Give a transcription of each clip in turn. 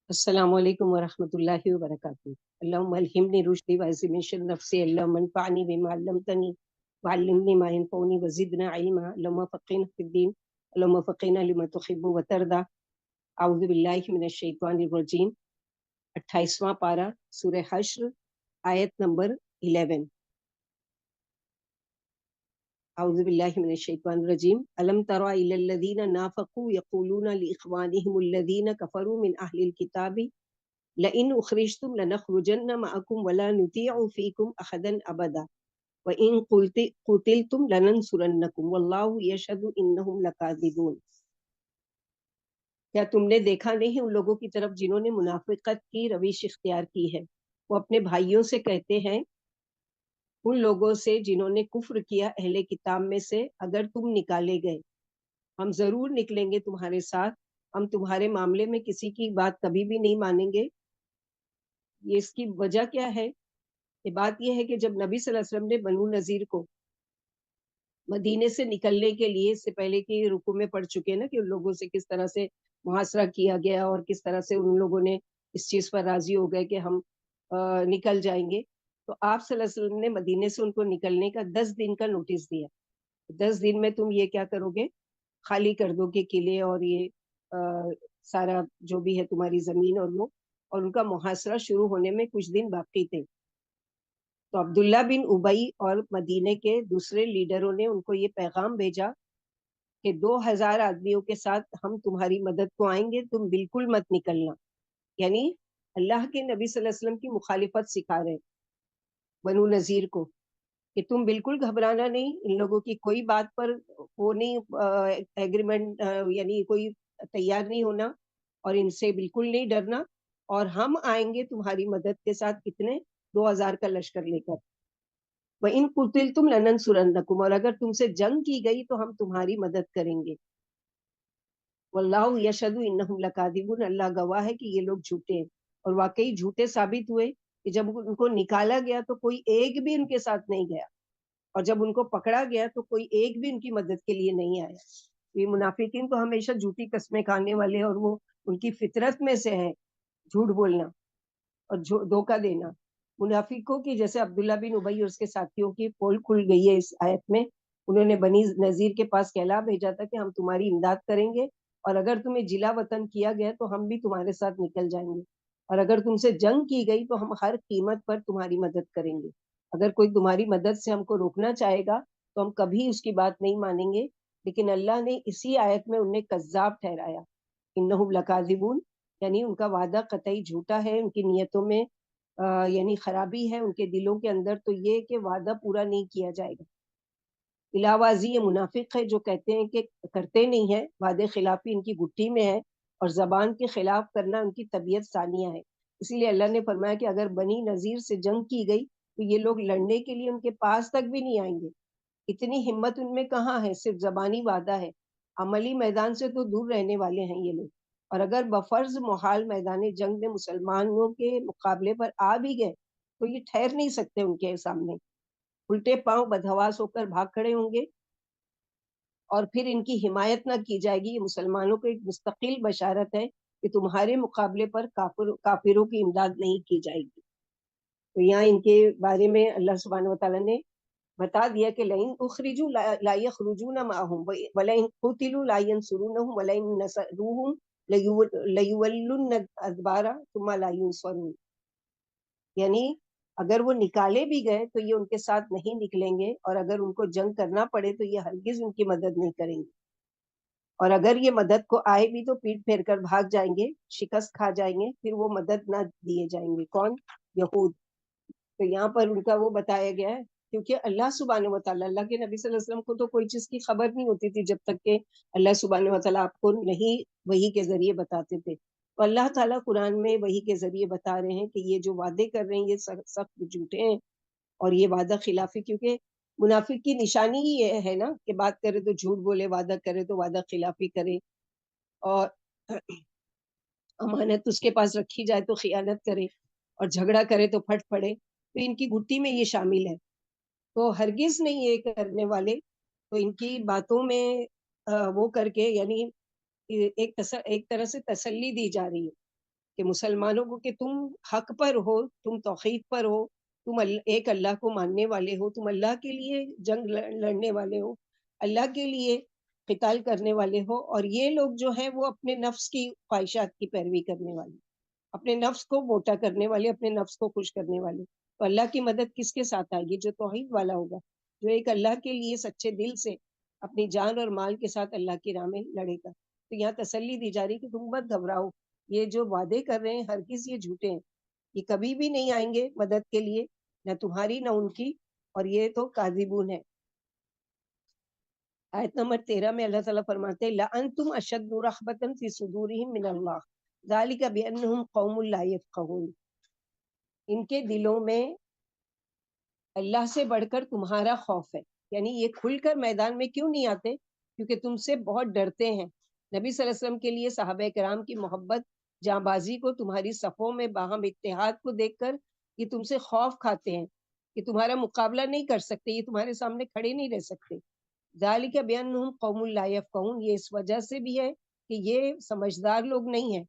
السلام علیکم ورحمۃ اللہ وبرکاتہ۔ اللہم الہمنی رشدی وعصمنی شر نفسی، اللہم انفعنی بما علمتنی وعلمنی ما ینفعنی وزدنا علما، اللہم فقہنا فی الدین، اللہم فقہنا لما تحب وترضی۔ اعوذ باللہ من الشیطان الرجیم۔ 28واں پارہ سورہ حشر، آیت نمبر 11۔ اعوذ باللہ من الشیطان الرجیم۔ الم تر الی الذین نافقوا یقولون لاخوانہم الذین کفروا من اہل الکتاب لئن اخرجتم لنخرجن معکم ولا نطیع فیکم احدا ابدا وان قتلتم لننصرنکم واللہ یشہد انہم لکاذبون۔ کیا تم نے دیکھا نہیں ان لوگوں کی طرف جنہوں نے منافقت کی روش اختیار کی ہے؟ وہ اپنے بھائیوں سے کہتے ہیں، ان لوگوں سے جنہوں نے کفر کیا اہل کتاب میں سے، اگر تم نکالے گئے ہم ضرور نکلیں گے تمہارے ساتھ، ہم تمہارے معاملے میں کسی کی بات کبھی بھی نہیں مانیں گے۔ یہ اس کی وجہ کیا ہے؟ یہ بات یہ ہے کہ جب نبی صلی اللہ علیہ وسلم نے بنو نذیر کو مدینے سے نکلنے کے لیے، اس سے پہلے کہ رکوع میں پڑھ چکے نا کہ ان لوگوں سے کس طرح سے محاصرہ کیا گیا اور کس طرح سے ان لوگوں نے اس چیز پر راضی ہو گئے کہ ہم نکل جائیں گے، تو آپ صلی اللہ علیہ وسلم نے مدینے سے ان کو نکلنے کا 10 دن کا نوٹس دیا۔ 10 دن میں تم یہ کیا کرو گے؟ خالی کر دو گے قلعے اور یہ سارا جو بھی ہے تمہاری زمین اور وہ، اور ان کا محاصرہ شروع ہونے میں کچھ دن باقی تھے۔ تو عبداللہ بن ابئی اور مدینے کے دوسرے لیڈروں نے ان کو یہ پیغام بھیجا کہ 2000 آدمیوں کے ساتھ ہم تمہاری مدد کو آئیں گے، تم بالکل مت نکلنا۔ یعنی اللہ کے نبی صلی اللہ علیہ وسلم کی مخالفت سکھا رہے بنو نذیر کو کہ تم بالکل گھبرانا نہیں، ان لوگوں کی کوئی بات پر وہ نہیں ایگریمنٹ، یعنی کوئی تیار نہیں ہونا، اور ان سے بالکل نہیں ڈرنا، اور ہم آئیں گے تمہاری مدد کے ساتھ کتنے 2000 کا لشکر لے کر۔ وَإِن قُتِلْتُمْ لَنَنصُرَنَّكُمْ، اور اگر تم سے جنگ کی گئی تو ہم تمہاری مدد کریں گے۔ وَاللَّهُ يَشْهَدُ إِنَّهُمْ لَكَاذِبُونَ، اللہ گواہ ہے کہ یہ لوگ جھوٹے ہیں، اور واقعی جھوٹے ثابت ہوئے کہ جب ان کو نکالا گیا تو کوئی ایک بھی ان کے ساتھ نہیں گیا، اور جب ان کو پکڑا گیا تو کوئی ایک بھی ان کی مدد کے لیے نہیں آیا۔ یہ منافقین تو ہمیشہ جھوٹی قسمیں کھانے والے، اور وہ ان کی فطرت میں سے ہے جھوٹ بولنا اور دھوکہ دینا۔ منافقوں کی جیسے عبداللہ بن ابی اور اس کے ساتھیوں کی پول کھل گئی ہے اس آیت میں۔ انہوں نے بنی نذیر کے پاس کہلا بھیجا تھا کہ ہم تمہاری امداد کریں گے، اور اگر تمہیں جلا وطن کیا گیا تو ہم بھی تمہارے ساتھ نکل جائیں گے، اور اگر تم سے جنگ کی گئی تو ہم ہر قیمت پر تمہاری مدد کریں گے۔ اگر کوئی تمہاری مدد سے ہم کو روکنا چاہے گا تو ہم کبھی اس کی بات نہیں مانیں گے۔ لیکن اللہ نے اسی آیت میں انہیں کذاب ٹھہرایا، انہم لکاذبون، یعنی ان کا وعدہ قطعی جھوٹا ہے، ان کی نیتوں میں یعنی خرابی ہے ان کے دلوں کے اندر، تو یہ کہ وعدہ پورا نہیں کیا جائے گا۔ علاوازی یہ منافق ہے جو کہتے ہیں کہ کرتے نہیں ہیں، وعدے خلافی ان کی گٹھی میں ہے، اور زبان کے خلاف کرنا ان کی طبیعت ثانیہ ہے۔ اسی لیے اللہ نے فرمایا کہ اگر بنی نذیر سے جنگ کی گئی تو یہ لوگ لڑنے کے لیے ان کے پاس تک بھی نہیں آئیں گے۔ اتنی ہمت ان میں کہاں ہے، صرف زبانی وعدہ ہے، عملی میدان سے تو دور رہنے والے ہیں یہ لوگ۔ اور اگر بفرض محال میدان جنگ میں مسلمانوں کے مقابلے پر آ بھی گئے تو یہ ٹھہر نہیں سکتے ان کے سامنے، الٹے پاؤں بدحواس ہو کر بھاگ کھڑے ہوں گے، اور پھر ان کی حمایت نہ کی جائے گی۔ یہ مسلمانوں کو ایک مستقل بشارت ہے کہ تمہارے مقابلے پر کافروں کی امداد نہیں کی جائے گی۔ تو یہاں ان کے بارے میں اللہ سبحانہ وتعالیٰ نے بتا دیا کہ لئن اخرجوا لا يخرجون معهم ولئن قتلوا لا ينصرونهم ولئن نصروهم ليولن الادبار ثم لا ينصرون، یعنی اگر وہ نکالے بھی گئے تو یہ ان کے ساتھ نہیں نکلیں گے، اور اگر ان کو جنگ کرنا پڑے تو یہ ہرگز ان کی مدد نہیں کریں گے، اور اگر یہ مدد کو آئے بھی تو پیٹ پھیر کر بھاگ جائیں گے، شکست کھا جائیں گے، پھر وہ مدد نہ دیے جائیں گے۔ کون؟ یہود۔ تو یہاں پر ان کا وہ بتایا گیا ہے، کیونکہ اللہ سبحانہ وتعالیٰ، اللہ کے نبی صلی اللہ علیہ وسلم کو تو کوئی چیز کی خبر نہیں ہوتی تھی جب تک کہ اللہ سبحانہ وتعالیٰ آپ کو نہیں وحی کے ذریعے بتاتے تھے۔ تو اللہ تعالیٰ قرآن میں وحی کے ذریعے بتا رہے ہیں کہ یہ جو وعدے کر رہے ہیں یہ سخت جھوٹے ہیں، اور یہ وعدہ خلافی، کیونکہ منافق کی نشانی ہی یہ ہے نا کہ بات کرے تو جھوٹ بولے، وعدہ کرے تو وعدہ خلافی کرے، اور امانت اس کے پاس رکھی جائے تو خیانت کرے، اور جھگڑا کرے تو پھٹ پڑے۔ تو ان کی گٹی میں یہ شامل ہے، تو ہرگز نہیں یہ کرنے والے۔ تو ان کی باتوں میں وہ کر کے، یعنی ایک طرح سے تسلی دی جا رہی ہے کہ مسلمانوں کو کہ تم حق پر ہو، تم توحید پر ہو، تم ایک اللہ کو ماننے والے ہو، تم اللہ کے لیے جنگ لڑنے والے ہو، اللہ کے لیے قتال کرنے والے ہو، اور یہ لوگ جو ہیں وہ اپنے نفس کی خواہشات کی پیروی کرنے والے، اپنے نفس کو موٹا کرنے والے، اپنے نفس کو خوش کرنے والے. تو اللہ کی مدد کس کے ساتھ آئے گی؟ جو توحید والا ہوگا، جو ایک اللہ کے لیے سچے دل سے اپنی جان اور مال کے ساتھ اللہ کی راہ میں لڑے گا. تو یہاں تسلی دی جا رہی کہ تم مت گھبراؤ، یہ جو وعدے کر رہے ہیں ہرگز یہ جھوٹے ہیں، یہ کبھی بھی نہیں آئیں گے مدد کے لیے، نہ تمہاری نہ ان کی، اور یہ تو کاذبون ہے. آیت نمبر 13 میں اللہ تعالیٰ فرماتے ہیں لَأَنْتُمْ أَشَدُّ رَهْبَةً فِي صُدُورِهِمْ مِنَ اللَّهِ ذَلِكَ بِأَنَّهُمْ قَوْمٌ لَا يَفْقَهُونَ. ان کے دلوں میں اللہ سے بڑھ کر تمہارا خوف ہے، یعنی یہ کھل کر میدان میں کیوں نہیں آتے؟ کیونکہ تم سے بہت ڈرتے ہیں. نبی صلی اللہ علیہ وسلم کے لیے صحابہ کرام کی محبت، جاں بازی کو، تمہاری صفوں میں باہم اتحاد کو دیکھ کر یہ تم سے خوف کھاتے ہیں کہ تمہارا مقابلہ نہیں کر سکتے، یہ تمہارے سامنے کھڑے نہیں رہ سکتے. ذالک بانہم قوم لا یفقہون، یہ اس وجہ سے بھی ہے کہ یہ سمجھدار لوگ نہیں ہیں.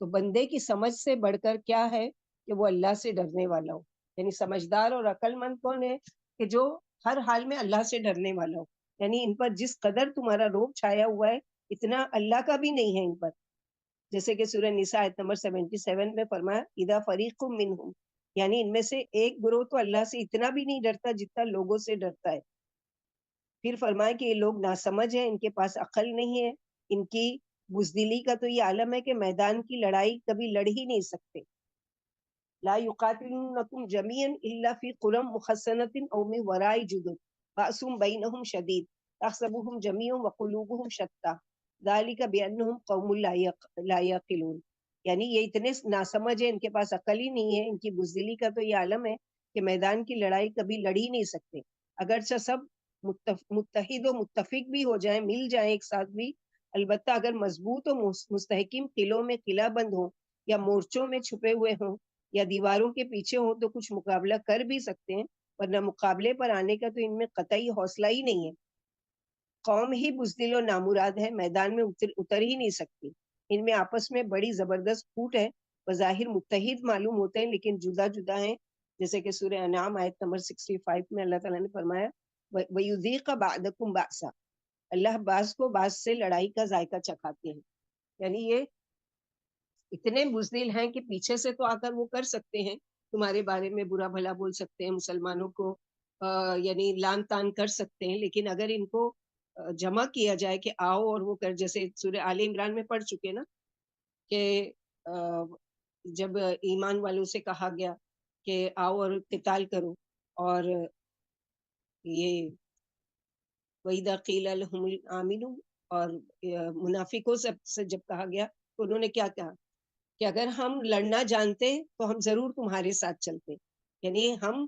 تو بندے کی سمجھ سے بڑھ کر کیا ہے کہ وہ اللہ سے ڈرنے والا ہو. یعنی سمجھدار اور عقل مند کون ہے؟ کہ جو ہر حال میں اللہ سے ڈرنے والا ہو. یعنی ان پر جس قدر تمہارا روب چھایا ہوا ہے اتنا اللہ کا بھی نہیں ہے ان پر. جیسے کہ سورہ نساء آیت نمبر 77 میں فرمایا اذا فریق منہم، یعنی ان میں سے ایک گروہ تو اللہ سے اتنا بھی نہیں ڈرتا جتنا لوگوں سے ڈرتا ہے. پھر فرمایا کہ یہ لوگ ناسمجھ ہیں، ان کے پاس عقل نہیں ہے، ان کی بزدلی کا تو یہ عالم ہے کہ میدان کی لڑائی کبھی لڑ ہی نہیں سکتے. لا یقاتلونکم جمیعا الا فی قرى محصنۃ او من وراء جدر بأس بینہم شدید تحسبهم جمیعا وقلوبهم شتى ذلک بانہم قوم لا یعقلون. یعنی یہ اتنے ناسمجھ ہیں، ان کے پاس عقل ہی نہیں ہے، ان کی بزدلی کا تو یہ عالم ہے کہ میدان کی لڑائی کبھی لڑ ہی نہیں سکتے. اگرچہ سب متحد و متفق بھی ہو جائیں، مل جائیں ایک ساتھ بھی، البتہ اگر مضبوط و مستحکم قلعوں میں قلعہ بند ہوں یا مورچوں میں چھپے ہوئے ہوں یا دیواروں کے پیچھے ہوں تو کچھ مقابلہ کر بھی سکتے ہیں، ورنہ مقابلے پر آنے کا تو ان میں قطعی حوصلہ ہی نہیں ہے. قوم ہی بزدل و نامراد ہے، میدان میں اتر ہی نہیں سکتی. ان میں آپس میں بڑی زبردست پھوٹ ہے، بظاہر متحد معلوم ہوتے ہیں لیکن جدا جدا ہیں. جیسے کہ سورہ انعام آیت نمبر 65 میں اللہ تعالیٰ نے فرمایا وَيُذِيقَ بَعْضَكُمْ بَأْسًا، اللہ بعض کو بعض سے لڑائی کا ذائقہ چکھاتے ہیں. یعنی یہ اتنے بزدل ہیں کہ پیچھے سے تو آ کر وہ کر سکتے ہیں، تمہارے بارے میں برا بھلا بول سکتے ہیں، مسلمانوں کو یعنی لان تان کر سکتے ہیں، لیکن اگر ان کو جمع کیا جائے کہ آؤ اور وہ کر، جیسے سورہ آل عمران میں پڑھ چکے نا کہ جب ایمان والوں سے کہا گیا کہ آؤ اور قتال کرو، اور یہ وَإِذَا قِيلَ لَهُمُ آمِنُوا، اور منافقوں سے جب کہا گیا تو انہوں نے کیا کہا کہ اگر ہم لڑنا جانتے تو ہم ضرور تمہارے ساتھ چلتے. یعنی ہم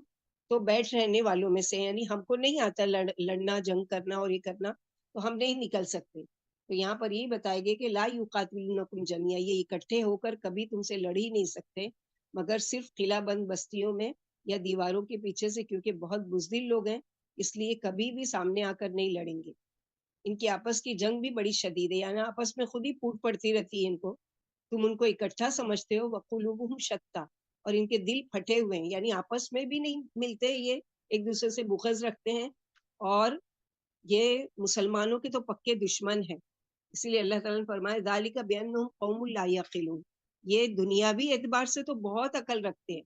تو بیٹھ رہنے والوں میں سے، یعنی ہم کو نہیں آتا لڑنا، جنگ کرنا اور یہ کرنا، تو ہم نہیں نکل سکتے. تو یہاں پر یہی بتائے گئے کہ لا یقاتلونکم جمیعا، یہ اکٹھے ہو کر کبھی تم سے لڑ ہی نہیں سکتے مگر صرف قلعہ بند بستیوں میں یا دیواروں کے پیچھے سے، کیونکہ بہت بزدل لوگ ہیں اس لیے کبھی بھی سامنے آ کر نہیں لڑیں گے. ان کی آپس کی جنگ بھی بڑی شدید ہے، یعنی آپس میں خود ہی پھوٹ پڑتی رہتی ہے ان کو. تم ان کو اکٹھا سمجھتے ہو، وقلوبہم شتیٰ، اور ان کے دل پھٹے ہوئے ہیں، یعنی آپس میں بھی نہیں ملتے، یہ ایک دوسرے سے بغض رکھتے ہیں، اور یہ مسلمانوں کے تو پکے دشمن ہیں. اسی لیے اللہ تعالیٰ نے فرمایا ذالک بانہم قوم لا یعقلون، یہ دنیاوی اعتبار سے تو بہت عقل رکھتے ہیں،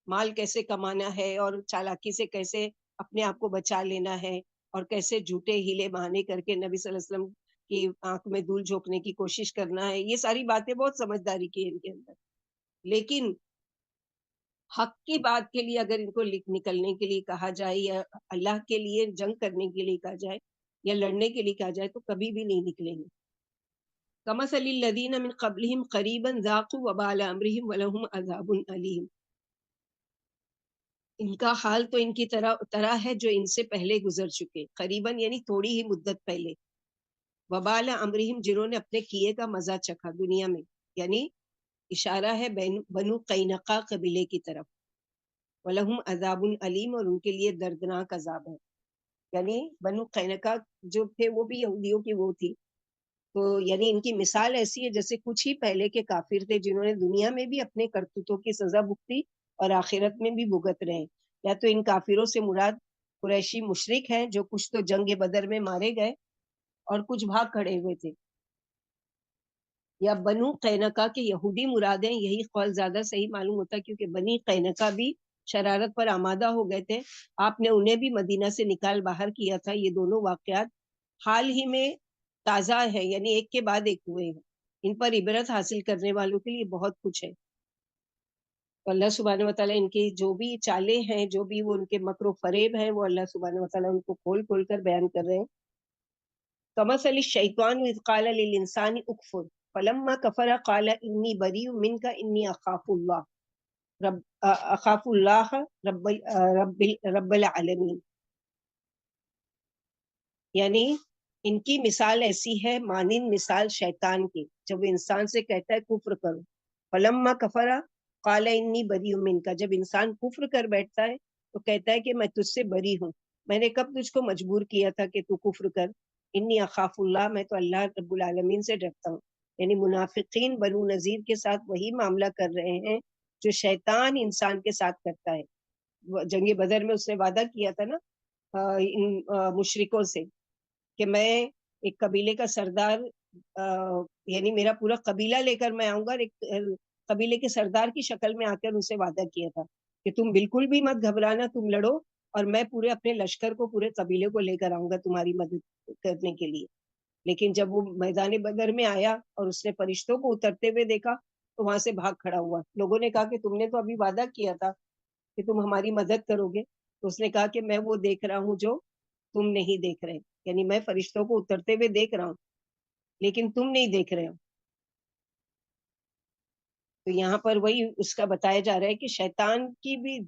مال کیسے کمانا ہے اور چالاکی سے کیسے اپنے آپ کو بچا لینا ہے، اور کیسے جھوٹے ہیلے بہانے کر کے نبی صلی اللہ علیہ وسلم کی آنکھ میں دھول جھونکنے کی کوشش کرنا ہے. یہ ساری باتیں بہت سمجھداری کی ان کے اندر. لیکن حق کی بات کے لیے اگر ان کو نکلنے کے لیے کہا جائے یا اللہ کے لیے جنگ کرنے کے لیے کہا جائے یا لڑنے کے لیے کہا جائے تو کبھی بھی نہیں نکلیں گے. کمثل الذین من قبلہم قریبا ذاقوا وبال امرہم ولہم عذاب علیم، ان کا حال تو ان کی طرح ہے جو ان سے پہلے گزر چکے، قریباً یعنی تھوڑی ہی مدت پہلے، وبال امرہم جنہوں نے اپنے کیے کا مزہ چکھا دنیا میں، یعنی اشارہ ہے بنو قینقاع قبیلے کی طرف. وَلَهُمْ عَذَابٌ علیم، اور ان کے لیے دردناک عذاب ہے. یعنی بنو قینقاع جو تھے وہ بھی یہودیوں کی وہ تھی، تو یعنی ان کی مثال ایسی ہے جیسے کچھ ہی پہلے کے کافر تھے جنہوں نے دنیا میں بھی اپنے کرتوتوں کی سزا بھگتی اور آخرت میں بھی بھگت رہے. یا تو ان کافروں سے مراد قریشی مشرک ہیں جو کچھ تو جنگ بدر میں مارے گئے اور کچھ بھاگ کھڑے ہوئے تھے، یا بنو قینقاع کے یہودی مراد ہیں. یہی قول زیادہ صحیح معلوم ہوتا ہے کیونکہ بنی قینقاع بھی شرارت پر آمادہ ہو گئے تھے. آپ نے انہیں بھی مدینہ سے نکال باہر کیا تھا. یہ دونوں واقعات حال ہی میں تازہ ہے، یعنی ایک کے بعد ایک ہوئے ہیں. ان پر عبرت حاصل کرنے والوں کے لیے بہت کچھ ہے. تو اللہ سبحانہ وتعالیٰ ان کی جو بھی چالیں ہیں، جو بھی وہ ان کے مکر و فریب ہیں، وہ اللہ سبحانہ وتعالیٰ ان کو کھول کھول کر بیان کر رہے ہیں. کمثل الشیطان اذ قال للانسان اکفر فلما کفر قال انی بریء منک انی اخاف اللہ رب العالمین. یعنی ان کی مثال ایسی ہے مانند مثال شیطان کی جب وہ انسان سے کہتا ہے کفر کرو. فلما کفر قال انی بریء منک، جب انسان کفر کر بیٹھتا ہے تو کہتا ہے کہ میں تجھ سے بری ہوں، میں نے کب تجھ کو مجبور کیا تھا کہ تو کفر کر. انی اخاف اللہ، میں تو اللہ رب العالمین سے ڈرتا ہوں. یعنی منافقین بنو نذیر کے ساتھ وہی معاملہ کر رہے ہیں جو شیطان انسان کے ساتھ کرتا ہے. جنگ بدر میں اس نے وعدہ کیا تھا نا ان مشرکوں سے کہ میں ایک قبیلے کا سردار یعنی میرا پورا قبیلہ لے کر میں آؤں گا. ایک قبیلے کے سردار کی شکل میں آ کر ان سے وعدہ کیا تھا کہ تم بالکل بھی مت گھبرانا، تم لڑو اور میں پورے اپنے لشکر کو، پورے قبیلے کو لے کر آؤں گا تمہاری مدد کرنے کے لیے. لیکن جب وہ میدان بدر میں آیا اور اس نے فرشتوں کو اترتے ہوئے دیکھا تو وہاں سے بھاگ کھڑا ہوا. لوگوں نے کہا کہ تم نے تو ابھی وعدہ کیا تھا کہ تم ہماری مدد کرو گے. تو اس نے کہا کہ میں وہ دیکھ رہا ہوں جو تم نہیں دیکھ رہے، یعنی میں فرشتوں کو اترتے ہوئے دیکھ رہا ہوں لیکن تم نہیں دیکھ رہے ہو. تو یہاں پر وہی اس کا بتایا جا رہا ہے کہ شیطان کی بھی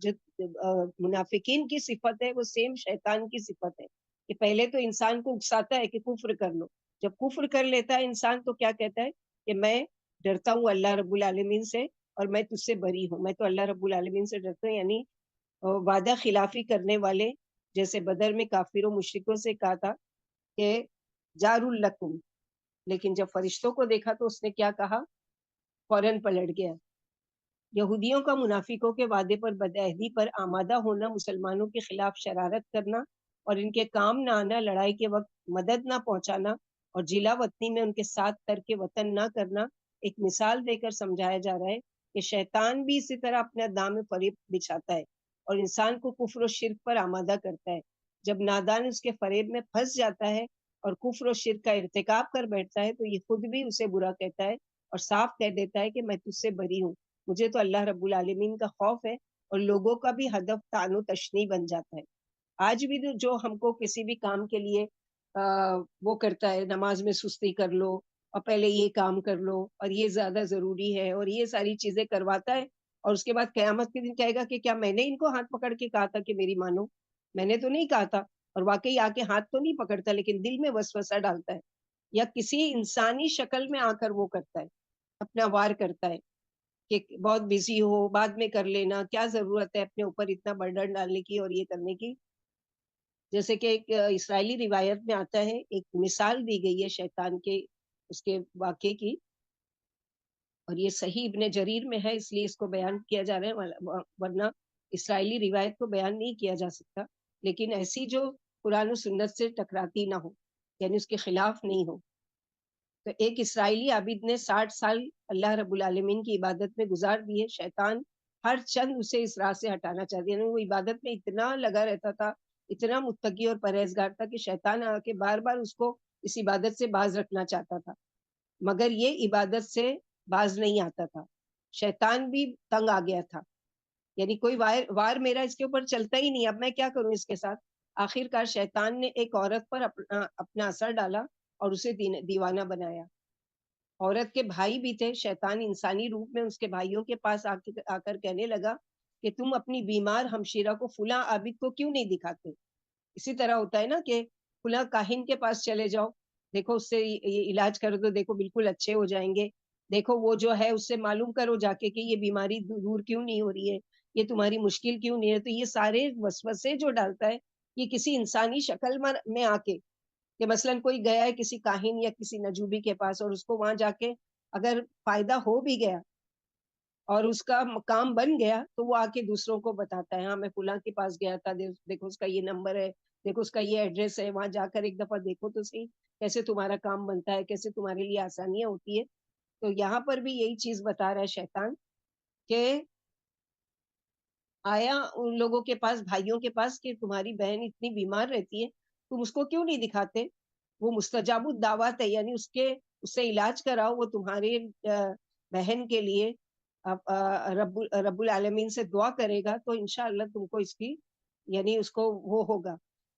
منافقین کی صفت ہے وہ سیم شیطان کی صفت ہے کہ پہلے تو انسان کو اکساتا ہے کہ کفر کر لو. جب کفر کر لیتا ہے انسان تو کیا کہتا ہے کہ میں ڈرتا ہوں اللہ رب العالمین سے اور میں تجھ سے بری ہوں، میں تو اللہ رب العالمین سے ڈرتا ہوں. یعنی وعدہ خلافی کرنے والے جیسے بدر میں کافروں مشرکوں سے کہا تھا کہ جار الکم، لیکن جب فرشتوں کو دیکھا تو اس نے کیا کہا، فوراً پلٹ گیا. یہودیوں کا منافقوں کے وعدے پر بدعہدی پر آمادہ ہونا، مسلمانوں کے خلاف شرارت کرنا اور ان کے کام نہ آنا، لڑائی کے وقت مدد نہ پہنچانا اور جلا وطنی میں ان کے ساتھ ترک وطن نہ کرنا ایک مثال دے کر سمجھایا جا رہا ہے کہ شیطان بھی اسی طرح اپنا دام فریب بچھاتا ہے اور انسان کو کفر و شرک پر آمادہ کرتا ہے. جب نادان اس کے فریب میں پھنس جاتا ہے اور کفر و شرک کا ارتکاب کر بیٹھتا ہے تو یہ خود بھی اسے برا کہتا ہے اور صاف کہہ دیتا ہے کہ میں تجھ سے بری ہوں، مجھے تو اللہ رب العالمین کا خوف ہے. اور لوگوں کا بھی ہدف تعن و تشنیع بن جاتا ہے. آج بھی جو ہم کو کسی بھی کام کے لیے وہ کرتا ہے، نماز میں سستی کر لو اور پہلے یہ کام کر لو اور یہ زیادہ ضروری ہے اور یہ ساری چیزیں کرواتا ہے اور اس کے بعد قیامت کے دن کہے گا کہ کیا میں نے ان کو ہاتھ پکڑ کے کہا تھا کہ میری مانو؟ میں نے تو نہیں کہا تھا. اور واقعی آ کے ہاتھ تو نہیں پکڑتا لیکن دل میں وسوسہ ڈالتا ہے یا کسی انسانی شکل میں آ کر وہ کرتا ہے، اپنا وار کرتا ہے کہ بہت بزی ہو، بعد میں کر لینا، کیا ضرورت ہے اپنے اوپر اتنا برڈن ڈالنے کی اور یہ کرنے کی. جیسے کہ ایک اسرائیلی روایت میں آتا ہے، ایک مثال دی گئی ہے شیطان کے اس کے واقعے کی، اور یہ صحیح ابن جریر میں ہے اس لیے اس کو بیان کیا جا رہا ہے، ورنہ اسرائیلی روایت کو بیان نہیں کیا جا سکتا. لیکن ایسی جو قرآن و سنت سے ٹکراتی نہ ہو، یعنی اس کے خلاف نہیں ہو. تو ایک اسرائیلی عابد نے 60 سال اللہ رب العالمین کی عبادت میں گزار دیے. شیطان ہر چند اسے اس راہ سے ہٹانا چاہتے، یعنی وہ عبادت میں اتنا لگا رہتا تھا، اتنا متقی اور پرہیزگار تھا کہ شیطان آ کے بار بار اس کو اس عبادت سے باز رکھنا چاہتا تھا، مگر یہ عبادت سے باز نہیں آتا تھا. شیطان بھی تنگ آ گیا تھا، یعنی کوئی وار میرا اس کے اوپر چلتا ہی نہیں، اب میں کیا کروں اس کے ساتھ. آخر کار شیطان نے ایک عورت پر اپنا اثر ڈالا اور اسے دیوانہ بنایا. عورت کے بھائی بھی تھے. شیطان انسانی روپ میں اس کے بھائیوں کے پاس آ کر کہنے لگا کہ تم اپنی بیمار ہمشیرہ کو فلاں عابد کو کیوں نہیں دکھاتے. اسی طرح ہوتا ہے نا کہ فلاں کاہن کے پاس چلے جاؤ، دیکھو اس سے یہ علاج کر دو، دیکھو بالکل اچھے ہو جائیں گے، دیکھو وہ جو ہے اس سے معلوم کرو جا کے کہ یہ بیماری دور کیوں نہیں ہو رہی ہے، یہ تمہاری مشکل کیوں نہیں ہے. تو یہ سارے وسوسے جو ڈالتا ہے یہ کسی انسانی شکل میں آ کے کہ مثلاً کوئی گیا ہے کسی کاہن یا کسی نجوبی کے پاس اور اس کو وہاں جا کے اگر فائدہ ہو بھی گیا اور اس کا کام بن گیا تو وہ آ کے دوسروں کو بتاتا ہے، ہاں میں فلاں کے پاس گیا تھا، دیکھو اس کا یہ نمبر ہے، دیکھو اس کا یہ ایڈریس ہے، وہاں جا کر ایک دفعہ دیکھو تو صحیح کیسے تمہارا کام بنتا ہے، کیسے تمہارے لیے آسانیاں ہوتی ہے۔ تو یہاں پر بھی یہی چیز بتا رہا ہے شیطان کہ آیا ان لوگوں کے پاس، بھائیوں کے پاس، کہ تمہاری بہن اتنی بیمار رہتی ہے، تم اس کو کیوں نہیں دکھاتے؟ وہ مستجاب الدعوات ہے، یعنی اس سے علاج کراؤ، وہ تمہارے بہن کے لیے رب العالمین سے دعا کرے گا تو انشاءاللہ تم کو اس کی یعنی اس کو وہ ہوگا۔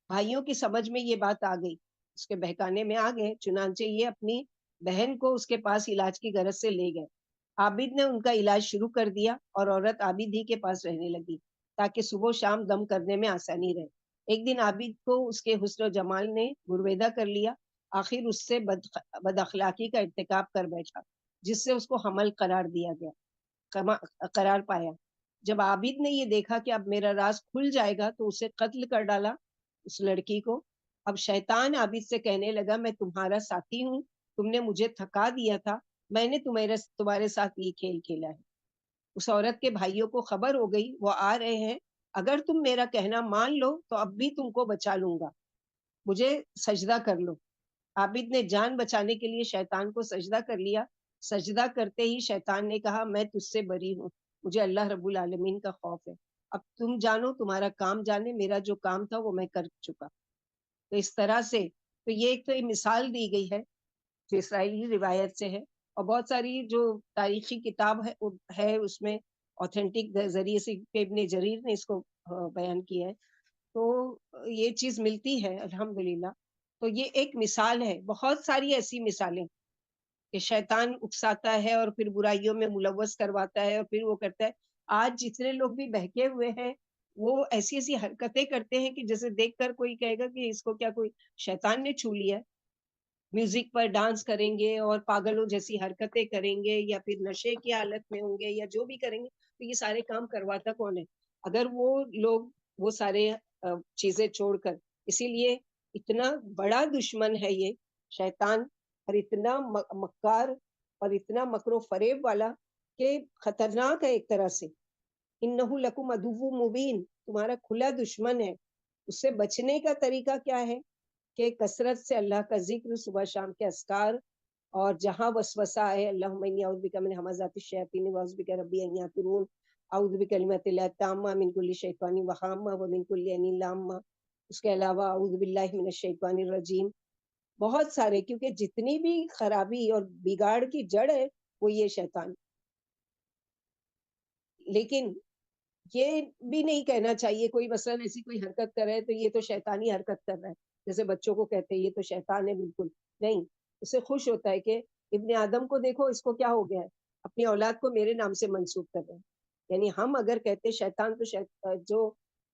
بھائیوں کی سمجھ میں یہ بات آ گئی، اس کے بہکانے میں آ گئے، چنانچہ یہ اپنی بہن کو اس کے پاس علاج کی غرض سے لے گئے۔ عابد نے ان کا علاج شروع کر دیا اور عورت عابد ہی کے پاس رہنے لگی تاکہ صبح و شام دم کرنے میں آسانی رہے۔ ایک دن عابد کو اس کے حسن و جمال نے گرویدہ کر لیا، آخر اس سے بد اخلاقی کا ارتکاب کر بیٹھا جس سے اس کو حمل قرار دیا گیا، قرار پایا۔ جب عابد نے یہ دیکھا کہ اب میرا راز کھل جائے گا تو اسے قتل کر ڈالا اس لڑکی کو۔ اب شیطان عابد سے کہنے لگا میں تمہارا ساتھی ہوں، تم نے مجھے تھکا دیا تھا، میں نے تمہارے ساتھ یہ کھیل کھیلا ہے۔ اس عورت کے بھائیوں کو خبر ہو گئی، وہ آ رہے ہیں، اگر تم میرا کہنا مان لو تو اب بھی تم کو بچا لوں گا، مجھے سجدہ کر لو۔ عابد نے جان بچانے کے لیے شیطان کو سجدہ کر لیا۔ سجدہ کرتے ہی شیطان نے کہا میں تجھ سے بری ہوں، مجھے اللہ رب العالمین کا خوف ہے، اب تم جانو تمہارا کام جانے، میرا جو کام تھا وہ میں کر چکا۔ تو اس طرح سے تو یہ ایک تو مثال دی گئی ہے جو اسرائیلی روایت سے ہے، اور بہت ساری جو تاریخی کتاب ہے اس میں اوتھینٹک ذریعے سے ابن جریر نے اس کو بیان کیا ہے، تو یہ چیز ملتی ہے الحمدللہ۔ تو یہ ایک مثال ہے، بہت ساری ایسی مثالیں کہ شیطان اکساتا ہے اور پھر برائیوں میں ملوث کرواتا ہے اور پھر وہ کرتا ہے۔ آج جتنے لوگ بھی بہکے ہوئے ہیں وہ ایسی ایسی حرکتیں کرتے ہیں کہ جیسے دیکھ کر کوئی کہے گا کہ اس کو کیا کوئی شیطان نے چھو لیا ہے۔ میوزک پر ڈانس کریں گے اور پاگلوں جیسی حرکتیں کریں گے یا پھر نشے کی حالت میں ہوں گے یا جو بھی کریں گے، تو یہ سارے کام کرواتا کون ہے؟ اگر وہ لوگ وہ سارے چیزیں چھوڑ کر، اسی لیے اتنا بڑا دشمن ہے یہ شیطان، اور اتنا مکار اور اتنا مکر و فریب والا کہ خطرناک ہے ایک طرح سے۔ انہو لکم عدو مبین، تمہارا کھلا دشمن ہے۔ اس سے بچنے کا طریقہ کیا ہے کہ کثرت سے اللہ کا ذکر، صبح شام کے اذکار، اور جہاں وسوسہ آئے اللہم انی اعوذ بک من ھمزات الشیاطین واعوذ بک ربی ان یحضرون، اعوذ بکلمات اللہ التامہ من کل شیطان وہامہ ومن کل عین لامہ۔ اس کے علاوہ اعوذ باللہ من الشیطان الرجیم، بہت سارے، کیونکہ جتنی بھی خرابی اور بگاڑ کی جڑ ہے وہ یہ شیطان۔ لیکن یہ بھی نہیں کہنا چاہیے کوئی مثلاً ایسی کوئی حرکت کر رہا ہے تو یہ تو شیطانی حرکت کر رہا ہے، جیسے بچوں کو کہتے ہیں یہ تو شیطان ہے، بالکل نہیں۔ اسے خوش ہوتا ہے کہ ابن آدم کو دیکھو اس کو کیا ہو گیا ہے، اپنی اولاد کو میرے نام سے منسوب کر رہے ہیں۔ یعنی ہم اگر کہتے شیطان تو جو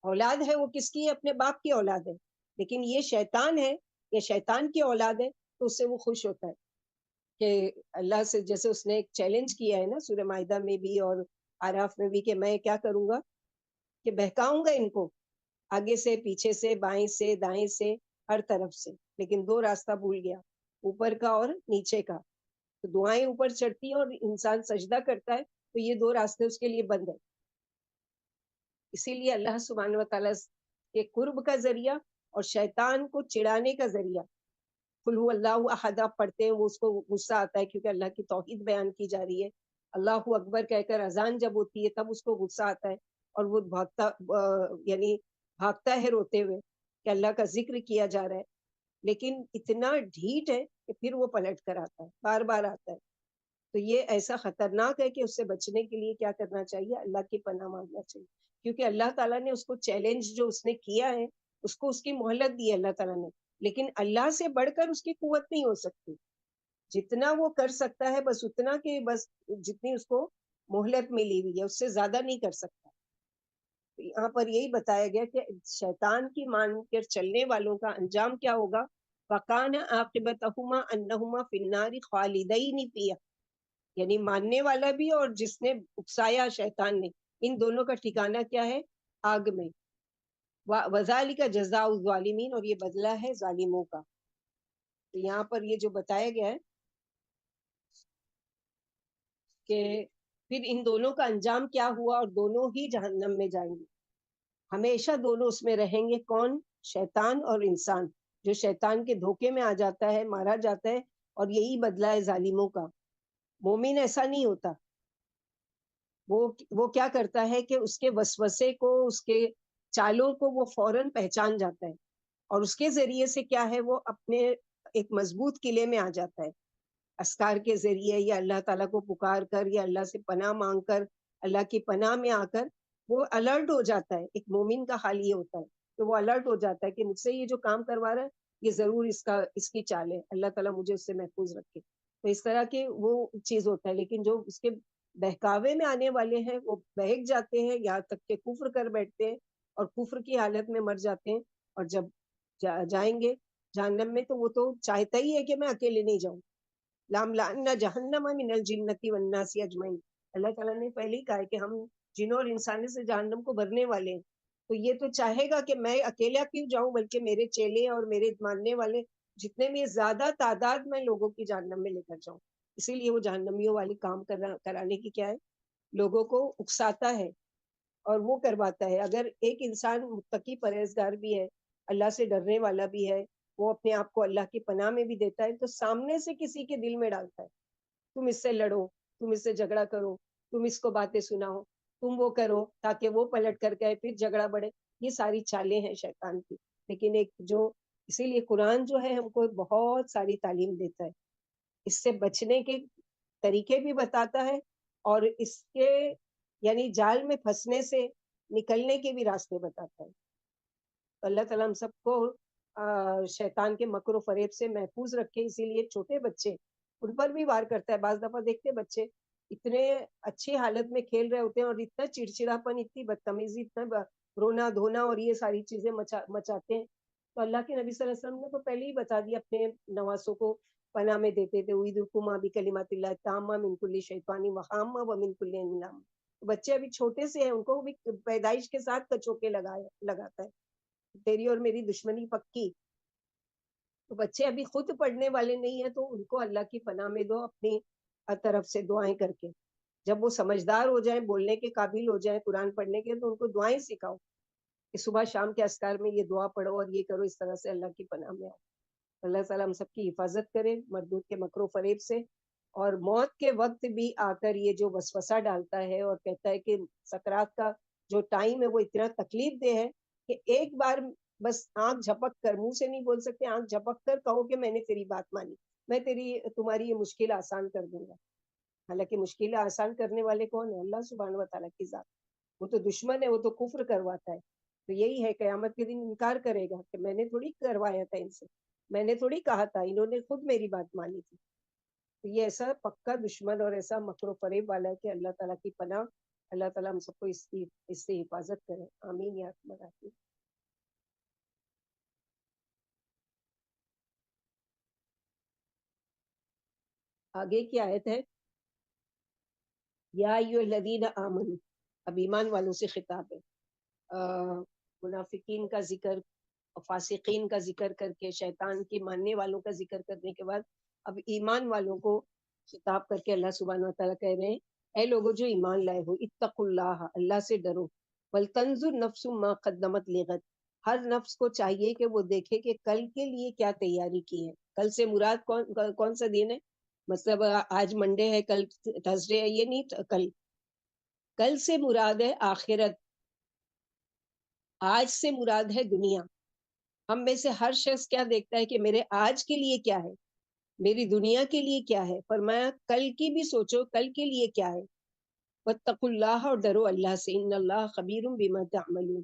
اولاد ہے وہ کس کی ہے؟ اپنے باپ کی اولاد ہے، لیکن یہ شیطان ہے، یہ شیطان کی اولاد ہے، تو اس سے وہ خوش ہوتا ہے کہ اللہ سے، جیسے اس نے ایک چیلنج کیا ہے نا سورہ مائدہ میں بھی اور آراف میں بھی، کہ میں کیا کروں گا کہ بہکاؤں گا ان کو آگے سے، پیچھے سے، بائیں سے، دائیں سے، ہر طرف سے، لیکن دو راستہ بھول گیا، اوپر کا اور نیچے کا۔ تو دعائیں اوپر چڑھتی ہیں اور انسان سجدہ کرتا ہے تو یہ دو راستے اس کے لیے بند ہیں۔ اسی لیے اللہ سبحانہ و تعالیٰ کے قرب کا ذریعہ اور شیطان کو چڑھانے کا ذریعہ، قل هو اللہ احد آپ پڑھتے ہیں، وہ اس کو غصہ آتا ہے کیونکہ اللہ کی توحید بیان کی جا رہی ہے۔ اللہ اکبر کہہ کر اذان جب ہوتی ہے تب اس کو غصہ آتا ہے اور وہ یعنی بھاگتا ہے روتے ہوئے کہ اللہ کا ذکر کیا جا رہا ہے، لیکن اتنا ڈھیٹ ہے کہ پھر وہ پلٹ کر آتا ہے، بار بار آتا ہے۔ تو یہ ایسا خطرناک ہے کہ اس سے بچنے کے لیے کیا کرنا چاہیے؟ اللہ کی پناہ مانگنا چاہیے، کیونکہ اللہ تعالیٰ نے اس کو چیلنج جو اس نے کیا ہے، اس کو اس کی مہلت دی ہے اللہ تعالیٰ نے، لیکن اللہ سے بڑھ کر اس کی قوت نہیں ہو سکتی۔ جتنا وہ کر سکتا ہے بس اتنا، کہ بس جتنی اس کو مہلت ملی ہوئی ہے اس سے زیادہ نہیں کر سکتا۔ یہاں پر یہی بتایا گیا کہ شیطان کی مان کر چلنے والوں کا انجام کیا ہوگا؟ وَقَانَ عَاقِبَتَهُمَا أَنَّهُمَا فِي النَّارِ خَالِدَيْنِ فِيهَا، یعنی ماننے والا بھی اور جس نے اکسایا شیطان نے، ان دونوں کا ٹھکانہ کیا ہے؟ آگ میں۔ وَذَلِكَ جَزَاءُ الظَّالِمِينَ، اور یہ بدلہ ہے ظالموں کا۔ تو یہاں پر یہ جو بتایا گیا ہے کہ پھر ان دونوں کا انجام کیا ہوا، اور دونوں ہی جہنم میں جائیں گے، ہمیشہ دونوں اس میں رہیں گے۔ کون؟ شیطان اور انسان، جو شیطان کے دھوکے میں آ جاتا ہے، مارا جاتا ہے، اور یہی بدلہ ہے ظالموں کا۔ مومن ایسا نہیں ہوتا، وہ کیا کرتا ہے کہ اس کے وسوسے کو، اس کے چالوں کو وہ فوراً پہچان جاتا ہے، اور اس کے ذریعے سے کیا ہے، وہ اپنے ایک مضبوط قلعے میں آ جاتا ہے، اذکار کے ذریعے یا اللہ تعالیٰ کو پکار کر یا اللہ سے پناہ مانگ کر، اللہ کی پناہ میں آ کر وہ الرٹ ہو جاتا ہے۔ ایک مومن کا حال یہ ہوتا ہے کہ وہ الرٹ ہو جاتا ہے کہ مجھ سے یہ جو کام کروا رہا ہے یہ ضرور اس کی چال ہے، اللہ تعالیٰ مجھے اس سے محفوظ رکھے۔ تو اس طرح کے وہ چیز ہوتا ہے، لیکن جو اس کے بہکاوے میں آنے والے ہیں وہ بہک جاتے ہیں، یہاں تک کہ کفر کر بیٹھتے ہیں اور کفر کی حالت میں مر جاتے ہیں، اور جب جائیں گے جہنم میں تو وہ تو چاہتا ہی ہے کہ میں اکیلے نہیں جاؤں۔ لَأَمْلَأَنَّ جَهَنَّمَ مِنَ الْجِنَّةِ وَالنَّاسِ أَجْمَعِينَ، اللہ تعالیٰ نے پہلے ہی کہا ہے کہ ہم جنوں اور انسانوں سے جہنم کو بھرنے والے ہیں، تو یہ تو چاہے گا کہ میں اکیلا کیوں جاؤں، بلکہ میرے چیلے اور میرے ماننے والے جتنے بھی زیادہ تعداد میں لوگوں کی جہنم میں لے کر جاؤں۔ اسی لیے وہ جہنمیوں والی کام کرانے کی کیا ہے، لوگوں کو اکساتا ہے اور وہ کرواتا ہے۔ اگر ایک انسان متقی پرہیزگار بھی ہے، اللہ سے ڈرنے والا بھی ہے، وہ اپنے آپ کو اللہ کی پناہ میں بھی دیتا ہے، تو سامنے سے کسی کے دل میں ڈالتا ہے تم اس سے لڑو، تم اس سے جھگڑا کرو، تم اس کو باتیں سناؤ، تم وہ کرو تاکہ وہ پلٹ کر گئے، پھر جھگڑا بڑھے۔ یہ ساری چالیں ہیں شیطان کی۔ لیکن ایک جو، اسی لیے قرآن جو ہے ہم کو بہت ساری تعلیم دیتا ہے، اس سے بچنے کے طریقے بھی بتاتا ہے، اور اس کے یعنی جال میں پھنسنے سے نکلنے کے بھی راستے بتاتا ہے۔ اللہ تعالیٰ ہم سب کو شیطان کے مکر و فریب سے محفوظ رکھے۔ اسی لیے چھوٹے بچے، ان پر بھی وار کرتا ہے۔ بعض دفعہ دیکھتے بچے اتنے اچھی حالت میں کھیل رہے ہوتے ہیں اور اتنا چڑچڑاپن، اتنی بدتمیزی، اتنا رونا دھونا اور یہ ساری چیزیں مچاتے ہیں۔ تو اللہ کے نبی صلی اللہ علیہ وسلم نے تو پہلے ہی بتا دیا، اپنے نواسوں کو پناہ میں دیتے تھے، اعوذکما بکلمات اللہ التامہ من کل شیطان وہامہ ومن کل عین لامہ۔ بچے ابھی چھوٹے سے ہیں، ان کو بھی پیدائش کے ساتھ کچوکے لگاتا ہے، تیری اور میری دشمنی پکی۔ تو بچے ابھی خود پڑھنے والے نہیں ہیں، تو ان کو اللہ کی پناہ میں دو، اپنی طرف سے دعائیں کر کے۔ جب وہ سمجھدار ہو جائیں، بولنے کے قابل ہو جائیں، قرآن پڑھنے کے، تو ان کو دعائیں سکھاؤ کہ صبح شام کے اذکار میں یہ دعا پڑھو اور یہ کرو، اس طرح سے اللہ کی پناہ میں آؤ۔ اللہ تعالیٰ ہم سب کی حفاظت کرے مردود کے مکر و فریب سے۔ اور موت کے وقت بھی آ کر یہ جو وسوسہ ڈالتا ہے اور کہتا ہے کہ سکرات کا جو ٹائم ہے وہ اتنا تکلیف دہ ہے کہ ایک بار بس آنکھ جھپک کر، منہ سے نہیں بول سکتے، آنکھ جھپک کر کہو کہ میں نے تیری بات مانی، میں تمہاری یہ مشکل آسان کر دوں گا۔ حالانکہ مشکل آسان کرنے والے کون ہیں؟ اللہ سبحانہ و تعالیٰ کی ذات۔ وہ تو دشمن ہے، وہ تو کفر کرواتا ہے۔ تو یہی ہے، قیامت کے دن انکار کرے گا کہ میں نے تھوڑی کروایا تھا ان سے، میں نے تھوڑی کہا تھا، انہوں نے خود میری بات مانی تھی۔ تو یہ ایسا پکا دشمن اور ایسا مکر و فریب والا ہے کہ اللہ تعالیٰ کی پناہ، اللہ تعالیٰ ہم سب کو اس سے حفاظت کرے، آمین یا رب العالمین۔ آگے کی آیت ہے یا ایھا الذین آمنوا، اب ایمان والوں سے خطاب ہے۔ منافقین کا ذکر، فاسقین کا ذکر کر کے، شیطان کی ماننے والوں کا ذکر کرنے کے بعد اب ایمان والوں کو خطاب کر کے اللہ سبحانہ وتعالیٰ کہہ رہے ہیں، اے لوگو جو ایمان لائے ہو، اتقوا اللہ، اللہ سے ڈرو، ولتنظر نفس ما قدمت لغد، ہر نفس کو چاہیے کہ وہ دیکھے کہ کل کے لیے کیا تیاری کی ہے۔ کل سے مراد کون سا دن ہے؟ مطلب آج منڈے ہے، کل تھرسڈے ہے، یہ نہیں۔ کل سے مراد ہے آخرت، آج سے مراد ہے دنیا۔ ہم میں سے ہر شخص کیا دیکھتا ہے کہ میرے آج کے لیے کیا ہے، میری دنیا کے لیے کیا ہے۔ فرمایا کل کی بھی سوچو، کل کے لیے کیا ہے۔ واتقوا اللہ، اور ڈرو اللہ سے، ان اللہ خبیر بما تعملون،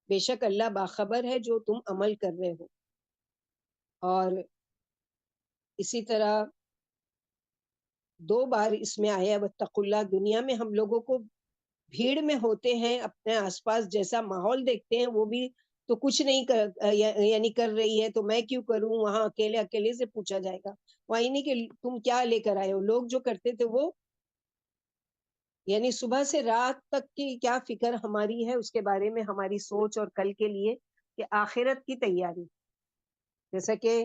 بے شک اللہ باخبر ہے جو تم عمل کر رہے ہو۔ اور اسی طرح دو بار اس میں آیا واتقوا اللہ۔ دنیا میں ہم لوگوں کو بھیڑ میں ہوتے ہیں، اپنے آس پاس جیسا ماحول دیکھتے ہیں، وہ بھی تو کچھ نہیں یعنی کر رہی ہے، تو میں کیوں کروں؟ وہاں اکیلے اکیلے سے پوچھا جائے گا، وہاں نہیں کہ تم کیا لے کر آئے ہو۔ لوگ جو کرتے تھے وہ یعنی صبح سے رات تک کی کیا فکر ہماری ہے اس کے بارے میں، ہماری سوچ، اور کل کے لیے کہ آخرت کی تیاری۔ جیسا کہ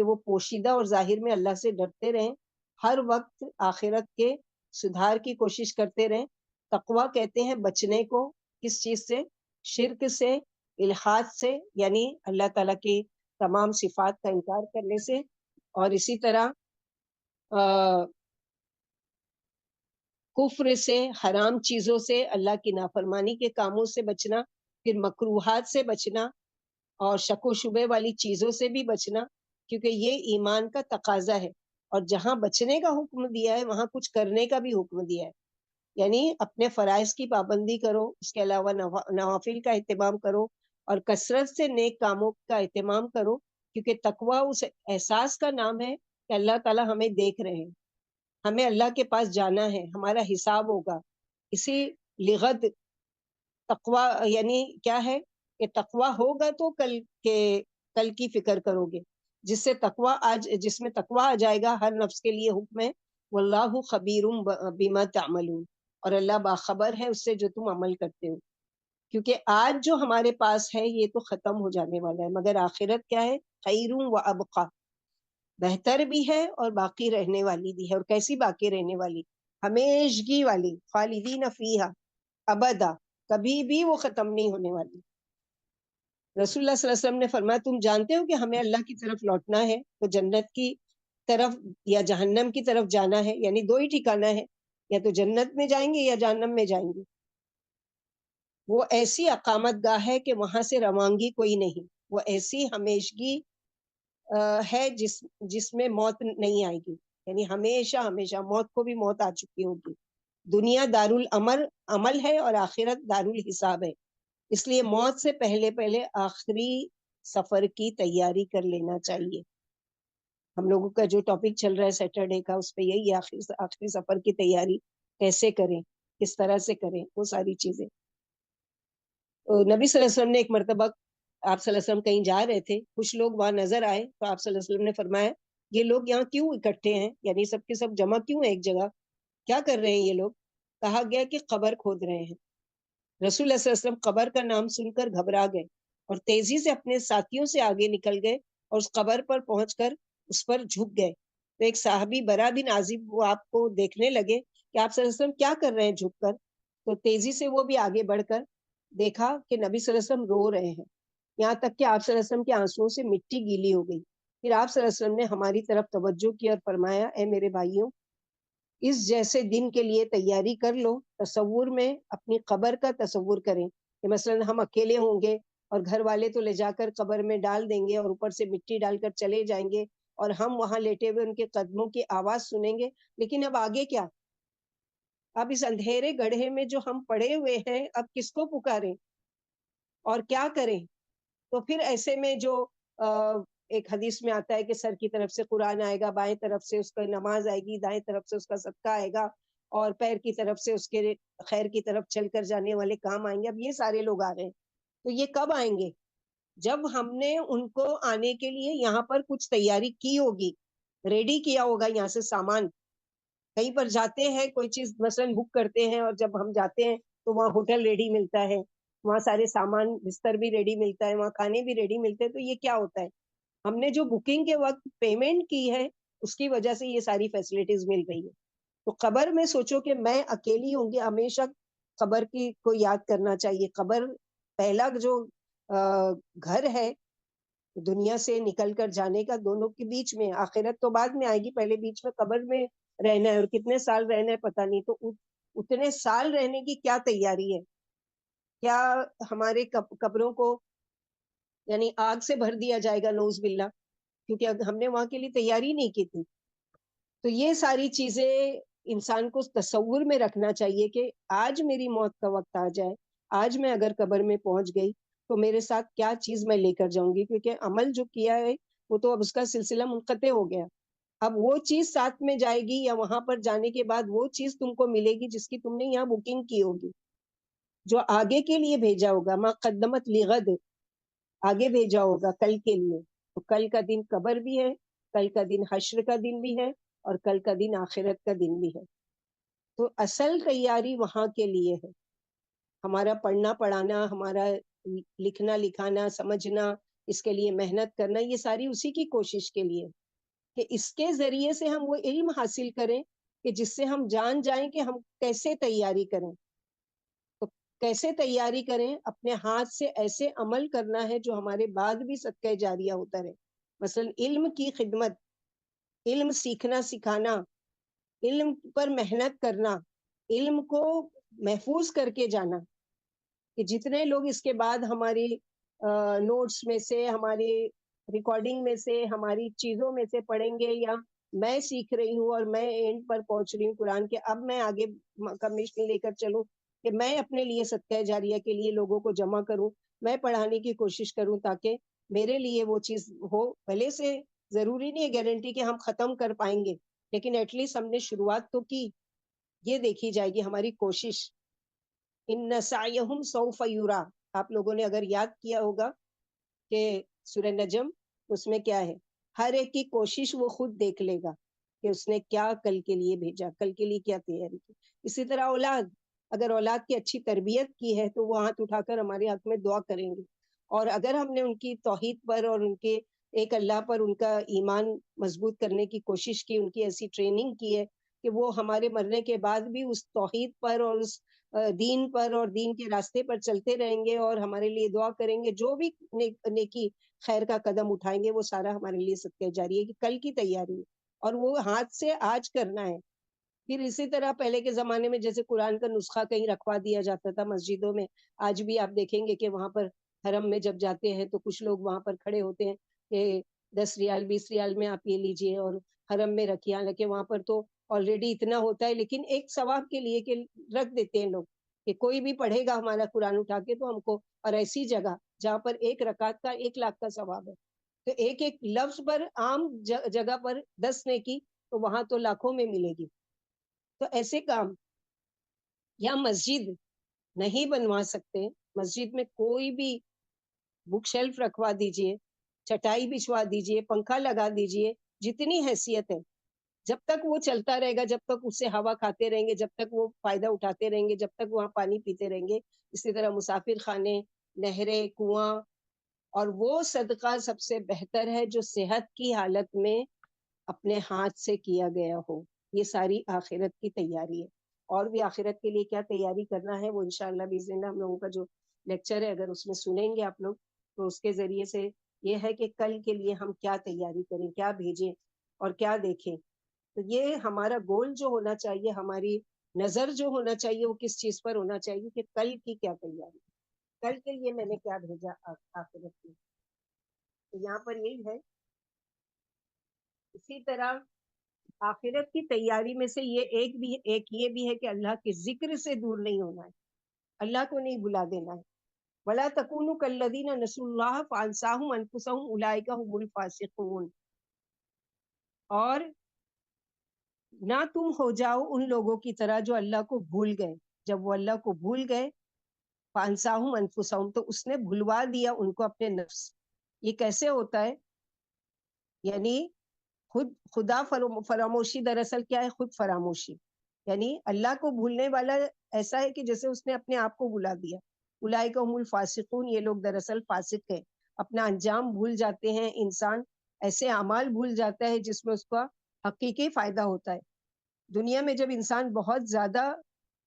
کہ وہ پوشیدہ اور ظاہر میں اللہ سے ڈرتے رہیں، ہر وقت آخرت کے سدھار کی کوشش کرتے رہیں۔ تقویٰ کہتے ہیں بچنے کو، کس چیز سے؟ شرک سے، الحاد سے، یعنی اللہ تعالیٰ کی تمام صفات کا انکار کرنے سے، اور اسی طرح کفر سے، حرام چیزوں سے، اللہ کی نافرمانی کے کاموں سے بچنا، پھر مکروہات سے بچنا، اور شک و شبے والی چیزوں سے بھی بچنا، کیونکہ یہ ایمان کا تقاضا ہے۔ اور جہاں بچنے کا حکم دیا ہے وہاں کچھ کرنے کا بھی حکم دیا ہے، یعنی اپنے فرائض کی پابندی کرو، اس کے علاوہ نوافل کا اہتمام کرو، اور کثرت سے نیک کاموں کا اہتمام کرو، کیونکہ تقویٰ اس احساس کا نام ہے کہ اللہ تعالیٰ ہمیں دیکھ رہے ہیں، ہمیں اللہ کے پاس جانا ہے، ہمارا حساب ہوگا۔ اسی لغت تقویٰ یعنی کیا ہے کہ تقویٰ ہوگا تو کل کی فکر کرو گے، جس سے جس میں تقویٰ آ جائے گا، ہر نفس کے لیے حکم ہے واللہ خبیر بما تعملون، اور اللہ باخبر ہے اس سے جو تم عمل کرتے ہو، کیونکہ آج جو ہمارے پاس ہے یہ تو ختم ہو جانے والا ہے، مگر آخرت کیا ہے؟ خیر و ابقا، بہتر بھی ہے اور باقی رہنے والی بھی ہے۔ اور کیسی باقی رہنے والی؟ ہمیشگی والی، خالدین فیہا ابدا، کبھی بھی وہ ختم نہیں ہونے والی۔ رسول اللہ صلی اللہ علیہ وسلم نے فرمایا تم جانتے ہو کہ ہمیں اللہ کی طرف لوٹنا ہے، تو جنت کی طرف یا جہنم کی طرف جانا ہے، یعنی دو ہی ٹھکانہ ہے، یا تو جنت میں جائیں گے یا جہنم میں جائیں گے۔ وہ ایسی اقامت گاہ ہے کہ وہاں سے روانگی کوئی نہیں، وہ ایسی ہمیشگی ہے جس میں موت نہیں آئے گی، یعنی ہمیشہ ہمیشہ، موت کو بھی موت آ چکی ہوگی۔ دنیا عمل ہے اور آخرت دارالحساب ہے، اس لیے موت سے پہلے آخری سفر کی تیاری کر لینا چاہیے۔ ہم لوگوں کا جو ٹاپک چل رہا ہے سیٹرڈے کا، اس پہ یہی آخری سفر کی تیاری کیسے کریں، کس طرح سے کریں، وہ ساری چیزیں۔ نبی صلی اللہ علیہ وسلم نے ایک مرتبہ، آپ صلی اللہ علیہ وسلم کہیں جا رہے تھے، کچھ لوگ وہاں نظر آئے، تو آپ صلی اللہ علیہ وسلم نے فرمایا یہ لوگ یہاں کیوں اکٹھے ہیں، یعنی سب کے سب جمع کیوں ہیں ایک جگہ، کیا کر رہے ہیں یہ لوگ؟ کہا گیا کہ قبر کھود رہے ہیں۔ رسول اللہ صلی اللہ علیہ وسلم قبر کا نام سن کر گھبرا گئے اور تیزی سے اپنے ساتھیوں سے آگے نکل گئے اور اس قبر پر پہنچ کر اس پر جھک گئے۔ تو ایک صحابی برا بن عازب وہ آپ کو دیکھنے لگے کہ آپ صلی اللہ علیہ وسلم کیا کر رہے ہیں جھک کر، تو تیزی سے وہ بھی آگے بڑھ کر دیکھا کہ نبی صلی اللہ علیہ وسلم رو رہے ہیں، یہاں تک کہ آپ صلی اللہ علیہ وسلم کے آنسوؤں سے مٹی گیلی ہو گئی۔ پھر آپ صلی اللہ علیہ وسلم نے ہماری طرف توجہ کی اور فرمایا اے میرے بھائیوں، اس جیسے دن کے لیے تیاری کر لو۔ تصور میں اپنی قبر کا تصور کریں کہ مثلا ہم اکیلے ہوں گے اور گھر والے تو لے جا کر قبر میں ڈال دیں گے اور اوپر سے مٹی ڈال کر چلے جائیں گے، اور ہم وہاں لیٹے ہوئے ان کے قدموں کی آواز سنیں گے، لیکن اب آگے کیا؟ اب اس اندھیرے گڑھے میں جو ہم پڑے ہوئے ہیں، اب کس کو پکاریں اور کیا کریں؟ تو پھر ایسے میں جو ایک حدیث میں آتا ہے کہ سر کی طرف سے قرآن آئے گا، بائیں طرف سے اس کا نماز آئے گی، دائیں طرف سے اس کا صدقہ آئے گا، اور پیر کی طرف سے اس کے خیر کی طرف چل کر جانے والے کام آئیں گے۔ اب یہ سارے لوگ آ رہے ہیں، تو یہ کب آئیں گے؟ جب ہم نے ان کو آنے کے لیے یہاں پر کچھ تیاری کی ہوگی، ریڈی کیا ہوگا، یہاں سے سامان، کہیں پر جاتے ہیں کوئی چیز مثلا بک کرتے ہیں، اور جب ہم جاتے ہیں تو وہاں ہوٹل ریڈی ملتا ہے، وہاں سارے سامان بستر بھی ریڈی ملتا ہے، وہاں کھانے بھی ریڈی ملتے ہیں، تو یہ کیا ہوتا ہے؟ ہم نے جو بکنگ کے وقت پیمنٹ کی ہے اس کی وجہ سے یہ ساری فیسلٹیز مل رہی ہے۔ تو قبر میں سوچو کہ میں اکیلی ہوں گی، ہمیشہ قبر کی کو یاد کرنا چاہیے۔ قبر پہلا جو گھر ہے دنیا سے نکل کر جانے کا، دونوں کے بیچ میں، آخرت تو بعد میں آئے گی، پہلے بیچ میں قبر میں رہنا ہے، اور کتنے سال رہنا ہے پتہ نہیں، تو اتنے سال رہنے کی کیا تیاری ہے؟ کیا ہمارے قبروں کو یعنی آگ سے بھر دیا جائے گا نعوذ باللہ، کیونکہ ہم نے وہاں کے لیے تیاری نہیں کی تھی؟ تو یہ ساری چیزیں انسان کو تصور میں رکھنا چاہیے کہ آج میری موت کا وقت آ جائے، آج میں اگر قبر میں پہنچ گئی تو میرے ساتھ کیا چیز میں لے کر جاؤں گی، کیونکہ عمل جو کیا ہے وہ تو اب اس کا سلسلہ منقطع ہو گیا، اب وہ چیز ساتھ میں جائے گی، یا وہاں پر جانے کے بعد وہ چیز تم کو ملے گی جس کی تم نے یہاں بکنگ کی ہوگی، جو آگے کے لیے بھیجا ہوگا، ما قدمت لغد، آگے بھیجا ہوگا کل کے لیے۔ تو کل کا دن قبر بھی ہے، کل کا دن حشر کا دن بھی ہے، اور کل کا دن آخرت کا دن بھی ہے۔ تو اصل تیاری وہاں کے لیے ہے، ہمارا پڑھنا پڑھانا، ہمارا لکھنا لکھانا، سمجھنا، اس کے لیے محنت کرنا، یہ ساری اسی کی کوشش کے لیے کہ اس کے ذریعے سے ہم وہ علم حاصل کریں کہ جس سے ہم جان جائیں کہ ہم کیسے تیاری کریں. تو کیسے تیاری کریں؟ اپنے ہاتھ سے ایسے عمل کرنا ہے جو ہمارے بعد بھی صدقہ جاریہ ہوتا رہے. مثلا علم کی خدمت، علم سیکھنا سکھانا، علم پر محنت کرنا، علم کو محفوظ کر کے جانا کہ جتنے لوگ اس کے بعد ہماری نوٹس میں سے، ہماری ریکارڈنگ میں سے، ہماری چیزوں میں سے پڑھیں گے، یا میں سیکھ رہی ہوں اور میں اینڈ پر پہنچ رہی ہوں قرآن کے، اب میں آگے کمیشن لے کر چلوں کہ میں اپنے لیے صدقہ جاریہ کے لیے لوگوں کو جمع کروں، میں پڑھانے کی کوشش کروں تاکہ میرے لیے وہ چیز ہو. بھلے سے ضروری نہیں ہے گارنٹی کہ ہم ختم کر پائیں گے، لیکن ایٹ لیسٹ ہم نے شروعات تو کی. یہ دیکھی جائے گی ہماری کوشش. ان سعیہم سوف یرا، آپ لوگوں نے اگر یاد کیا ہوگا کہ سورہ نجم اس میں کیا ہے، ہر ایک کی کوشش وہ خود دیکھ لے گا کہ اس نے کیا کل کے لیے بھیجا، کل کے لیے کیا تیاری کی. اسی طرح اولاد، اگر اولاد کی اچھی تربیت کی ہے تو وہ ہاتھ اٹھا کر ہمارے ہاتھ میں دعا کریں گے، اور اگر ہم نے ان کی توحید پر اور ان کے ایک اللہ پر ان کا ایمان مضبوط کرنے کی کوشش کی، ان کی ایسی ٹریننگ کی ہے کہ وہ ہمارے مرنے کے بعد بھی اس توحید پر اور اس دین پر اور دین کے راستے پر چلتے رہیں گے اور ہمارے لیے دعا کریں گے، جو بھی نیکی خیر کا قدم اٹھائیں گے وہ سارا ہمارے لیے صدقہ جاری ہے کہ کل کی تیاری ہے، اور وہ ہاتھ سے آج کرنا ہے. پھر اسی طرح پہلے کے زمانے میں جیسے قرآن کا نسخہ کہیں رکھوا دیا جاتا تھا مسجدوں میں، آج بھی آپ دیکھیں گے کہ وہاں پر حرم میں جب جاتے ہیں تو کچھ لوگ وہاں پر کھڑے ہوتے ہیں کہ 10 ریال 20 ریال میں آپ یہ لیجئے اور حرم میں رکھیے. حالانکہ وہاں پر تو آلریڈی اتنا ہوتا ہے، لیکن ایک ثواب کے لیے کہ رکھ دیتے ہیں لوگ کہ کوئی بھی پڑھے گا ہمارا قرآن اٹھا کے تو ہم کو، اور ایسی جگہ جہاں پر ایک رکعت کا 1 لاکھ کا ثواب ہے، تو ایک ایک لفظ پر عام جگہ پر 10 نیکی تو وہاں تو لاکھوں میں ملے گی. تو ایسے کام، یا مسجد نہیں بنوا سکتے، مسجد میں کوئی بھی بک شیلف رکھوا دیجئے، چٹائی بچھوا دیجئے، پنکھا لگا دیجئے، جتنی حیثیت ہے، جب تک وہ چلتا رہے گا، جب تک اس سے ہوا کھاتے رہیں گے، جب تک وہ فائدہ اٹھاتے رہیں گے، جب تک وہاں پانی پیتے رہیں گے. اسی طرح مسافر خانے، نہریں، کنواں، اور وہ صدقہ سب سے بہتر ہے جو صحت کی حالت میں اپنے ہاتھ سے کیا گیا ہو. یہ ساری آخرت کی تیاری ہے. اور بھی آخرت کے لیے کیا تیاری کرنا ہے وہ انشاءاللہ باذن اللہ ہم لوگوں کا جو لیکچر ہے اگر اس میں سنیں گے آپ لوگ تو اس کے ذریعے سے یہ ہے کہ کل کے لیے ہم کیا تیاری کریں، کیا بھیجیں اور کیا دیکھیں. تو یہ ہمارا گول جو ہونا چاہیے، ہماری نظر جو ہونا چاہیے وہ کس چیز پر ہونا چاہیے کہ کل کی کیا تیاری، کل کے لیے میں نے کیا بھیجا آخرت میں. تو یہاں پر یہی ہے. اسی طرح آخرت کی تیاری میں سے ایک یہ بھی ہے کہ اللہ کے ذکر سے دور نہیں ہونا ہے، اللہ کو نہیں بلا دینا ہے. وَلَا تَكُونُوا كَالَّذِينَ نَسُوا اللَّهَ فَأَنسَاهُمْ أَنفُسَهُمْ أُولَٰئِكَ هُمُ الْفَاسِقُونَ. اور نہ تم ہو جاؤ ان لوگوں کی طرح جو اللہ کو بھول گئے. جب وہ اللہ کو بھول گئے، فَأَنسَاهُمْ أَنفُسَهُمْ، تو اس نے بھلوا دیا ان کو اپنے نفس. یہ کیسے ہوتا ہے؟ یعنی خدا فراموشی دراصل کیا ہے؟ خود فراموشی. یعنی اللہ کو بھولنے والا ایسا ہے کہ جیسے اس نے اپنے آپ کو بھلا دیا. اولئک هم الفاسقون، یہ لوگ دراصل فاسق ہیں، اپنا انجام بھول جاتے ہیں. انسان ایسے اعمال بھول جاتا ہے جس میں اس کا حقیقی فائدہ ہوتا ہے. دنیا میں جب انسان بہت زیادہ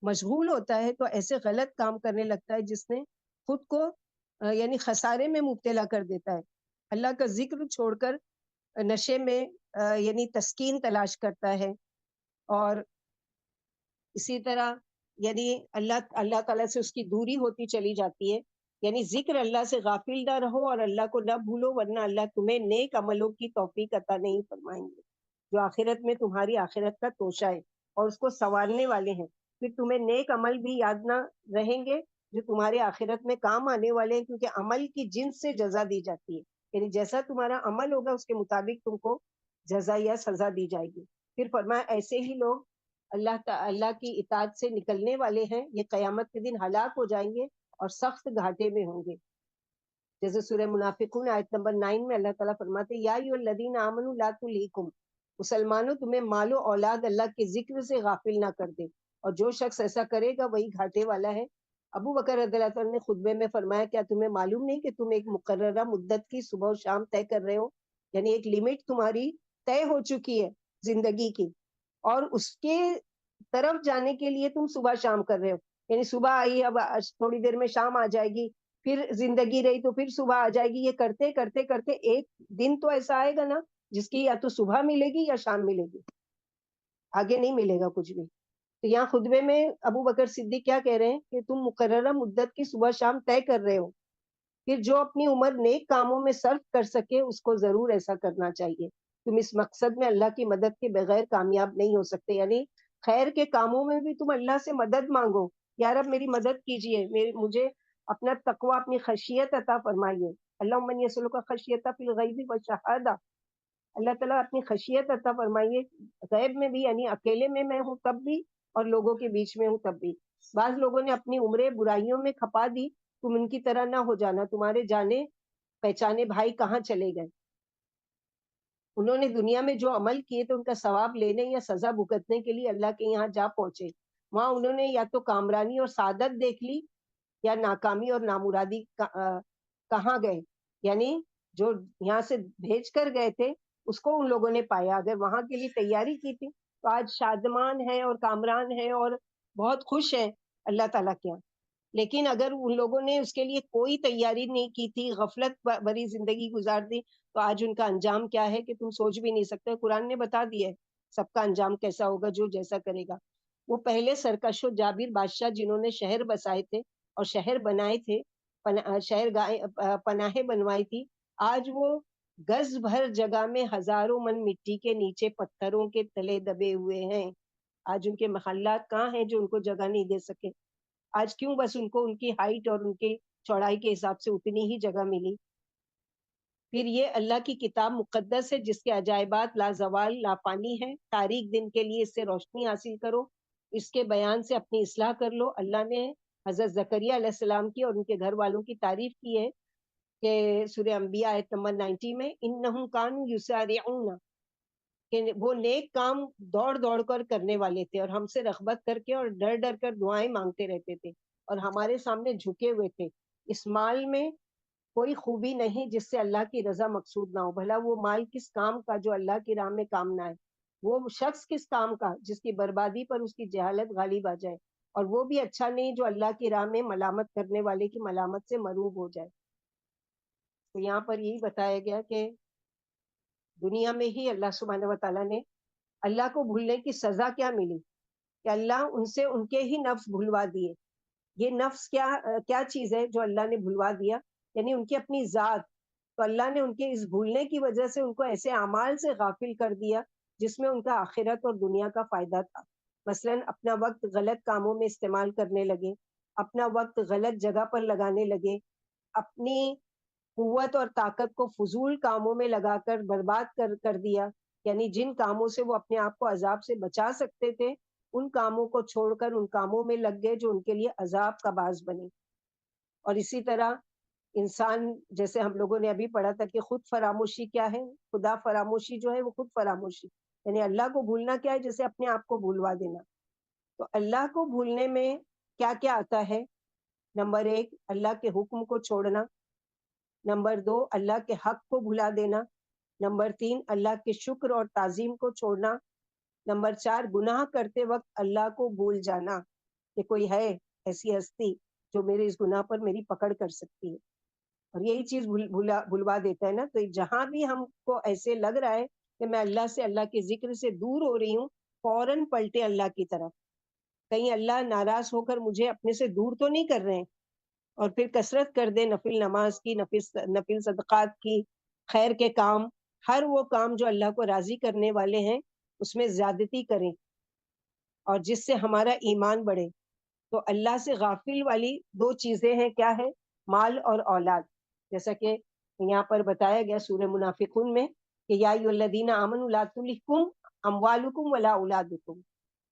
مشغول ہوتا ہے تو ایسے غلط کام کرنے لگتا ہے جس نے خود کو یعنی خسارے میں مبتلا کر دیتا ہے. اللہ کا ذکر چھوڑ کر نشے میں یعنی تسکین تلاش کرتا ہے. اور اسی طرح یعنی اللہ تعالیٰ سے اس کی دوری ہوتی چلی جاتی ہے. یعنی ذکر اللہ سے غافل نہ رہو اور اللہ کو نہ بھولو، ورنہ اللہ تمہیں نیک عملوں کی توفیق عطا نہیں فرمائیں گے جو آخرت میں تمہاری آخرت کا توشہ ہے اور اس کو سنوارنے والے ہیں. پھر تمہیں نیک عمل بھی یاد نہ رہیں گے جو تمہارے آخرت میں کام آنے والے ہیں، کیونکہ عمل کی جنس سے جزا دی جاتی ہے. یعنی جیسا تمہارا عمل ہوگا اس کے مطابق تم کو جزا یا سزا دی جائے گی. پھر فرمایا ایسے ہی لوگ اللہ کی اطاعت سے نکلنے والے ہیں، یہ قیامت کے دن ہلاک ہو جائیں گے اور سخت گھاٹے میں ہوں گے. جیسے سورہ منافقون آیت نمبر 9 میں اللہ تعالیٰ فرماتے یا ایھا الذین آمنوا لا تلہکم، مسلمانوں تمہیں مال و اولاد اللہ کے ذکر سے غافل نہ کر دے، اور جو شخص ایسا کرے گا وہی گھاٹے والا ہے. ابو بکر رضی اللہ عنہ نے خطبے میں فرمایا کیا تمہیں معلوم نہیں کہ تم ایک مقررہ مدت کی صبح و شام طے کر رہے ہو، یعنی ایک لمٹ تمہاری طے ہو چکی ہے زندگی کی، اور اس کے طرف جانے کے لیے تم صبح شام کر رہے ہو، یعنی صبح آئی اب تھوڑی دیر میں شام آ جائے گی، پھر زندگی رہی تو پھر صبح آ جائے گی، یہ کرتے کرتے کرتے ایک دن تو ایسا آئے گا نا جس کی یا تو صبح ملے گی یا شام ملے گی، آگے نہیں ملے گا کچھ بھی۔ تو یہاں خطبے میں ابو بکر صدیق کیا کہہ رہے ہیں کہ تم مقررہ مدت کی صبح شام طے کر رہے ہو، پھر جو اپنی عمر نیک کاموں میں صرف کر سکے اس کو ضرور ایسا کرنا چاہیے، تم اس مقصد میں اللہ کی مدد کے بغیر کامیاب نہیں ہو سکتے، یعنی خیر کے کاموں میں بھی تم اللہ سے مدد مانگو، یا رب میری مدد کیجیے، مجھے اپنا تقوی، اپنی خشیت عطا فرمائیے، اللہم انی اسألک خشیت فی الغیب والشہادہ، اللہ تعالیٰ اپنی خشیت عطا فرمائیے غیب میں بھی، یعنی اکیلے میں ہوں تب بھی اور لوگوں کے بیچ میں ہوں تب بھی۔ بعض لوگوں نے اپنی عمریں برائیوں میں کھپا دی، تم ان کی طرح نہ ہو جانا، تمہارے جانے پہچانے بھائی کہاں چلے گئے، انہوں نے دنیا میں جو عمل کیے تو ان کا ثواب لینے یا سزا بھگتنے کے لیے اللہ کے یہاں جا پہنچے، وہاں انہوں نے یا تو کامرانی اور سعادت دیکھ لی یا ناکامی اور نامرادی کہاں گئے، یعنی جو یہاں سے بھیج کر گئے تھے اس کو ان لوگوں نے پایا، اگر وہاں کے لیے تیاری کی تھی تو آج شادمان ہے اور کامران ہے اور بہت خوش ہیں اللہ تعالیٰ کے یہاں، لیکن اگر ان لوگوں نے اس کے لیے کوئی تیاری نہیں کی تھی، غفلت بھری زندگی گزار دی، تو آج ان کا انجام کیا ہے کہ تم سوچ بھی نہیں سکتے، قرآن نے بتا دیا ہے سب کا انجام کیسا ہوگا جو جیسا کرے گا۔ وہ پہلے سرکش و جابر بادشاہ جنہوں نے شہر بسائے تھے اور شہر بنائے تھے، پناہیں بنوائی تھی، آج وہ گز بھر جگہ میں ہزاروں من مٹی کے نیچے پتھروں کے تلے دبے ہوئے ہیں، آج ان کے محلات کہاں ہیں جو ان کو جگہ نہیں دے سکے، آج کیوں بس ان کو ان کی ہائٹ اور ان کی چوڑائی کے حساب سے اتنی ہی جگہ ملی۔ پھر یہ اللہ کی کتاب مقدس ہے جس کے عجائبات لازوال لافانی ہیں، تاریک دن کے لیے اس سے روشنی حاصل کرو، اس کے بیان سے اپنی اصلاح کر لو۔ اللہ نے حضرت زکریا علیہ السلام کی اور ان کے گھر والوں کی تعریف کی ہے کہ سورہ انبیاء آیت نمبر 90 میں انہم کانوا یسارعون، کہ وہ نیک کام دوڑ دوڑ کر کرنے والے تھے اور ہم سے رغبت کر کے اور ڈر ڈر کر دعائیں مانگتے رہتے تھے اور ہمارے سامنے جھکے ہوئے تھے، اس مال میں کوئی خوبی نہیں جس سے اللہ کی رضا مقصود نہ ہو، بھلا وہ مال کس کام کا جو اللہ کی راہ میں کام نہ آئے، وہ شخص کس کام کا جس کی بربادی پر اس کی جہالت غالب آ جائے، اور وہ بھی اچھا نہیں جو اللہ کی راہ میں ملامت کرنے والے کی ملامت سے مروب ہو جائے۔ تو یہاں پر یہی بتایا گیا کہ دنیا میں ہی اللہ سبحانہ و تعالیٰ نے اللہ کو بھولنے کی سزا کیا ملی کہ اللہ ان سے ان کے ہی نفس بھلوا دیے۔ یہ نفس کیا چیز ہے جو اللہ نے بھلوا دیا، یعنی ان کی اپنی ذات، تو اللہ نے ان کے اس بھولنے کی وجہ سے ان کو ایسے اعمال سے غافل کر دیا جس میں ان کا آخرت اور دنیا کا فائدہ تھا، مثلا اپنا وقت غلط کاموں میں استعمال کرنے لگے، اپنا وقت غلط جگہ پر لگانے لگے، اپنی قوت اور طاقت کو فضول کاموں میں لگا کر برباد کر دیا، یعنی جن کاموں سے وہ اپنے آپ کو عذاب سے بچا سکتے تھے ان کاموں کو چھوڑ کر ان کاموں میں لگ گئے جو ان کے لیے عذاب کا باعث بنے۔ اور اسی طرح انسان، جیسے ہم لوگوں نے ابھی پڑھا تھا کہ خود فراموشی کیا ہے، خدا فراموشی جو ہے وہ خود فراموشی، یعنی اللہ کو بھولنا کیا ہے، جیسے اپنے آپ کو بھولوا دینا۔ تو اللہ کو بھولنے میں کیا کیا آتا ہے؟ نمبر 1 اللہ کے حکم کو چھوڑنا، نمبر 2 اللہ کے حق کو بھلا دینا، نمبر 3 اللہ کے شکر اور تعظیم کو چھوڑنا، نمبر 4 گناہ کرتے وقت اللہ کو بھول جانا کہ کوئی ہے ایسی ہستی جو میرے اس گناہ پر میری پکڑ کر سکتی ہے، اور یہی چیز بھلوا دیتا ہے نا۔ تو جہاں بھی ہم کو ایسے لگ رہا ہے کہ میں اللہ سے، اللہ کے ذکر سے دور ہو رہی ہوں، فوراً پلٹے اللہ کی طرف، کہیں اللہ ناراض ہو کر مجھے اپنے سے دور تو نہیں کر رہے ہیں، اور پھر کثرت کر دے نفل نماز کی، نفل صدقات کی، خیر کے کام، ہر وہ کام جو اللہ کو راضی کرنے والے ہیں اس میں زیادتی کریں اور جس سے ہمارا ایمان بڑھے۔ تو اللہ سے غافل والی 2 چیزیں ہیں، کیا ہے؟ مال اور اولاد، جیسا کہ یہاں پر بتایا گیا سورہ منافقون میں کہ یا ایھا الذین آمنوا لا تلھکم اموالکم ولا اولادکم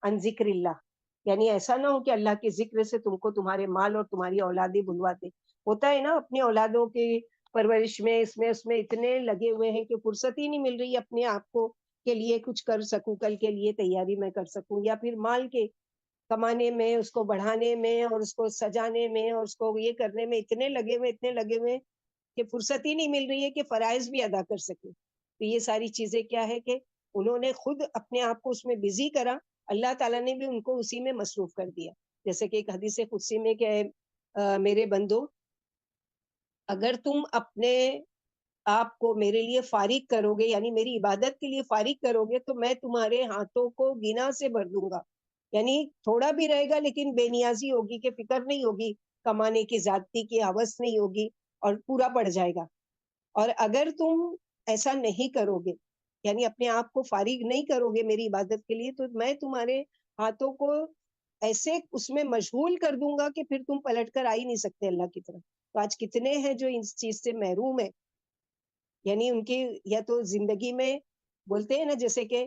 عن ذکر اللہ، یعنی ایسا نہ ہو کہ اللہ کے ذکر سے تم کو تمہارے مال اور تمہاری اولادیں بھلوا دے۔ ہوتا ہے نا اپنی اولادوں کی پرورش میں، اس میں اتنے لگے ہوئے ہیں کہ فرصت ہی نہیں مل رہی اپنے آپ کو کے لیے کچھ کر سکوں، کل کے لیے تیاری میں کر سکوں، یا پھر مال کے کمانے میں، اس کو بڑھانے میں اور اس کو سجانے میں اور اس کو یہ کرنے میں اتنے لگے ہوئے کہ فرصت ہی نہیں مل رہی ہے کہ فرائض بھی ادا کر سکے. تو یہ ساری چیزیں کیا ہے کہ انہوں نے خود اپنے آپ کو اس میں بزی کرا، اللہ تعالیٰ نے بھی ان کو اسی میں مصروف کر دیا. جیسے کہ ایک حدیث قدسی میں کہ میرے بندو، اگر تم اپنے آپ کو میرے لیے فارغ کرو گے، یعنی میری عبادت کے لیے فارغ کرو گے، تو میں تمہارے ہاتھوں کو گنا سے بھر دوں گا. یعنی تھوڑا بھی رہے گا لیکن بے نیازی ہوگی، کہ فکر نہیں ہوگی، کمانے کی زیادتی کی ہوس نہیں ہوگی، اور پورا پڑ جائے گا. اور اگر تم ایسا نہیں کرو گے، یعنی اپنے آپ کو فارغ نہیں کرو گے میری عبادت کے لیے، تو میں تمہارے ہاتھوں کو ایسے اس میں مشغول کر دوں گا کہ پھر تم پلٹ کر آ ہی نہیں سکتے اللہ کی طرف. تو آج کتنے ہیں جو اس چیز سے محروم ہے، یعنی ان کی یا تو زندگی میں بولتے ہیں نا جیسے کہ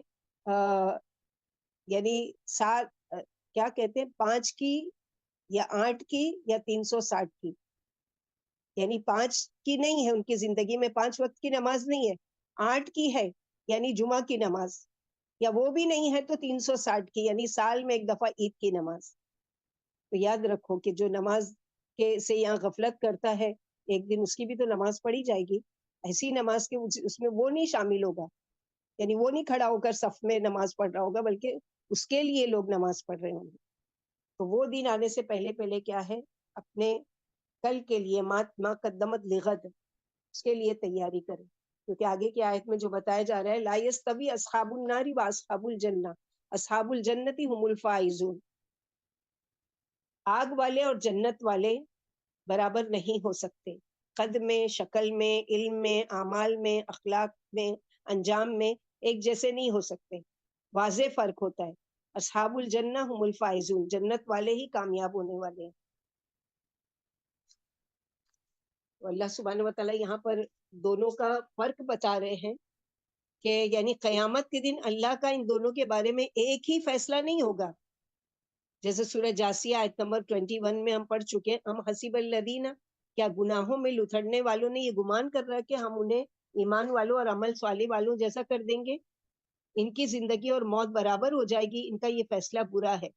یعنی سات کیا کہتے ہیں، 5 کی یا 8 کی یا 360 کی، یعنی 5 کی نہیں ہے ان کی زندگی میں، 5 وقت کی نماز نہیں ہے، 8 کی ہے یعنی جمعہ کی نماز، یا وہ بھی نہیں ہے تو 360 کی، یعنی سال میں ایک دفعہ عید کی نماز. تو یاد رکھو کہ جو نماز کے سے یہاں غفلت کرتا ہے، ایک دن اس کی بھی تو نماز پڑھی جائے گی. ایسی نماز کے اس میں وہ نہیں شامل ہوگا، یعنی وہ نہیں کھڑا ہو کر صف میں نماز پڑھ رہا ہوگا، بلکہ اس کے لیے لوگ نماز پڑھ رہے ہوں گے. تو وہ دن آنے سے پہلے کیا ہے، اپنے کل کے لیے ما قدمت لغد، اس کے لیے تیاری کریں. کیونکہ آگے کی آیت میں جو بتایا جا رہا ہے، لا یستوی اصحاب النار و اصحاب الجنہ اصحاب الجنت هم الفائزون، آگ والے اور جنت والے برابر نہیں ہو سکتے، قد میں، شکل میں، علم میں، اعمال میں، اخلاق میں، انجام میں ایک جیسے نہیں ہو سکتے، واضح فرق ہوتا ہے. اصحاب الجنہ هم الفائزون، جنت والے ہی کامیاب ہونے والے ہیں. تو اللہ سبحانہ و تعالیٰ یہاں پر دونوں کا فرق بتا رہے ہیں کہ یعنی قیامت کے دن اللہ کا ان دونوں کے بارے میں ایک ہی فیصلہ نہیں ہوگا. جیسے سورہ جاسیہ آیت نمبر 21 میں ہم پڑھ چکے ہیں، ہم حسب الذین، کیا گناہوں میں لتھڑنے والوں نے یہ گمان کر رہا ہے کہ ہم انہیں ایمان والوں اور عمل صالح والوں جیسا کر دیں گے، ان کی زندگی اور موت برابر ہو جائے گی، ان کا یہ فیصلہ برا ہے.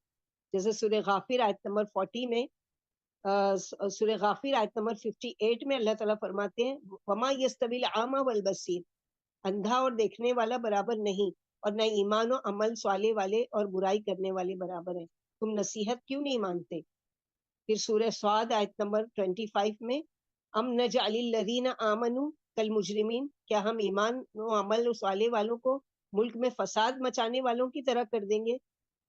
جیسے سورہ غافر آیت نمبر 40 میں، سورہ غافر آیت نمبر 58 میں اللہ تعالیٰ فرماتے ہیں، وما یستوی الاعمی والبصیر، اندھا اور دیکھنے والا برابر نہیں، اور نہ ایمان و عمل صالح والے اور برائی کرنے والے برابر ہیں، تم نصیحت کیوں نہیں مانتے. پھر سورہ صاد آیت نمبر 25 میں، ام نجعل الذین آمنوا کالمجرمین، کیا ہم ایمان و عمل صالح والوں کو ملک میں فساد مچانے والوں کی طرح کر دیں گے،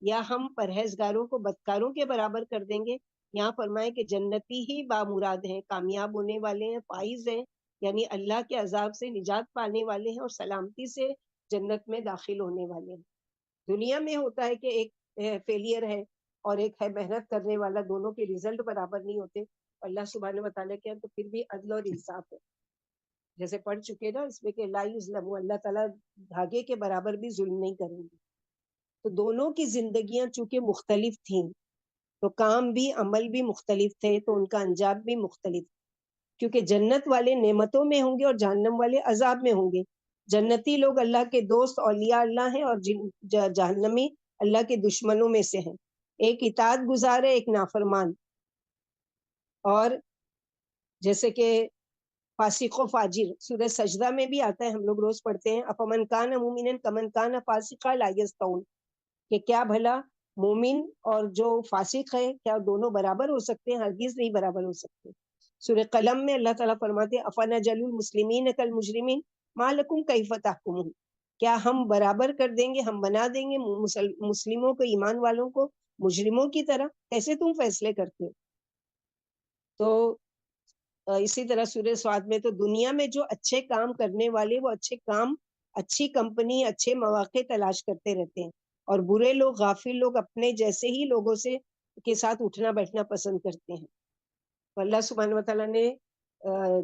یا ہم پرہیزگاروں کو بدکاروں کے برابر کر دیں گے. یہاں فرمائے کہ جنتی ہی بامراد ہیں، کامیاب ہونے والے ہیں، فائز ہیں، یعنی اللہ کے عذاب سے نجات پانے والے ہیں اور سلامتی سے جنت میں داخل ہونے والے ہیں. دنیا میں ہوتا ہے کہ ایک فیلئر ہے اور ایک ہے محنت کرنے والا، دونوں کے ریزلٹ برابر نہیں ہوتے. اللہ سبحانہ و تعالیٰ کے تو پھر بھی عدل اور انصاف ہے، جیسے پڑھ چکے نا اس میں کہ لا یظلم، اللہ تعالیٰ دھاگے کے برابر بھی ظلم نہیں کریں گے. تو دونوں کی زندگیاں چونکہ مختلف تھیں، تو کام بھی عمل بھی مختلف تھے، تو ان کا انجام بھی مختلف، کیونکہ جنت والے نعمتوں میں ہوں گے اور جہنم والے عذاب میں ہوں گے. جنتی لوگ اللہ کے دوست اولیاء اللہ ہیں، اور جہنمی اللہ کے دشمنوں میں سے ہیں. ایک اطاعت گزار ہے، ایک نافرمان. اور جیسے کہ فاسق و فاجر سورہ سجدہ میں بھی آتا ہے، ہم لوگ روز پڑھتے ہیں، افمن کان مومنا کمن کان فاسقا لا یستوون، کہ کیا بھلا مومن اور جو فاسق ہے کیا دونوں برابر ہو سکتے ہیں؟ ہرگز نہیں برابر ہو سکتے. سورہ قلم میں اللہ تعالیٰ فرماتے ہیں، افنجعل المسلمین کالمجرمین ما لکم کیف تحکمون، کیا ہم برابر کر دیں گے، ہم بنا دیں گے مسلموں کو، ایمان والوں کو مجرموں کی طرح؟ کیسے تم فیصلے کرتے ہو؟ تو اسی طرح سورہ سعد میں تو دنیا میں جو اچھے کام کرنے والے، وہ اچھے کام، اچھی کمپنی، اچھے مواقع تلاش کرتے رہتے ہیں، اور برے لوگ، غافل لوگ اپنے جیسے ہی لوگوں سے کے ساتھ اٹھنا بیٹھنا پسند کرتے ہیں. تو اللہ سبحانہ و تعالیٰ نے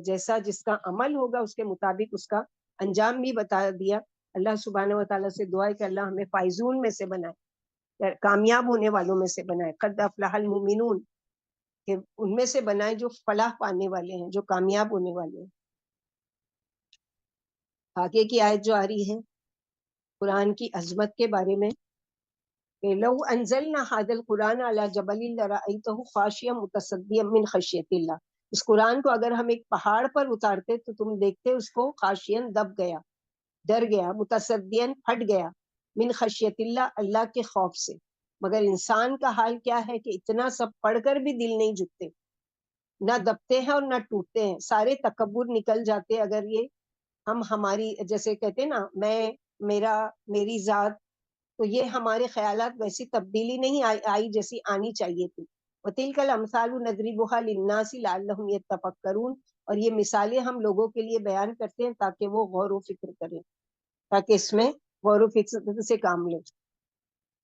جیسا جس کا عمل ہوگا اس کے مطابق اس کا انجام بھی بتا دیا. اللہ سبحانہ و تعالیٰ سے دعا ہے کہ اللہ ہمیں فائزون میں سے بنائے، کامیاب ہونے والوں میں سے بنائے. قد افلح المؤمنون، کہ ان میں سے بنائے جو فلاح پانے والے ہیں، جو کامیاب ہونے والے ہیں. آگے کی آیت جو آ رہی ہے قرآن کی عظمت کے بارے میں، کہ لو انزلنا هذا القرآن على جبل لرأيته خاشعا متصدعا من خشیت اللہ، اس قرآن کو اگر ہم ایک پہاڑ پر اتارتے تو تم دیکھتے اس کو خاشعا دب گیا، ڈر گیا، متصدعا پھٹ گیا، من خشیت اللہ اللہ کے خوف سے۔ مگر انسان کا حال کیا ہے کہ اتنا سب پڑھ کر بھی دل نہیں جھکتے، نہ دبتے ہیں اور نہ ٹوٹتے ہیں، سارے تکبر نکل جاتے اگر یہ ہم ہماری جیسے کہتے ہیں نا میں، میرا، میری ذات، تو یہ ہمارے خیالات ویسی تبدیلی نہیں آئی جیسی آنی چاہیے تھی۔ وَتِلْكَ الْأَمْثَالُ نَضْرِبُهَا لِلنَّاسِ لَعَلَّهُمْ يَتَّفَكَّرُونَ، اور یہ مثالیں ہم لوگوں کے لیے بیان کرتے ہیں تاکہ وہ غور و فکر کریں، تاکہ اس میں غور و فکر سے کام لیں۔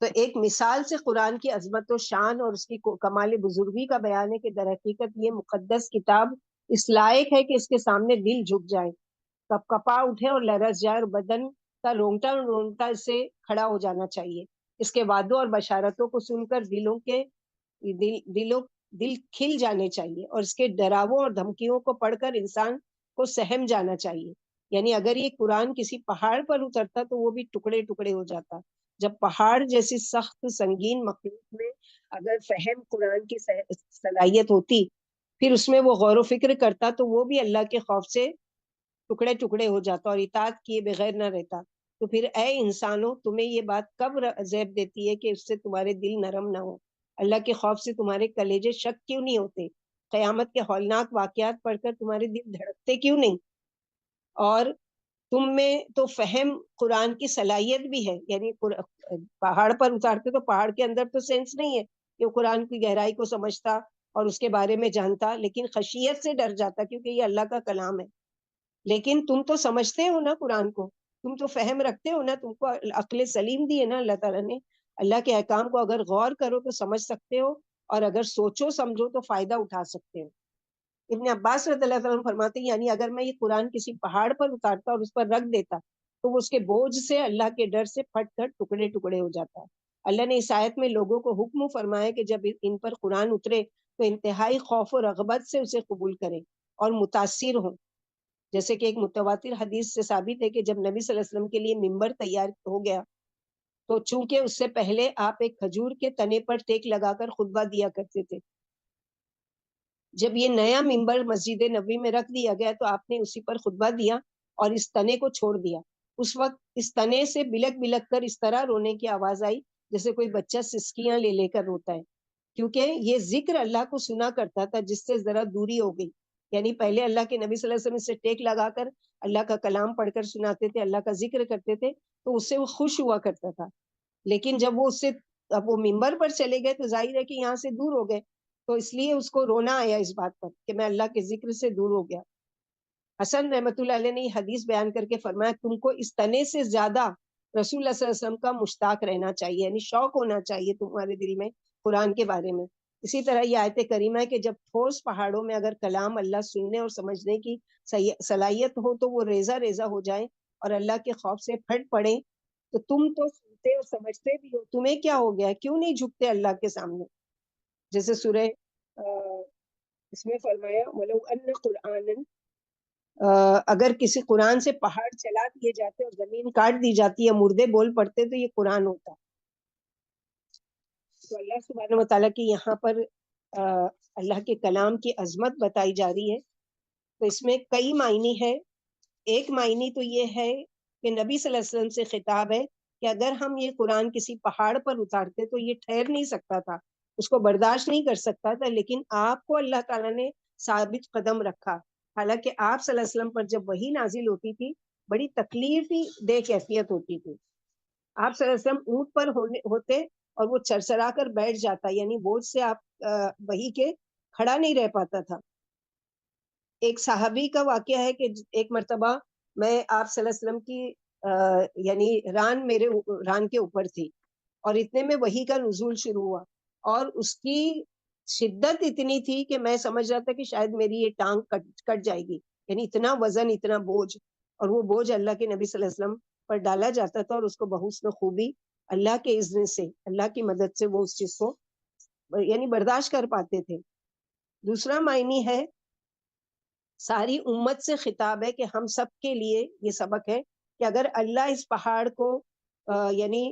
تو ایک مثال سے قرآن کی عظمت و شان اور اس کی کمال بزرگی کا بیان ہے کہ در حقیقت یہ مقدس کتاب اس لائق ہے کہ اس کے سامنے دل جھک جائے، کپ کپا اٹھے اور لرز جائے، اور بدن کا رونگٹا رونگٹا سے کھڑا ہو جانا چاہیے۔ اس کے وعدوں اور بشارتوں کو سن کر دل کھل جانے چاہیے، اور اس کے ڈراووں اور دھمکیوں کو پڑھ کر انسان کو سہم جانا چاہیے۔ یعنی اگر یہ قرآن کسی پہاڑ پر اترتا تو وہ بھی ٹکڑے ٹکڑے ہو جاتا۔ جب پہاڑ جیسی سخت سنگین مخلوق میں اگر فہم قرآن کی صلاحیت ہوتی، پھر اس میں وہ غور و فکر کرتا تو وہ بھی اللہ کے خوف سے ٹکڑے ٹکڑے ہو جاتا اور اطاعت کیے بغیر نہ رہتا۔ تو پھر اے انسانوں، تمہیں یہ بات کب زیب دیتی ہے کہ اس سے تمہارے دل نرم نہ ہو؟ اللہ کے خوف سے تمہارے کلیجے شک کیوں نہیں ہوتے؟ قیامت کے ہولناک واقعات پڑھ کر تمہارے دل دھڑکتے کیوں نہیں؟ اور تم میں تو فہم قرآن کی صلاحیت بھی ہے، یعنی پہاڑ پر اتارتے تو پہاڑ کے اندر تو سینس نہیں ہے کہ وہ قرآن کی گہرائی کو سمجھتا اور اس کے بارے میں جانتا، لیکن خشیت سے ڈر جاتا کیونکہ یہ اللہ کا کلام ہے۔ لیکن تم تو سمجھتے ہو نا قرآن کو، تم تو فہم رکھتے ہو نا، تم کو عقل سلیم دی ہے نا اللہ تعالیٰ نے۔ اللہ کے احکام کو اگر غور کرو تو سمجھ سکتے ہو، اور اگر سوچو سمجھو تو فائدہ اٹھا سکتے ہو۔ ابن عباس رضی اللہ تعالیٰ عنہ فرماتے ہیں یعنی اگر میں یہ قرآن کسی پہاڑ پر اتارتا اور اس پر رکھ دیتا تو وہ اس کے بوجھ سے اللہ کے ڈر سے پھٹ کر ٹکڑے ٹکڑے ہو جاتا ہے۔ اللہ نے اس آیت میں لوگوں کو حکم فرمایا کہ جب ان پر قرآن اترے تو انتہائی خوف و رغبت سے اسے قبول کریں اور متاثر ہوں۔ جیسے کہ ایک متواتر حدیث سے ثابت ہے کہ جب نبی صلی اللہ علیہ وسلم کے لیے ممبر تیار ہو گیا تو چونکہ اس سے پہلے آپ ایک کھجور کے تنے پر ٹیک لگا کر خطبہ دیا کرتے تھے، جب یہ نیا ممبر مسجد نبوی میں رکھ دیا گیا تو آپ نے اسی پر خطبہ دیا اور اس تنے کو چھوڑ دیا۔ اس وقت اس تنے سے بلک بلک کر اس طرح رونے کی آواز آئی جیسے کوئی بچہ سسکیاں لے لے کر روتا ہے، کیونکہ یہ ذکر اللہ کو سنا کرتا تھا جس سے ذرا دوری ہو گئی۔ یعنی پہلے اللہ کے نبی صلی اللہ علیہ وسلم سے ٹیک لگا کر اللہ کا کلام پڑھ کر سناتے تھے، اللہ کا ذکر کرتے تھے تو اس سے وہ خوش ہوا کرتا تھا، لیکن جب وہ اس سے اب وہ ممبر پر چلے گئے تو ظاہر ہے کہ یہاں سے دور ہو گئے، تو اس لیے اس کو رونا آیا اس بات پر کہ میں اللہ کے ذکر سے دور ہو گیا۔ حسن رحمت اللہ علیہ نے یہ حدیث بیان کر کے فرمایا تم کو اس تنے سے زیادہ رسول اللہ صلی اللہ علیہ وسلم کا مشتاق رہنا چاہیے، یعنی شوق ہونا چاہیے تمہارے دل میں قرآن کے بارے میں۔ اسی طرح یہ آیت کریمہ ہے کہ جب ٹھوس پہاڑوں میں اگر کلام اللہ سننے اور سمجھنے کی صلاحیت ہو تو وہ ریزہ ریزہ ہو جائیں اور اللہ کے خوف سے پھٹ پڑیں، تو تم تو سنتے اور سمجھتے بھی ہو، تمہیں کیا ہو گیا، کیوں نہیں جھکتے اللہ کے سامنے؟ جیسے سورہ اس میں فرمایا وَلَوْ أَنَّ قُرْآنًا، اگر کسی قرآن سے پہاڑ چلا دیے جاتے اور زمین کاٹ دی جاتی یا مردے بول پڑتے تو یہ قرآن ہوتا۔ تو اللہ سبحانہ و تعالیٰ کی یہاں پر اللہ کے کلام کی عظمت بتائی جا رہی ہے، تو اس میں کئی معنی ہے۔ ایک معنی تو یہ ہے کہ نبی صلی اللہ علیہ وسلم سے خطاب ہے کہ اگر ہم یہ قرآن کسی پہاڑ پر اتارتے تو یہ ٹھہر نہیں سکتا تھا، اس کو برداشت نہیں کر سکتا تھا، لیکن آپ کو اللہ تعالیٰ نے ثابت قدم رکھا۔ حالانکہ آپ صلی اللہ علیہ وسلم پر جب وحی نازل ہوتی تھی بڑی تکلیف ہی دہ کیفیت ہوتی تھی۔ آپ صلی اللہ علیہ وسلم اونٹ پر ہوتے اور وہ چرچرا کر بیٹھ جاتا، یعنی بوجھ سے آپ وحی کے کھڑا نہیں رہ پاتا تھا۔ ایک صحابی کا واقعہ ہے کہ ایک مرتبہ میں آپ صلی اللہ علیہ وسلم کی یعنی ران کے اوپر تھی اور اتنے میں وحی کا نزول شروع ہوا اور اس کی شدت اتنی تھی کہ میں سمجھ رہا تھا کہ شاید میری یہ ٹانگ کٹ جائے گی، یعنی اتنا وزن، اتنا بوجھ، اور وہ بوجھ اللہ کے نبی صلی اللہ علیہ وسلم پر ڈالا جاتا تھا اور اس کو بحسن خوبی اللہ کے اذن سے، اللہ کی مدد سے وہ اس چیز کو یعنی برداشت کر پاتے تھے۔ دوسرا معنی ہے ساری امت سے خطاب ہے کہ ہم سب کے لیے یہ سبق ہے کہ اگر اللہ اس پہاڑ کو یعنی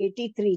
83,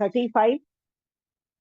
35।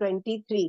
23।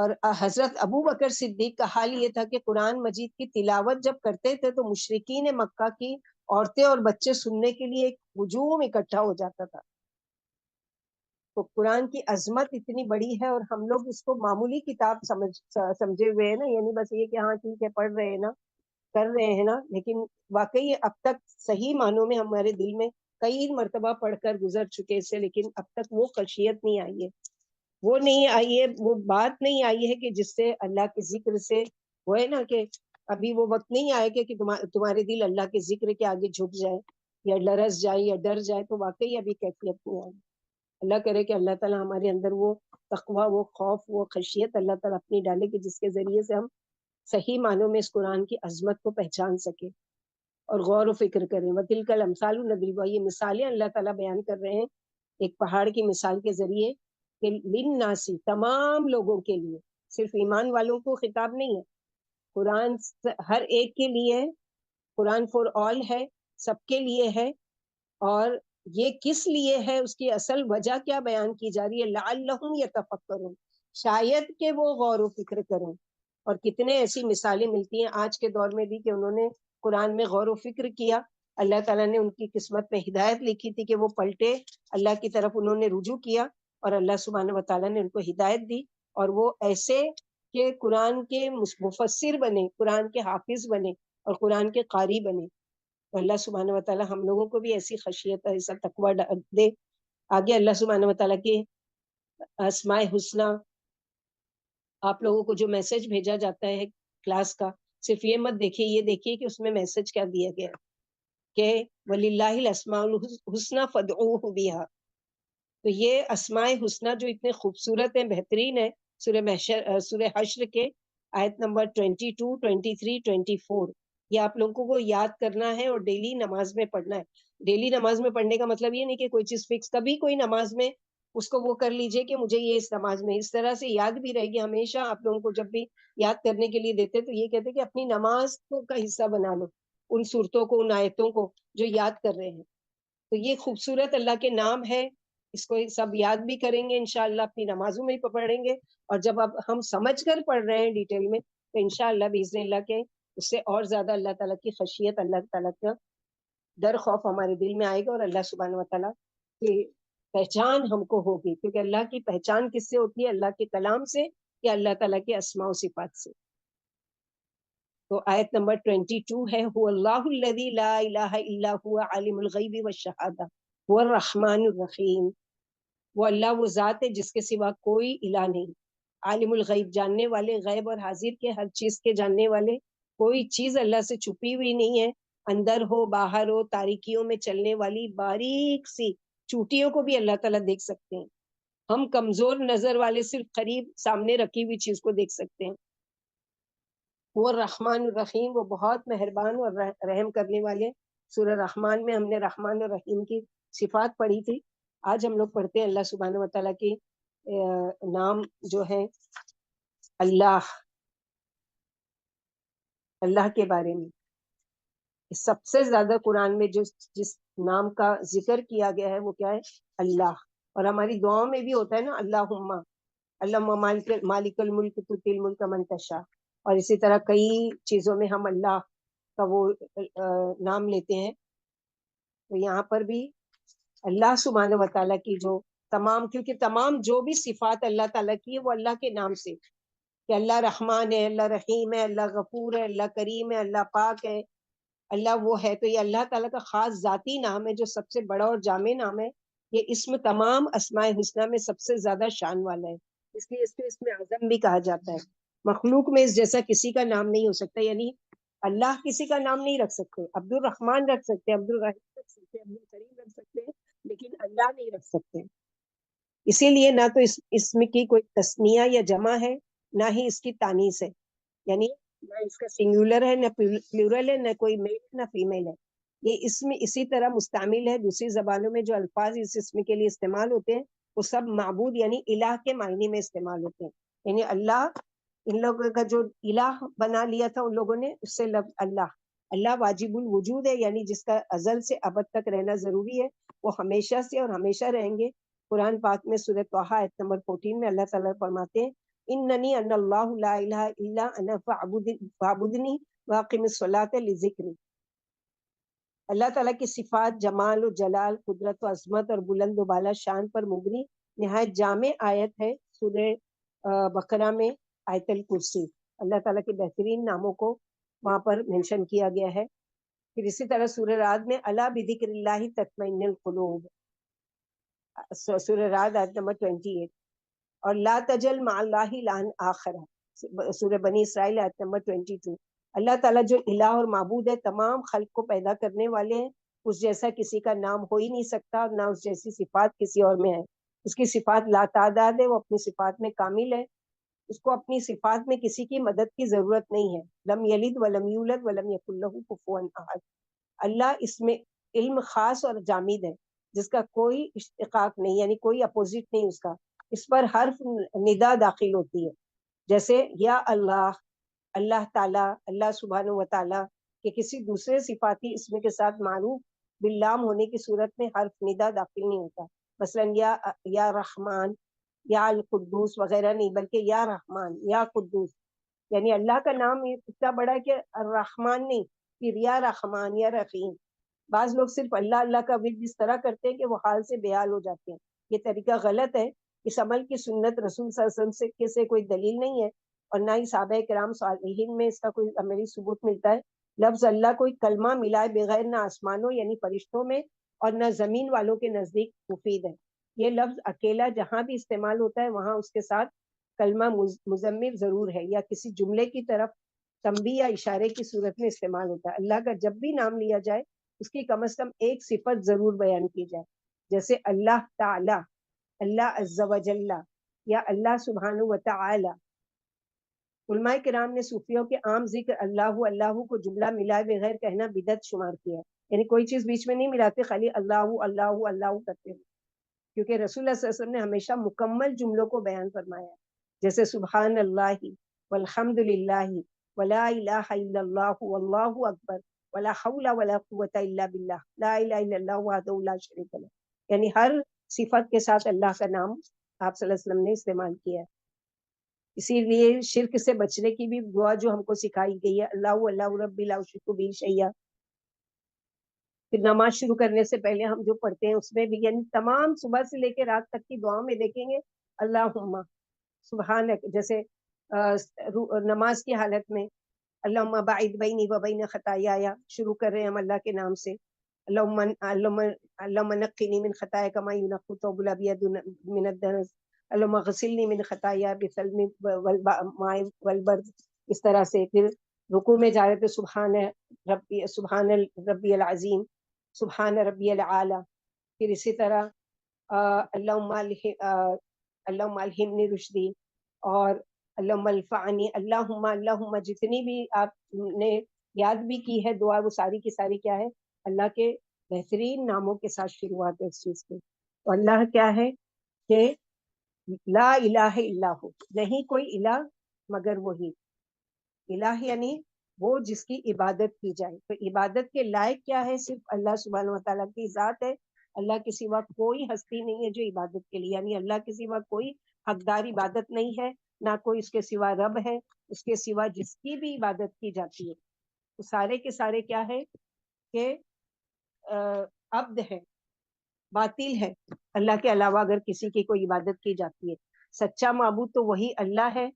اور حضرت ابو بکر صدیق کا حال یہ تھا کہ قرآن مجید کی تلاوت جب کرتے تھے تو مشرکین مکہ کی عورتیں اور بچے سننے کے لیے ایک ہجوم اکٹھا ہو جاتا تھا. تو قرآن کی عظمت اتنی بڑی ہے اور ہم لوگ اس کو معمولی کتاب سمجھے ہوئے ہیں نا، یعنی بس یہ کہ ہاں ٹھیک ہے پڑھ رہے ہیں نا، کر رہے ہیں نا، لیکن واقعی اب تک صحیح معنوں میں ہمارے دل میں کئی مرتبہ پڑھ کر گزر چکے اس سے، لیکن اب تک وہ خشیت نہیں آئی ہے، وہ نہیں آئی ہے، وہ بات نہیں آئی ہے کہ جس سے اللہ کے ذکر سے وہ ہے نا کہ ابھی وہ وقت نہیں آئے کہ تمہارے دل اللہ کے ذکر کے آگے جھک جائے یا لرز جائے یا ڈر جائے. تو واقعی ابھی کیفیت نہیں آئی. اللہ کرے کہ اللہ تعالیٰ ہمارے اندر وہ تقویٰ، وہ خوف، وہ خشیت اللہ تعالیٰ اپنی ڈالے کہ جس کے ذریعے سے ہم صحیح معنوں میں اس قرآن کی عظمت کو پہچان سکے اور غور و فکر کریں. وَتِلْكَ الْأَمْثَالُ نَضْرِبُهَا، یہ مثالیں اللہ تعالیٰ بیان کر رہے ہیں ایک پہاڑ کی مثال کے ذریعے کہ لِلنَّاسِ، تمام لوگوں کے لیے، صرف ایمان والوں کو خطاب نہیں ہے، قرآن ہر ایک کے لیے، قرآن فور آل ہے، سب کے لیے ہے. اور یہ کس لیے ہے، اس کی اصل وجہ کیا بیان کی جا رہی ہے، لعلہم یتفکرون، شاید کہ وہ غور و فکر کریں. اور کتنے ایسی مثالیں ملتی ہیں آج کے دور میں بھی کہ انہوں نے قرآن میں غور و فکر کیا، اللہ تعالیٰ نے ان کی قسمت میں ہدایت لکھی تھی کہ وہ پلٹے، اللہ کی طرف انہوں نے رجوع کیا اور اللہ سبحانہ و تعالیٰ نے ان کو ہدایت دی اور وہ ایسے کہ قرآن کے مفسر بنے، قرآن کے حافظ بنے اور قرآن کے قاری بنے. تو اللہ سبحانہ و تعالیٰ ہم لوگوں کو بھی ایسی خشیت، ایسا تقویٰ دے. آگے اللہ سبحانہ و تعالیٰ کے اسماء حسنی، آپ لوگوں کو جو میسج بھیجا جاتا ہے کلاس کا، صرف یہ مت دیکھیے، یہ دیکھیے کہ اس میں میسج کیا دیا گیا کہ وَلِلَّهِ الْأَسْمَاءُ الْحُسْنَى فَادْعُوهُ بِهَا. تو یہ اسماء حسنی جو اتنے خوبصورت ہیں، بہترین ہے، سورہ حشر کے آیت نمبر 22، 23، 24، یہ آپ لوگوں کو یاد کرنا ہے اور ڈیلی نماز میں پڑھنا ہے. ڈیلی نماز میں پڑھنے کا مطلب یہ نہیں کہ کوئی چیز فکس، کبھی کوئی نماز میں اس کو وہ کر لیجئے کہ مجھے یہ اس نماز میں اس طرح سے یاد بھی رہے گی. ہمیشہ آپ لوگوں کو جب بھی یاد کرنے کے لیے دیتے تو یہ کہتے کہ اپنی نماز کا حصہ بنا لو ان صورتوں کو، ان آیتوں کو جو یاد کر رہے ہیں. تو یہ خوبصورت اللہ کے نام ہے، اس کو سب یاد بھی کریں گے انشاءاللہ، اپنی نمازوں میں ہی پڑھیں گے. اور جب اب ہم سمجھ کر پڑھ رہے ہیں ڈیٹیل میں تو انشاءاللہ باذن اللہ کے اس سے اور زیادہ اللہ تعالیٰ کی خشیت، اللہ تعالیٰ کا ڈر خوف ہمارے دل میں آئے گا اور اللہ سبحانہ و تعالیٰ کی پہچان ہم کو ہوگی. کیونکہ اللہ کی پہچان کس سے ہوتی ہے؟ اللہ کے کلام سے یا اللہ تعالیٰ کے اسماء و صفات سے. تو آیت نمبر 22 ہے، هو اللہ الذی لا الہ الا هو عالم الغیب والشہادہ هو الرحمن الرحیم. وہ اللہ وہ ذات ہے جس کے سوا کوئی الہ نہیں، عالم الغیب، جاننے والے غیب اور حاضر کے ہر چیز کے جاننے والے. کوئی چیز اللہ سے چھپی ہوئی نہیں ہے، اندر ہو باہر ہو، تاریکیوں میں چلنے والی باریک سی چوٹیوں کو بھی اللہ تعالیٰ دیکھ سکتے ہیں. ہم کمزور نظر والے صرف قریب سامنے رکھی ہوئی چیز کو دیکھ سکتے ہیں. وہ رحمان الرحیم، وہ بہت مہربان اور رحم کرنے والے. سورہ رحمان میں ہم نے رحمان اور رحیم کی صفات پڑھی تھی. آج ہم لوگ پڑھتے ہیں اللہ سبحانہ و تعالیٰ کی نام جو ہے اللہ، اللہ کے بارے میں سب سے زیادہ قرآن میں جس نام کا ذکر کیا گیا ہے وہ کیا ہے؟ اللہ. اور ہماری دعاؤں میں بھی ہوتا ہے نا، اللہم، اللہم مالک الملک تؤتی الملک من تشاء. اور اسی طرح کئی چیزوں میں ہم اللہ کا وہ نام لیتے ہیں. تو یہاں پر بھی اللہ سبحانہ و تعالیٰ کی جو تمام، کیونکہ تمام جو بھی صفات اللہ تعالیٰ کی ہے وہ اللہ کے نام سے، کہ اللہ رحمان ہے، اللہ رحیم ہے، اللہ غفور ہے، اللہ کریم ہے، اللہ پاک ہے، اللہ وہ ہے. تو یہ اللہ تعالیٰ کا خاص ذاتی نام ہے جو سب سے بڑا اور جامع نام ہے. یہ اسم تمام اسماء حسنی میں سب سے زیادہ شان والا ہے، اس لیے اس کو اسم اعظم بھی کہا جاتا ہے. مخلوق میں اس جیسا کسی کا نام نہیں ہو سکتا. یعنی اللہ کسی کا نام نہیں رکھ سکتے، عبد الرحمن رکھ سکتے، عبد الرحیم رکھ سکتے، عبد الکریم رکھ سکتے، لیکن اللہ نہیں رکھ سکتے. اسی لیے نہ تو اس اسم کی کوئی تثنیہ یا جمع ہے، نہ ہی اس کی تانیث ہے. یعنی نہ اس کا سنگولر ہے، نہ پلورل ہے، نہ کوئی میل نہ فیمیل ہے. یہ اسم اسی طرح مستعمل ہے دوسری زبانوں میں جو الفاظ اس اسم کے لیے استعمال ہوتے ہیں وہ سب معبود یعنی الہ کے معنی میں استعمال ہوتے ہیں. یعنی اللہ، ان لوگوں کا جو الہ بنا لیا تھا ان لوگوں نے، اس سے لفظ اللہ، اللہ واجب الوجود ہے، یعنی جس کا ازل سے ابد تک رہنا ضروری ہے، وہ ہمیشہ سے اور ہمیشہ رہیں گے. قرآن پاک میں سورہ طٰہٰ آیت نمبر 14 میں اللہ تعالیٰ فرماتے ہیں اننی ان اللہ لا الہ الا انا فاعبدنی واقم الصلاۃ لذکری. اللہ تعالیٰ کی صفات جمال و جلال، قدرت و عظمت اور بلند و بالا شان پر مبنی نہایت جامع آیت ہے سورہ بقرہ میں آیت الکرسی. اللہ تعالیٰ کے بہترین ناموں کو وہاں پر مینشن کیا گیا ہے. پھر اسی طرح سورہ رعد میں الا بذکر اللہ تطمئن القلوب، سورہ رعد آیت نمبر 28. اور لا تجل مع اللہ الہا آخر، سورہ بنی اسرائیل آیت نمبر 22. اللہ تعالیٰ جو الہ اور معبود ہے، تمام خلق کو پیدا کرنے والے ہیں، اس جیسا کسی کا نام ہو ہی نہیں سکتا، اور نہ اس جیسی صفات کسی اور میں ہے. اس کی صفات لا تعداد ہے، وہ اپنی صفات میں کامل ہے، اس کو اپنی صفات میں کسی کی مدد کی ضرورت نہیں ہے. لم یلد ولم یولد ولم یکن لہ کفوا احد. اللہ اس میں علم خاص اور جامد ہے، جس کا کوئی اشتقاق نہیں، یعنی کوئی اپوزٹ نہیں اس کا. اس پر حرف ندا داخل ہوتی ہے، جیسے یا اللہ، اللہ تعالیٰ، اللہ سبحانہ و تعالیٰ کہ کسی دوسرے صفاتی اسم کے ساتھ معروف باللام ہونے کی صورت میں حرف ندا داخل نہیں ہوتا. مثلا یا رحمان، یا القدوس وغیرہ نہیں، بلکہ یا رحمان، یا قدوس. یعنی اللہ کا نام اتنا بڑا ہے کہ الرحمن نہیں، پھر یا رحمان یا رحیم. بعض لوگ صرف اللہ اللہ کا ورد اس طرح کرتے ہیں کہ وہ حال سے بے حال ہو جاتے ہیں. یہ طریقہ غلط ہے. اس عمل کی سنت رسول صلی اللہ علیہ وسلم سے کوئی دلیل نہیں ہے، اور نہ ہی صحابہ کرام صالحین میں اس کا کوئی عملی ثبوت ملتا ہے. لفظ اللہ کوئی کلمہ ملائے بغیر نہ آسمانوں یعنی فرشتوں میں اور نہ زمین والوں کے نزدیک مفید ہے. یہ لفظ اکیلا جہاں بھی استعمال ہوتا ہے وہاں اس کے ساتھ کلمہ مضمر ضرور ہے، یا کسی جملے کی طرف تنبیہ یا اشارے کی صورت میں استعمال ہوتا ہے. اللہ کا جب بھی نام لیا جائے اس کی کم از کم ایک صفت ضرور بیان کی جائے، جیسے اللہ تعالی، اللہ عز و جل، یا اللہ سبحانہ و تعالی. علماء کرام نے صوفیوں کے عام ذکر اللہ اللہ کو جملہ ملائے بغیر کہنا بدعت شمار کیا ہے. یعنی کوئی چیز بیچ میں نہیں ملاتے، خالی اللہ اللہ اللہ کرتے ہیں، کیونکہ رسول اللہ صلی اللہ علیہ وسلم نے ہمیشہ مکمل جملوں کو بیان فرمایا ہے، جیسے سبحان اللہ والحمد للہ ولا الہ الا اللہ واللہ اکبر ولا حول ولا قوۃ الا باللہ لا الہ الا اللہ وحدہ لا شریک لہ. یعنی ہر صفت کے ساتھ اللہ کا نام آپ صلی اللہ علیہ وسلم نے استعمال کیا ہے. اسی لیے شرک سے بچنے کی بھی دعا جو ہم کو سکھائی گئی ہے، اللہ اللہ رب لا اشرک بہ شیئا. پھر نماز شروع کرنے سے پہلے ہم جو پڑھتے ہیں اس میں بھی، یعنی تمام صبح سے لے کے رات تک کی دعاؤں میں دیکھیں گے اللہم سبحانک. جیسے نماز کی حالت میں اللہم باعد بینی و بین خطایایا شروع کر رہے ہیں ہم اللہ کے نام سے. اللہم نقنی من خطایا کما ینقی الثوب الابیض من الدنس، اللہم غسلنی من خطایا بالثلج والماء والبرد. اس طرح سے پھر رکوع میں جا رہے تھے سبحان ربی العظیم، سبحان ربی العالی. پھر اسی طرح اللہم الہمنی رشدی، اور اللہم الفعنی. اللہم جتنی بھی آپ نے یاد بھی کی ہے دعا، وہ ساری کی ساری کیا ہے؟ اللہ کے بہترین ناموں کے ساتھ شروعات ہے اس چیز کی. تو اللہ کیا ہے کہ لا الہ الا ہو، نہیں کوئی الہ مگر وہی. الہ یعنی وہ جس کی عبادت کی جائے. تو عبادت کے لائق کیا ہے؟ صرف اللہ سبحانہ وتعالیٰ کی ذات ہے. اللہ کے سوا کوئی ہستی نہیں ہے جو عبادت کے لیے، یعنی اللہ کے سوا کوئی حقدار عبادت نہیں ہے، نہ کوئی اس کے سوا رب ہے. اس کے سوا جس کی بھی عبادت کی جاتی ہے وہ سارے کے سارے کیا ہے کہ عبد ہے، باطل ہے. اللہ کے علاوہ اگر کسی کی کوئی عبادت کی جاتی ہے، سچا معبود تو وہی اللہ ہے.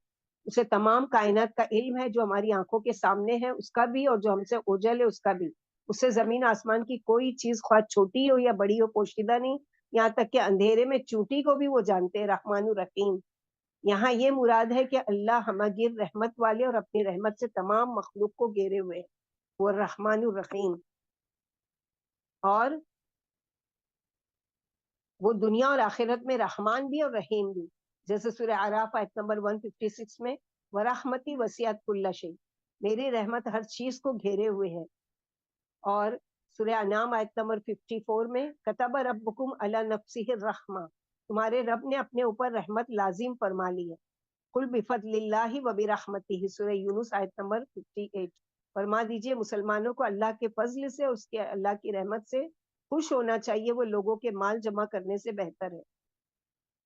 اسے تمام کائنات کا علم ہے، جو ہماری آنکھوں کے سامنے ہے اس کا بھی، اور جو ہم سے اوجھل ہے اس کا بھی. اس سے زمین آسمان کی کوئی چیز خواہ چھوٹی ہو یا بڑی ہو پوشیدہ نہیں، یہاں تک کہ اندھیرے میں چونٹی کو بھی وہ جانتے ہیں. رحمان الرحیم، یہاں یہ مراد ہے کہ اللہ ہمگیر رحمت والے اور اپنی رحمت سے تمام مخلوق کو گھیرے ہوئے، وہ رحمان الرحیم. اور وہ دنیا اور آخرت میں رحمان بھی اور رحیم بھی. جیسے سورہ اعراف آیت نمبر 156 میں وَرَحْمَتِي وَسِعَتْ كُلَّ شَيْءٍ، میری رحمت ہر چیز کو گھیرے ہوئے ہے. اور سورہ انعام آیت نمبر 54 میں كَتَبَ رَبُّكُمْ عَلَى نَفْسِهِ الرَّحْمَةَ، تمہارے رب نے اپنے اوپر رحمت لازم فرما لی ہے. قُلْ بِفَضْلِ اللَّهِ وَبِرَحْمَتِهِ، سورہ یونس آیت نمبر 58. فرما دیجئے مسلمانوں کو اللہ کے فضل سے، اس کے اللہ کی رحمت سے خوش ہونا چاہیے، وہ لوگوں کے مال جمع کرنے سے بہتر ہے.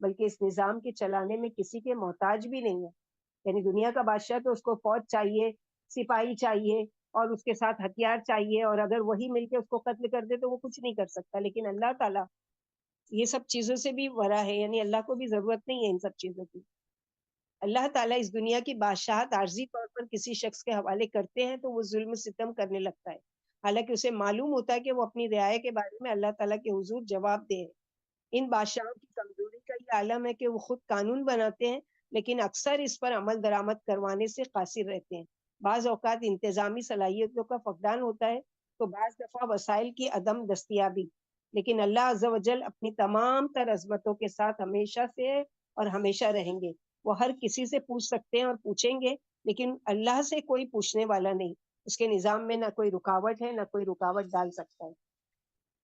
بلکہ اس نظام کے چلانے میں کسی کے محتاج بھی نہیں ہے. یعنی دنیا کا بادشاہ تو اس کو فوج چاہیے، سپاہی چاہیے اور اس کے ساتھ ہتھیار چاہیے، اور اگر وہی مل کے اس کو قتل کر دے تو وہ کچھ نہیں کر سکتا. لیکن اللہ تعالیٰ یہ سب چیزوں سے بھی ورا ہے، یعنی اللہ کو بھی ضرورت نہیں ہے ان سب چیزوں کی. اللہ تعالیٰ اس دنیا کی بادشاہت عارضی طور پر کسی شخص کے حوالے کرتے ہیں تو وہ ظلم ستم کرنے لگتا ہے، حالانکہ اسے معلوم ہوتا ہے کہ وہ اپنی رعایا کے بارے میں اللہ تعالیٰ کے حضور جواب دے. ان بادشاہوں کی کمزوری کا یہ عالم ہے کہ وہ خود قانون بناتے ہیں لیکن اکثر اس پر عمل درآمد کروانے سے قاصر رہتے ہیں. بعض اوقات انتظامی صلاحیتوں کا فقدان ہوتا ہے تو بعض دفعہ وسائل کی عدم دستیابی. لیکن اللہ عز و جل اپنی تمام تر عظمتوں کے ساتھ ہمیشہ سے اور ہمیشہ رہیں گے. وہ ہر کسی سے پوچھ سکتے ہیں اور پوچھیں گے، لیکن اللہ سے کوئی پوچھنے والا نہیں. اس کے نظام میں نہ کوئی رکاوٹ ہے، نہ کوئی رکاوٹ ڈال سکتا ہے.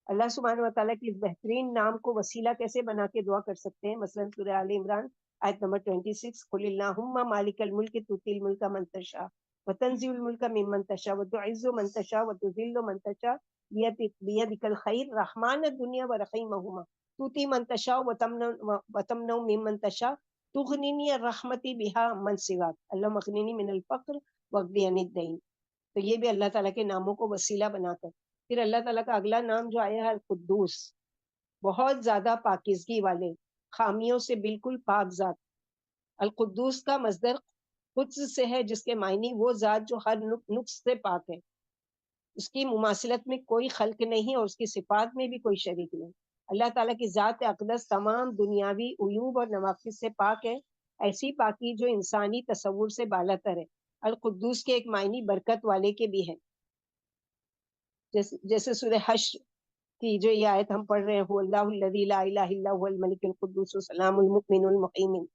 اللہ سبحانہ و تعالیٰ کی اس بہترین نام کو وسیلہ کیسے بنا کے دعا کر سکتے ہیں؟ مثلا سورہ آل عمران آیت نمبر 26، قل اللہم مالک الملک تؤتی الملک من تشاء وتنزع الملک ممن تشاء وتعز من تشاء وتذل من تشاء بیدک الخیر رحمان الدنیا ورحیمہما تؤتی من تشاء وتمنع ممن تشاء تغنینی الرحمتی بہا من سواک اللہم اغننی من الفقر واغننی عن الدین. تو یہ بھی اللہ تعالیٰ کے ناموں کو وسیلہ بنا کر. پھر اللہ تعالیٰ کا اگلا نام جو آیا ہے القدوس، بہت زیادہ پاکیزگی والے، خامیوں سے بالکل پاک ذات. القدوس کا مصدر قدس سے ہے، جس کے معنی وہ ذات جو ہر نقص سے پاک ہے، اس کی مماثلت میں کوئی خلق نہیں اور اس کی صفات میں بھی کوئی شریک نہیں. اللہ تعالیٰ کی ذات اقدس تمام دنیاوی عیوب اور نواقص سے پاک ہے، ایسی پاکی جو انسانی تصور سے بالاتر ہے. القدوس کے ایک معنی برکت والے کے بھی ہیں، جیسے سورہ حشر کی جو یہ آیت ہم پڑھ رہے ہیں، هو اللہ الذی لا الہ الا هو الملک القدوس السلام المؤمن المہیمن.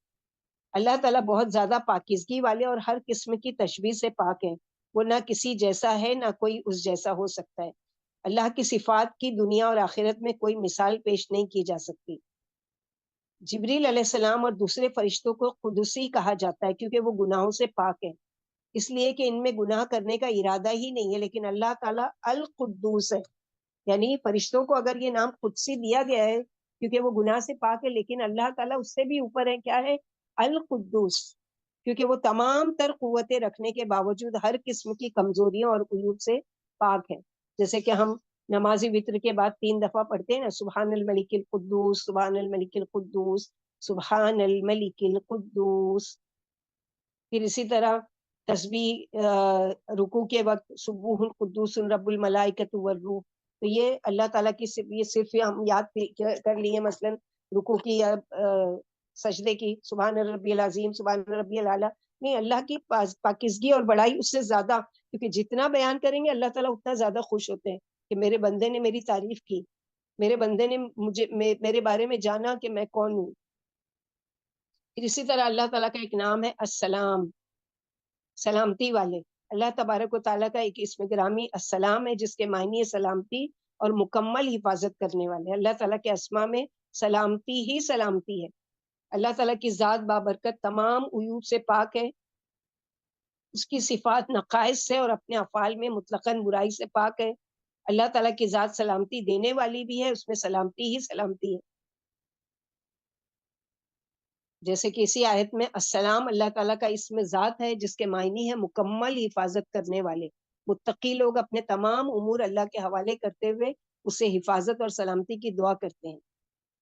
اللہ تعالیٰ بہت زیادہ پاکیزگی والے اور ہر قسم کی تشبیہ سے پاک ہیں. وہ نہ کسی جیسا ہے، نہ کوئی اس جیسا ہو سکتا ہے. اللہ کی صفات کی دنیا اور آخرت میں کوئی مثال پیش نہیں کی جا سکتی. جبریل علیہ السلام اور دوسرے فرشتوں کو قدسی کہا جاتا ہے کیونکہ وہ گناہوں سے پاک ہے، اس لیے کہ ان میں گناہ کرنے کا ارادہ ہی نہیں ہے. لیکن اللہ تعالیٰ القدوس ہے، یعنی فرشتوں کو اگر یہ نام قدسی دیا گیا ہے کیونکہ وہ گناہ سے پاک ہے، لیکن اللہ تعالیٰ اس سے بھی اوپر ہے. کیا ہے؟ القدوس، کیونکہ وہ تمام تر قوتیں رکھنے کے باوجود ہر قسم کی کمزوریوں اور عیوب سے پاک ہے. جیسے کہ ہم نمازی وطر کے بعد 3 دفعہ پڑھتے ہیں نا، سبحان الملک القدوس، سبحان الملک القدوس، سبحان الملک القدوس. پھر اسی طرح تسبیح رکوع کے وقت سبوح القدوس رب الملائکۃ والروح. تو یہ اللہ تعالیٰ کی یہ صرف ہم یاد کر لیے، مثلا رکوع کی یا سجدے کی سبحان ربی العظیم سبحان ربی الاعلیٰ. نہیں، اللہ کی پاکیزگی اور بڑائی اس سے زیادہ، کیونکہ جتنا بیان کریں گے اللہ تعالیٰ اتنا زیادہ خوش ہوتے ہیں کہ میرے بندے نے میری تعریف کی، میرے بندے نے مجھے میرے بارے میں جانا کہ میں کون ہوں. پھر اسی طرح اللہ تعالیٰ کا ایک نام ہے السلام، سلامتی والے. اللہ تبارک و تعالیٰ کا ایک اسم گرامی السلام ہے، جس کے معنی ہے سلامتی اور مکمل حفاظت کرنے والے. اللہ تعالیٰ کے اسما میں سلامتی ہی سلامتی ہے. اللہ تعالیٰ کی ذات بابرکت تمام عیوب سے پاک ہے، اس کی صفات نقائص سے اور اپنے افعال میں مطلقاً برائی سے پاک ہے. اللہ تعالیٰ کی ذات سلامتی دینے والی بھی ہے، اس میں سلامتی ہی سلامتی ہے. جیسے کہ اسی آیت میں السلام اللہ تعالیٰ کا اسم ذات ہے، جس کے معنی ہے مکمل حفاظت کرنے والے. متقی لوگ اپنے تمام امور اللہ کے حوالے کرتے ہوئے اسے حفاظت اور سلامتی کی دعا کرتے ہیں.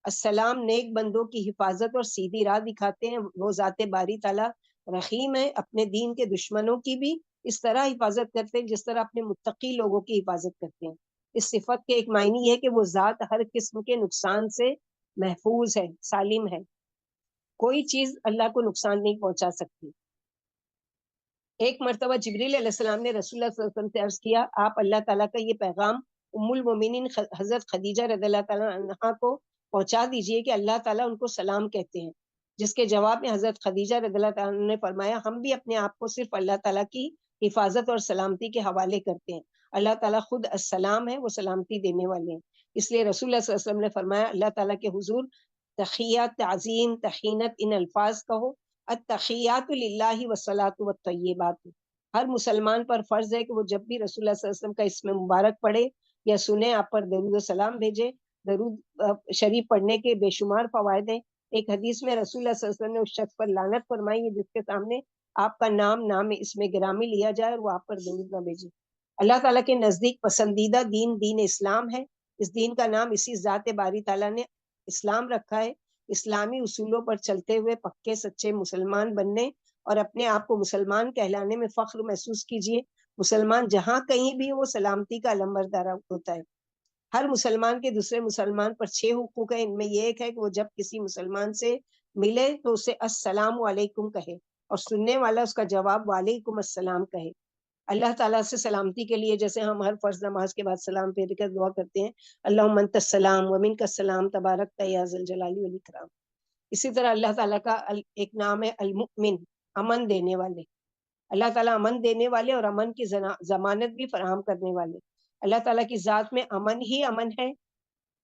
السلام نیک بندوں کی حفاظت اور سیدھی راہ دکھاتے ہیں. وہ ذات باری تعالیٰ رحیم ہے، اپنے دین کے دشمنوں کی بھی اس طرح حفاظت کرتے ہیں جس طرح اپنے متقی لوگوں کی حفاظت کرتے ہیں. اس صفت کے ایک معنی یہ ہے کہ وہ ذات ہر قسم کے نقصان سے محفوظ ہے، سالم ہے. کوئی چیز اللہ کو نقصان نہیں پہنچا سکتی. ایک مرتبہ جبریل علیہ السلام نے رسول اللہ صلی اللہ علیہ وسلم سے عرض کیا، آپ اللہ تعالیٰ کا یہ پیغام ام المومنین حضرت خدیجہ رضی اللہ تعالیٰ عنہا کو پہنچا دیجئے کہ اللہ تعالیٰ ان کو سلام کہتے ہیں. جس کے جواب میں حضرت خدیجہ رضی اللہ تعالیٰ نے فرمایا، ہم بھی اپنے آپ کو صرف اللہ تعالیٰ کی حفاظت اور سلامتی کے حوالے کرتے ہیں. اللہ تعالیٰ خود السلام ہے، وہ سلامتی دینے والے ہیں. اس لیے رسول اللہ صلی اللہ علیہ وسلم نے فرمایا، اللہ تعالیٰ کے حضور تحیات، تعظیم، تحینت ان الفاظ کہو. التحیات للہ والصلاۃ والطیبات. ہر مسلمان پر فرض ہے کہ وہ جب بھی رسول اللہ صلی اللہ علیہ وسلم کا اسم مبارک پڑھے یا سنے، آپ پر درود و سلام بھیجے. درود شریف پڑھنے کے بے شمار فوائد ہیں. ایک حدیث میں رسول اللہ صلی اللہ علیہ وسلم نے اس شخص پر لعنت فرمائی ہے جس کے سامنے آپ کا نام اس میں گرامی لیا جائے اور وہ آپ پر درود نہ بھیجے۔ اللہ تعالیٰ کے نزدیک پسندیدہ دین اسلام ہے۔ اس دین کا نام اسی ذات باری تعالیٰ نے اسلام رکھا ہے۔ اسلامی اصولوں پر چلتے ہوئے پکے سچے مسلمان بننے اور اپنے آپ کو مسلمان کہلانے میں فخر محسوس کیجیے۔ مسلمان جہاں کہیں بھی وہ سلامتی کا علمبردار ہوتا ہے۔ ہر مسلمان کے دوسرے مسلمان پر 6 حقوق ہیں۔ ان میں یہ ایک ہے کہ وہ جب کسی مسلمان سے ملے تو اسے السلام علیکم کہے اور سننے والا اس کا جواب وعلیکم السلام کہے۔ اللہ تعالیٰ سے سلامتی کے لیے جیسے ہم ہر فرض نماز کے بعد سلام پھیر کر دعا کرتے ہیں، اللہم انت السلام ومنک السلام تبارک یا ذی الجلال والاکرام، اسی طرح اللہ تعالیٰ کا ایک نام ہے المؤمن، امن دینے والے۔ اللہ تعالیٰ امن دینے والے اور امن کی ضمانت بھی فراہم کرنے والے۔ اللہ تعالیٰ کی ذات میں امن ہی امن ہے،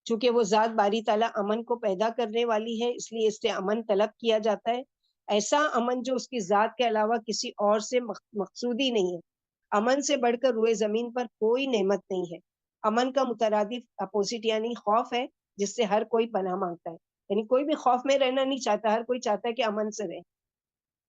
چونکہ وہ ذات باری تعالیٰ امن کو پیدا کرنے والی ہے، اس لیے اس سے امن طلب کیا جاتا ہے۔ ایسا امن جو اس کی ذات کے علاوہ کسی اور سے مقصود ہی نہیں ہے۔ امن سے بڑھ کر روئے زمین پر کوئی نعمت نہیں ہے۔ امن کا مترادف اپوزٹ یعنی خوف ہے، جس سے ہر کوئی پناہ مانگتا ہے، یعنی کوئی بھی خوف میں رہنا نہیں چاہتا، ہر کوئی چاہتا ہے کہ امن سے رہے۔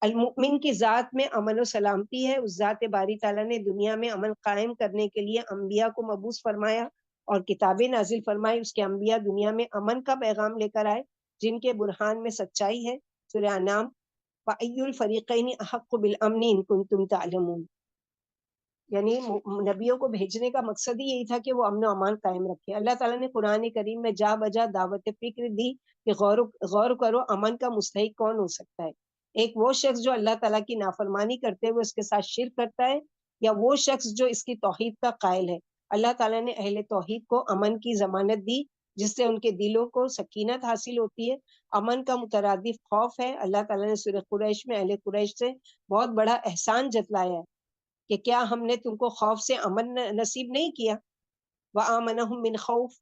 المؤمن کی ذات میں امن و سلامتی ہے۔ اس ذات باری تعالیٰ نے دنیا میں امن قائم کرنے کے لیے انبیاء کو مبعوث فرمایا اور کتابیں نازل فرمائی۔ اس کے انبیاء دنیا میں امن کا پیغام لے کر آئے جن کے برہان میں سچائی ہے۔ سورہ انعام، وَأَيُّ الْفَرِيقَيْنِ أَحَقُّ بِالْأَمْنِ إِن كُنتُمْ تَعْلَمُونَ، یعنی نبیوں کو بھیجنے کا مقصد ہی یہی تھا کہ وہ امن و امان قائم رکھے۔ اللہ تعالیٰ نے قرآن کریم میں جا بجا دعوت فکر دی کہ غور کرو امن کا مستحق کون ہو سکتا ہے۔ ایک وہ شخص جو اللہ تعالیٰ کی نافرمانی کرتے ہوئے اس کے ساتھ شرک کرتا ہے، یا وہ شخص جو اس کی توحید کا قائل ہے۔ اللہ تعالیٰ نے اہل توحید کو امن کی ضمانت دی جس سے ان کے دلوں کو سکینت حاصل ہوتی ہے۔ امن کا مترادف خوف ہے۔ اللہ تعالیٰ نے سورہ قریش میں اہل قریش سے بہت بڑا احسان جتلایا ہے کہ کیا ہم نے تم کو خوف سے امن نصیب نہیں کیا؟ وَآمَنَهُم مِّنْ خَوْفٍ،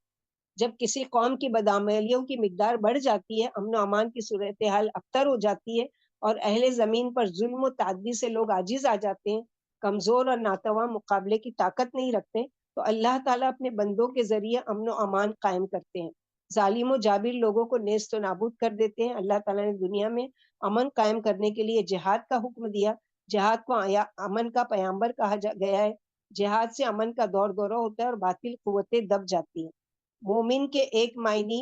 جب کسی قوم کی بدعملیوں کی مقدار بڑھ جاتی ہے، امن و امان کی صورتحال ابتر ہو جاتی ہے اور اہل زمین پر ظلم و تعدی سے لوگ عاجز آ جاتے ہیں، کمزور اور ناتواں مقابلے کی طاقت نہیں رکھتے، تو اللہ تعالیٰ اپنے بندوں کے ذریعے امن و امان قائم کرتے ہیں، ظالم و جابر لوگوں کو نیست و نابود کر دیتے ہیں۔ اللہ تعالیٰ نے دنیا میں امن قائم کرنے کے لیے جہاد کا حکم دیا۔ جہاد کو امن کا پیامبر کہا گیا ہے۔ جہاد سے امن کا دور دورہ ہوتا ہے اور باطل قوتیں دب جاتی ہیں۔ مومن کے ایک معنی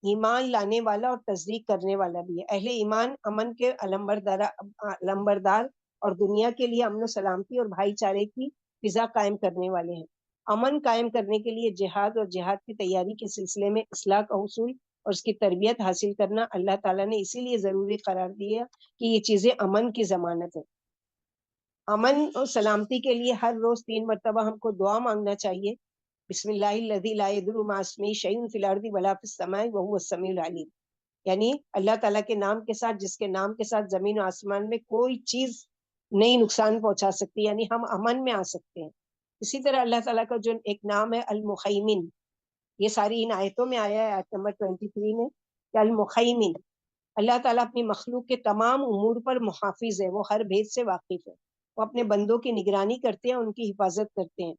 ایمان لانے والا اور تصدیق کرنے والا بھی ہے۔ اہل ایمان امن کے علمبردار اور دنیا کے لیے امن و سلامتی اور بھائی چارے کی فضا قائم کرنے والے ہیں۔ امن قائم کرنے کے لیے جہاد اور جہاد کی تیاری کے سلسلے میں اصلاح کا حصول اور اس کی تربیت حاصل کرنا اللہ تعالیٰ نے اسی لیے ضروری قرار دیا کہ یہ چیزیں امن کی ضمانت ہے۔ امن اور سلامتی کے لیے ہر روز 3 مرتبہ ہم کو دعا مانگنا چاہیے۔ بسم اللہ الذی لا یضر مع اسمہ شیء فی الارض ولا فی السماء وهو السمیع العلیم، یعنی اللہ تعالیٰ کے نام کے ساتھ جس کے نام کے ساتھ زمین و آسمان میں کوئی چیز نہیں نقصان پہنچا سکتی، یعنی ہم امن میں آ سکتے ہیں۔ اسی طرح اللہ تعالیٰ کا جو ایک نام ہے المخیمن، یہ ساری ان آیتوں میں آیا ہے، آیت نمبر 23 میں کہ المخیمن، اللہ تعالیٰ اپنی مخلوق کے تمام امور پر محافظ ہے، وہ ہر بھید سے واقف ہے، وہ اپنے بندوں کی نگرانی کرتے ہیں، ان کی حفاظت کرتے ہیں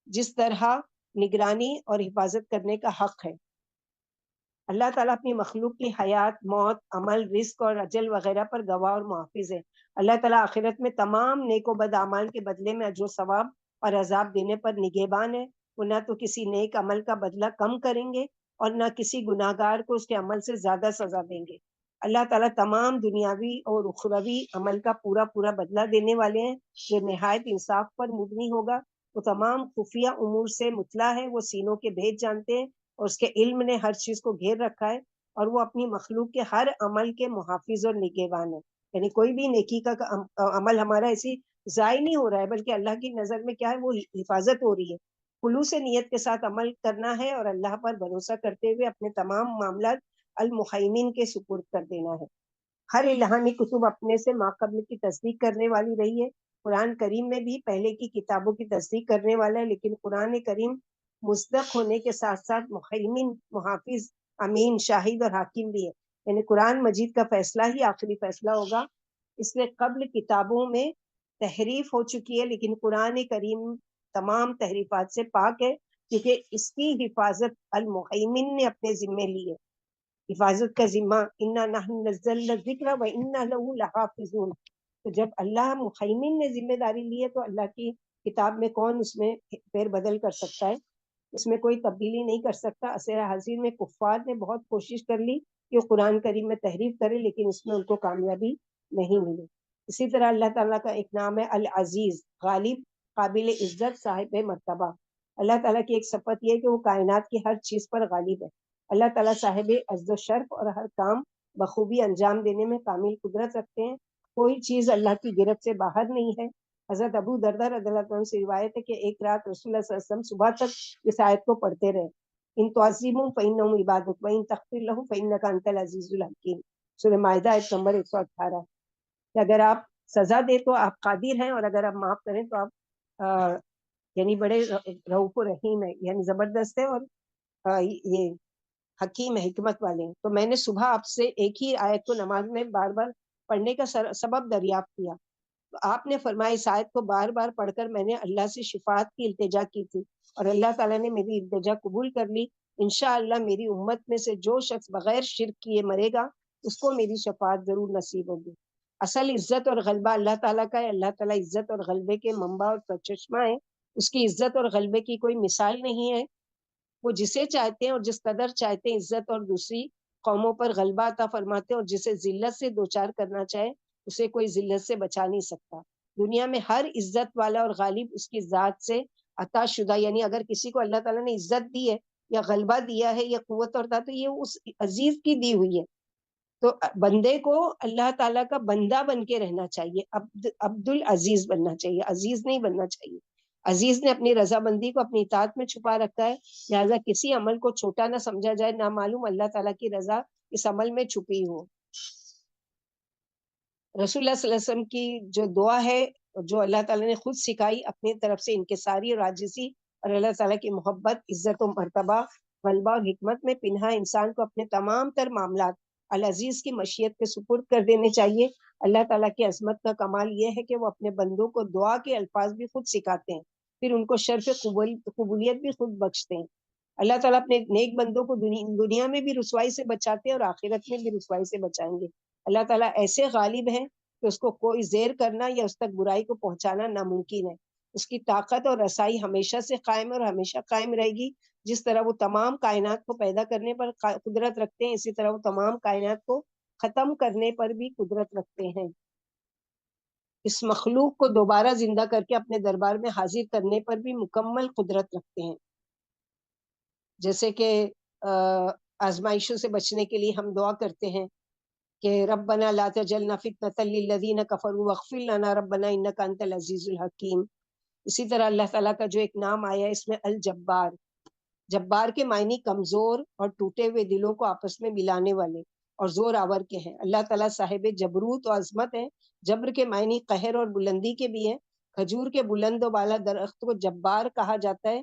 جس طرح نگرانی اور حفاظت کرنے کا حق ہے۔ اللہ تعالیٰ اپنی مخلوق کی حیات، موت، عمل، رزق اور اجل وغیرہ پر گواہ اور محافظ ہے۔ اللہ تعالیٰ آخرت میں تمام نیک و بد اعمال کے بدلے میں اجر و ثواب اور عذاب دینے پر نگہبان ہے۔ وہ نہ تو کسی نیک عمل کا بدلہ کم کریں گے اور نہ کسی گناہ گار کو اس کے عمل سے زیادہ سزا دیں گے۔ اللہ تعالیٰ تمام دنیاوی اور اخروی عمل کا پورا بدلہ دینے والے ہیں جو نہایت انصاف پر مبنی ہوگا۔ وہ تمام خفیہ امور سے مطلع ہے، وہ سینوں کے بھید جانتے ہیں اور اس کے علم نے ہر چیز کو گھیر رکھا ہے، اور وہ اپنی مخلوق کے ہر عمل کے محافظ اور نگہبان ہے۔ یعنی کوئی بھی نیکی کا عمل ہمارا ایسی ضائع نہیں ہو رہا ہے، بلکہ اللہ کی نظر میں کیا ہے، وہ حفاظت ہو رہی ہے۔ خلوص نیت کے ساتھ عمل کرنا ہے اور اللہ پر بھروسہ کرتے ہوئے اپنے تمام معاملات المخیمین کے سپرد کر دینا ہے۔ ہر الہامی کتب اپنے سے ماقبل کی تصدیق کرنے والی رہی ہے۔ قرآن کریم میں بھی پہلے کی کتابوں کی تصدیق کرنے والا ہے، لیکن قرآن کریم مصدق ہونے کے ساتھ ساتھ مخیمن، محافظ، امین، شاہد اور حاکم بھی ہے، یعنی قرآن مجید کا فیصلہ ہی آخری فیصلہ ہوگا۔ اس لیے قبل کتابوں میں تحریف ہو چکی ہے، لیکن قرآن کریم تمام تحریفات سے پاک ہے، کیونکہ اس کی حفاظت المخیمن نے اپنے ذمے لی ہے۔ حفاظت کا ذمہ، انا نحن نزلنا الذکر و انا لہ لحافظون. تو جب اللہ مخیمن نے ذمہ داری لی ہے تو اللہ کی کتاب میں کون اس میں پھیر بدل کر سکتا ہے؟ اس میں کوئی تبدیلی نہیں کر سکتا. عصر حاضر میں کفار نے بہت کوشش کر لی کہ وہ قرآن کریم میں تحریف کرے، لیکن اس میں ان کو کامیابی نہیں ملی. اسی طرح اللہ تعالیٰ کا ایک نام ہے العزیز، غالب، قابل عزت، صاحب مرتبہ. اللہ تعالیٰ کی ایک صفت یہ ہے کہ وہ کائنات کی ہر چیز پر غالب ہے. اللہ تعالیٰ صاحب عز و شرف اور ہر کام بخوبی انجام دینے میں کامل قدرت رکھتے ہیں. کوئی چیز اللہ کی گرفت سے باہر نہیں ہے. حضرت ابو دردہ رضی اللہ عنہ سے روایت ہے کہ ایک رات رسول اللہ صلی اللہ علیہ وسلم صبح تک اس آیت کو پڑھتے رہے، ان تعظموا فإنهم عبادک وإن تغفر لهم فإنک انت العزیز الحکیم. سورہ مائدہ آیت نمبر 118. کہ اگر آپ سزا دے تو آپ قادر ہیں، اور اگر آپ معاف کریں تو آپ یعنی بڑے رؤوف و رحیم ہے، یعنی زبردست ہے، اور یہ حکیم ہے، حکمت والے ہیں. تو میں نے صبح آپ سے ایک ہی آیت کو نماز میں بار بار پڑھنے کا سبب دریافت کیا. آپ نے فرمایا اس آیت کو بار بار پڑھ کر میں نے اللہ سے شفاعت کی التجا کی تھی، اور اللہ تعالیٰ نے میری التجا قبول کر لی. انشاءاللہ میری امت میں سے جو شخص بغیر شرک کیے مرے گا اس کو میری شفاعت ضرور نصیب ہوگی. اصل عزت اور غلبہ اللہ تعالیٰ کا ہے. اللہ تعالیٰ عزت اور غلبے کے منبع اور سرچشمہ ہے. اس کی عزت اور غلبے کی کوئی مثال نہیں ہے. وہ جسے چاہتے ہیں اور جس قدر چاہتے ہیں عزت اور دوسری قوموں پر غلبہ عطا فرماتے ہیں، اور جسے ذلت سے دوچار کرنا چاہے اسے کوئی ذلت سے بچا نہیں سکتا. دنیا میں ہر عزت والا اور غالب اس کی ذات سے عطا شدہ، یعنی اگر کسی کو اللہ تعالیٰ نے عزت دی ہے یا غلبہ دیا ہے یا قوت اور طاقت، تو یہ اس عزیز کی دی ہوئی ہے. تو بندے کو اللہ تعالیٰ کا بندہ بن کے رہنا چاہیے، عبد العزیز بننا چاہیے، عزیز نہیں بننا چاہیے. عزیز نے اپنی رضامندی کو اپنی اطاعت میں چھپا رکھا ہے، لہٰذا کسی عمل کو چھوٹا نہ سمجھا جائے، نہ معلوم اللہ تعالیٰ کی رضا اس عمل میں چھپی ہو. رسول اللہ صلی اللہ علیہ وسلم کی جو دعا ہے، جو اللہ تعالیٰ نے خود سکھائی اپنی طرف سے، انکساری اور عاجزی اور اللہ تعالیٰ کی محبت، عزت و مرتبہ، غلبہ اور حکمت میں پنہا انسان کو اپنے تمام تر معاملات العزیز کی مشیت کے سپرد کر دینے چاہیے. اللہ تعالیٰ کی عظمت کا کمال یہ ہے کہ وہ اپنے بندوں کو دعا کے الفاظ بھی خود سکھاتے ہیں، پھر ان کو شرف قبولیت بھی خود بخشتے ہیں. اللہ تعالیٰ اپنے نیک بندوں کو دنیا میں بھی رسوائی سے بچاتے ہیں اور آخرت میں بھی رسوائی سے بچائیں گے. اللہ تعالیٰ ایسے غالب ہیں کہ اس کو کوئی زیر کرنا یا اس تک برائی کو پہنچانا ناممکن ہے. اس کی طاقت اور رسائی ہمیشہ سے قائم اور ہمیشہ قائم رہے گی. جس طرح وہ تمام کائنات کو پیدا کرنے پر قدرت رکھتے ہیں، اسی طرح وہ تمام کائنات کو ختم کرنے پر بھی قدرت رکھتے ہیں. اس مخلوق کو دوبارہ زندہ کر کے اپنے دربار میں حاضر کرنے پر بھی مکمل قدرت رکھتے ہیں. جیسے کہ آزمائشوں سے بچنے کے لیے ہم دعا کرتے ہیں کہ ربنا لا تجعلنا فتنة للذین کفروا واغفر لنا ربنا انک انت العزیز الحکیم. اسی طرح اللہ تعالیٰ کا جو ایک نام آیا ہے اس میں الجبار، جبار کے معنی کمزور اور ٹوٹے ہوئے دلوں کو آپس میں ملانے والے اور زور آور کے ہیں. اللہ تعالیٰ صاحب جبروت و عظمت ہے. جبر کے معنی قہر اور بلندی کے بھی ہیں. کھجور کے بلند و بالا درخت کو جبار کہا جاتا ہے.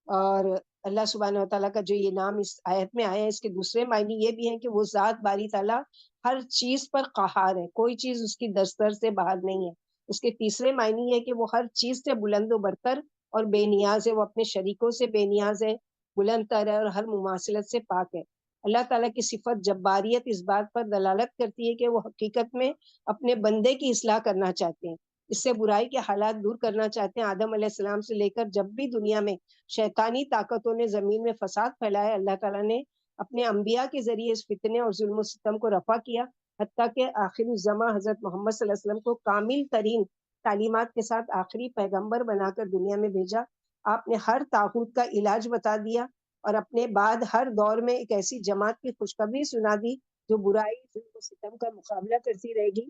اور اللہ سبحانہ وتعالیٰ کا جو یہ نام اس آیت میں آیا ہے، اس کے دوسرے معنی یہ بھی ہیں کہ وہ ذات باری تعالیٰ ہر چیز پر قہار ہے، کوئی چیز اس کی دستر سے باہر نہیں ہے. اس کے تیسرے معنی ہے کہ وہ ہر چیز سے بلند و برتر اور بے نیاز ہے. وہ اپنے شریکوں سے بے نیاز ہے، بلند تر ہے اور ہر مماثلت سے پاک ہے. اللہ تعالیٰ کی صفت جباریت اس بات پر دلالت کرتی ہے کہ وہ حقیقت میں اپنے بندے کی اصلاح کرنا چاہتے ہیں، اس سے برائی کے حالات دور کرنا چاہتے ہیں. آدم علیہ السلام سے لے کر جب بھی دنیا میں شیطانی طاقتوں نے زمین میں فساد پھیلایا، اللہ تعالیٰ نے اپنے انبیاء کے ذریعے اس فتنے اور ظلم و ستم کو رفع کیا، حتیٰ کہ آخری الزماں حضرت محمد صلی اللہ علیہ وسلم کو کامل ترین تعلیمات کے ساتھ آخری پیغمبر بنا کر دنیا میں بھیجا. آپ نے ہر طاغوت کا علاج بتا دیا اور اپنے بعد ہر دور میں ایک ایسی جماعت کی خوشخبری سنا دی جو برائی ظلم و ستم کا مقابلہ کرتی رہے گی.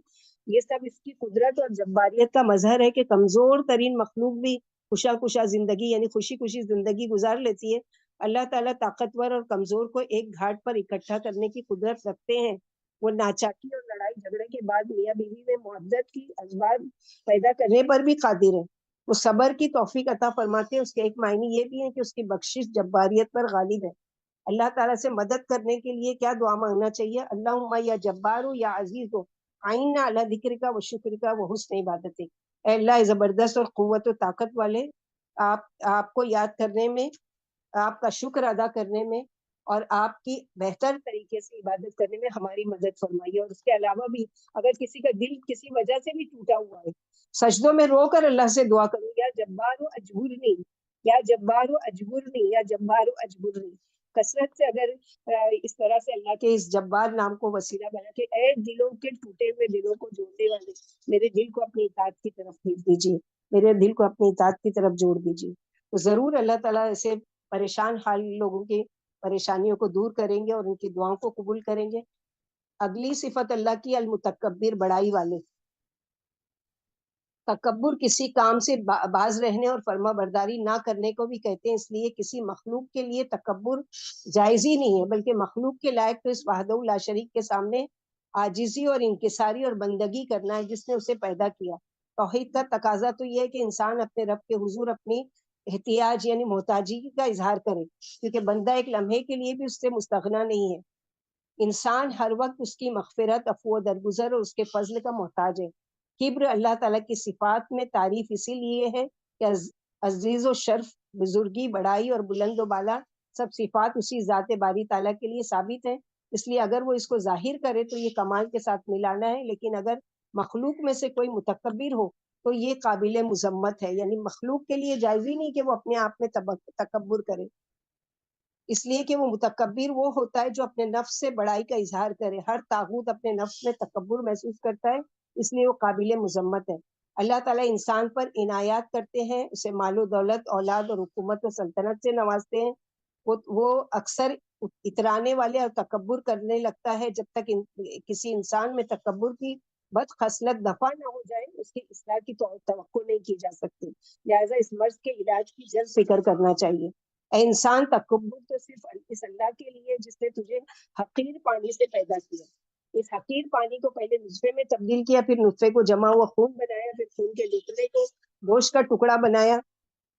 یہ سب اس کی قدرت اور جباریت کا مظہر ہے کہ کمزور ترین مخلوق بھی خوشا زندگی یعنی خوشی زندگی گزار لیتی ہے. اللہ تعالیٰ طاقتور اور کمزور کو ایک گھاٹ پر اکٹھا کرنے کی قدرت رکھتے ہیں. وہ ناچاکی اور لڑائی جھگڑے کے بعد میاں بیوی میں محبت کی ازواج پیدا کرنے پر بھی قادر ہے. وہ صبر کی توفیق عطا فرماتے ہیں. اس کے ایک معنی یہ بھی ہے کہ اس کی بخشش جباریت پر غالب ہے. اللہ تعالیٰ سے مدد کرنے کے لیے کیا دعا مانگنا چاہیے؟ اللہم یا جبار ہو یا عزیز ہو آئینہ اللہ ذکر کا و شکر کا و حسن عبادت. اے اللہ زبردست اور قوت و طاقت والے، آپ کو یاد کرنے میں، آپ کا شکر ادا کرنے میں اور آپ کی بہتر طریقے سے عبادت کرنے میں ہماری مدد فرمائیے. اور اس کے علاوہ بھی اگر کسی کا دل کسی وجہ سے بھی ٹوٹا ہوا ہے، سجدوں میں رو کر اللہ سے دعا کرو، یا جبار و اجبرنی، یا جبار و اجبرنی، یا جبار و اجبرنی. کثرت سے اگر اس طرح سے اللہ کے اس جبار نام کو وسیلہ بنا کہ اے دلوں کے ٹوٹے ہوئے دلوں کو جوڑنے والے، میرے دل کو اپنی اطاعت کی طرف پھیر دیجیے، میرے دل کو اپنی اطاعت کی طرف جوڑ دیجیے. تو ضرور اللہ تعالیٰ ایسے پریشان حال لوگوں کی پریشانیوں کو دور کریں گے اور ان کی دعاؤں کو قبول کریں گے. اگلی صفت اللہ کی المتکبر، بڑائی والے. تکبر کسی کام سے باز رہنے اور فرما برداری نہ کرنے کو بھی کہتے ہیں. اس لیے کسی مخلوق کے لیے تکبر جائز ہی نہیں ہے، بلکہ مخلوق کے لائق تو اس وحدہ لا شریک کے سامنے عاجزی اور انکساری اور بندگی کرنا ہے جس نے اسے پیدا کیا. توحید کا تقاضا تو یہ ہے کہ انسان اپنے رب کے حضور اپنی احتیاج یعنی محتاجی کا اظہار کرے، کیونکہ بندہ ایک لمحے کے لیے بھی اس سے مستغنا نہیں ہے. انسان ہر وقت اس کی مغفرت، عفو و درگزر اور اس کے فضل کا محتاج ہے. کبر اللہ تعالیٰ کی صفات میں تعریف اسی لیے ہے کہ عزیز و شرف، بزرگی، بڑائی اور بلند و بالا سب صفات اسی ذات باری تعالیٰ کے لیے ثابت ہیں. اس لیے اگر وہ اس کو ظاہر کرے تو یہ کمال کے ساتھ ملانا ہے، لیکن اگر مخلوق میں سے کوئی متکبر ہو تو یہ قابل مذمت ہے. یعنی مخلوق کے لیے جائز ہی نہیں کہ وہ اپنے آپ میں تکبر کرے، اس لیے کہ وہ متکبر وہ ہوتا ہے جو اپنے نفس سے بڑائی کا اظہار کرے. ہر طاغوت اپنے نفس میں تکبر محسوس کرتا ہے، اس لیے وہ قابل مذمت ہے. اللہ تعالیٰ انسان پر عنایات کرتے ہیں، اسے مال و دولت، اولاد اور حکومت و سلطنت سے نوازتے ہیں. وہ اکثر اترانے والے اور تکبر کرنے لگتا ہے. جب تک کسی انسان میں تکبر کی بد خصلت دفع نہ ہو جائے اس کی اصلاح کی توقع نہیں کی جا سکتی. لہٰذا اس مرض کے علاج کی جلد فکر کرنا چاہیے. اے انسان، تکبر تو صرف اس اللہ کے لیے جس نے تجھے حقیر پانی سے پیدا کیا. اس حقیر پانی کو پہلے نطفے میں تبدیل کیا، پھر نطفے کو جمع ہوا خون بنایا، پھر خون کے ٹکڑے کو گوشت کا ٹکڑا بنایا،